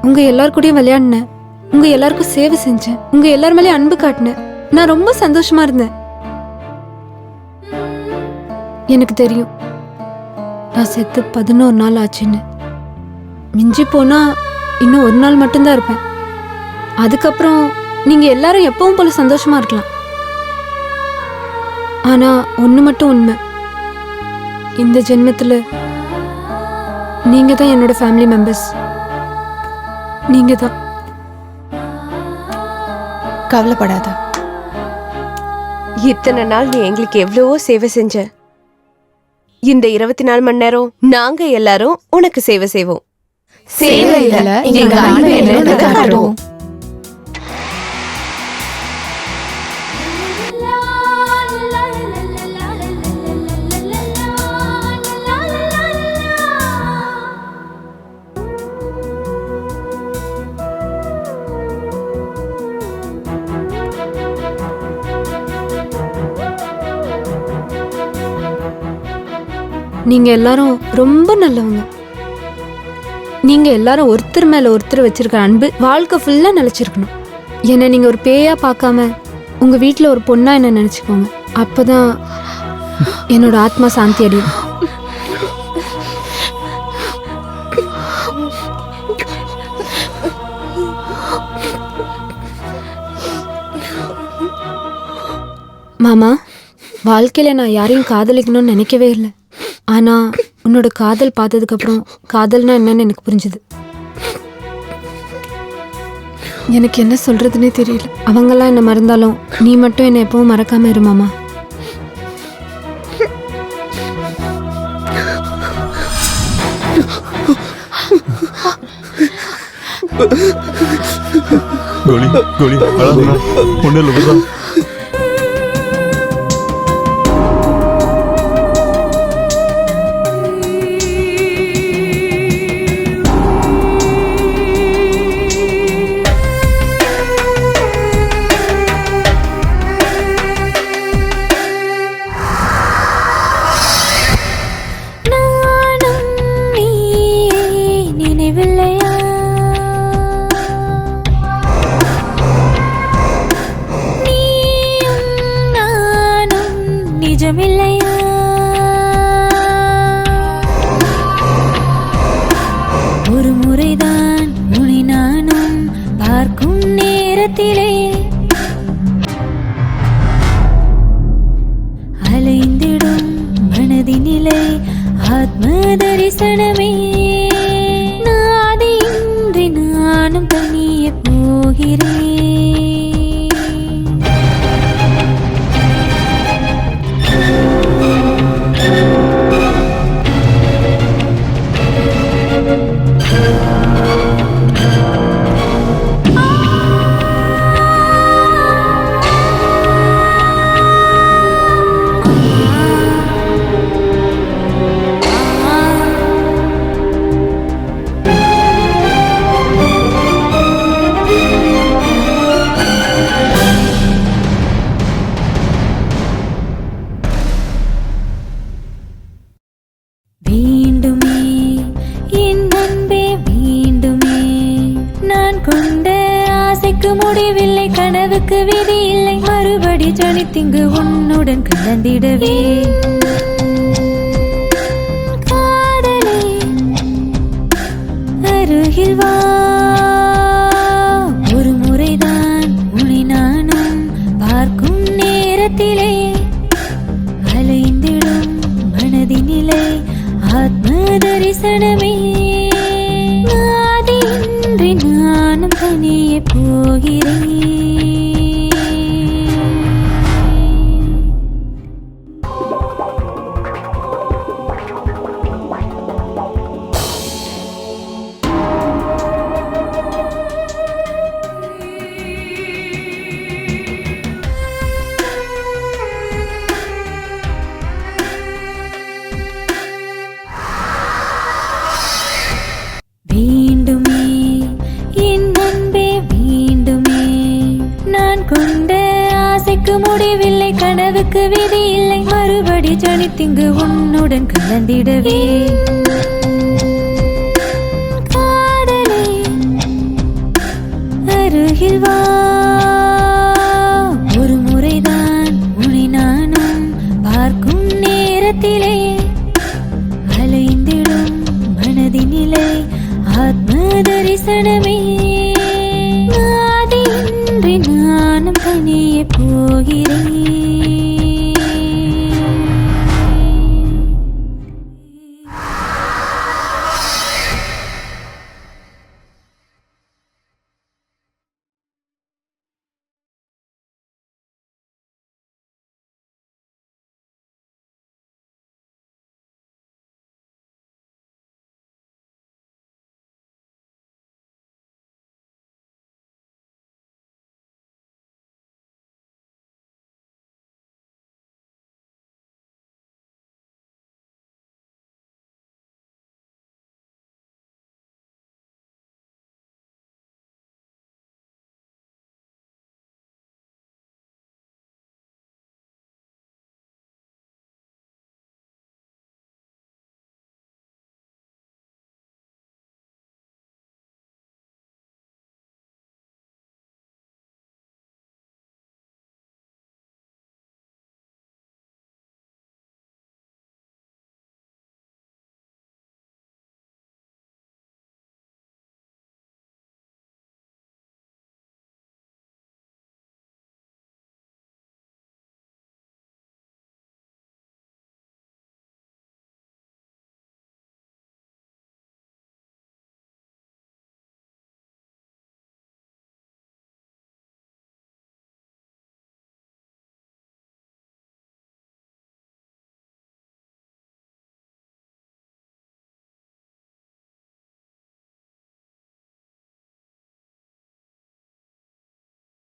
உங்க எல்லார் கூடயும் விளையாடினேன், உங்க எல்லாருக்கும் சேவை செஞ்சேன், உங்க எல்லார் மேலேயும் அன்பு காட்டினேன். நான் ரொம்ப சந்தோஷமா இருந்தேன். எனக்கு தெரியும் நான் செத்து 11 நாள் ஆச்சுன்னு. மிஞ்சி போனா இன்னும் 1 நாள் மட்டும்தான் இருப்பேன். அதுக்கப்புறம் நீங்க எல்லாரும் எப்பவும் போல சந்தோஷமா இருக்கலாம். ஆனா ஒண்ணு மட்டும் உண்மை, இந்த ஜென்மத்துல நீங்க தான் என்னோட ஃபேமிலி மெம்பர்ஸ். நீங்க தான். கவலைப்படாத. இத்தனை நாள் நீ எங்களுக்கு எவ்வளவோ சேவை செஞ்ச. இந்த 24 மணி நேரம் நாங்க எல்லாரும் உனக்கு சேவை செய்வோம். சேவையில எங்க அன்பு என்னன்னு காட்டுவோம். நீங்க எல்லாரும் ரொம்ப நல்லவங்க. நீங்க எல்லாரும் ஒருத்தர் மேல ஒருத்தர் வச்சிருக்கிற அன்பு வாழ்க்கை ஃபுல்லா நிலைச்சிருக்கணும். என்ன நீங்க ஒரு பேயா பார்க்காம உங்க வீட்டுல ஒரு பொண்ணா என்ன நினைச்சுக்கோங்க. அப்பதான் என்னோட ஆத்மா சாந்தி அடையும். மாமா வாழ்க்கையில நான் யாரையும் காதலிக்கணும்னு நினைக்கவே இல்லை. ஆனா உன்னோட காதல் பார்த்ததுக்கு அப்புறம் காதல்னா என்னன்னு எனக்கு புரிஞ்சுது. எனக்கு என்ன சொல்றதுன்னே தெரியல. அவங்கெல்லாம் என்ன மறந்தாலும் நீ மட்டும் என்னை எப்பவும் மறக்காம இரு மாமா. கோலி கோலி அழகா ஒண்ணு இல்லை. ஒரு முறைதான் உன்னை நானும் பார்க்கும் நேரத்திலே அலைந்திடும் மனதினிலை ஆத்ம தரிசனமே. நாதியின்றி நானும் தனிய போகிறேன். வேண்டுமே என் அன்பே வேண்டுமே, நான் கொண்ட ஆசைக்கு முடிவில்லை, கனவுக்கு விதி இல்லை, மறுபடி ஜனித்திங்கு உன்னுடன் கலந்திடவே. காதலே அருகில் வா, ஒரு முறைதான் உன்னை நானும் பார்க்கும் நேரத்திலே அலைந்திடும் மனதினிலை ஆத்ம தரிசனமே. நாதியின்றி நானும் தனியே போகிறேன். வேண்டுமே என் அன்பே வேண்டுமே, நான் கொண்ட ஆசைக்கு முடிவில்லை, கனவுக்கு விதி இல்லை, மறுபடி ஜனித்திங்கு உன்னுடன் கலந்திடவே. காதலே அருகில் வா, ஒரு முறைதான் உன்னை நானும் பார்க்கும் நேரத்திலே அலைந்திடும் மனதினிலை ஆத்ம தரிசனமே. நாதியின்றி நானும் தனியே போகிறேன்.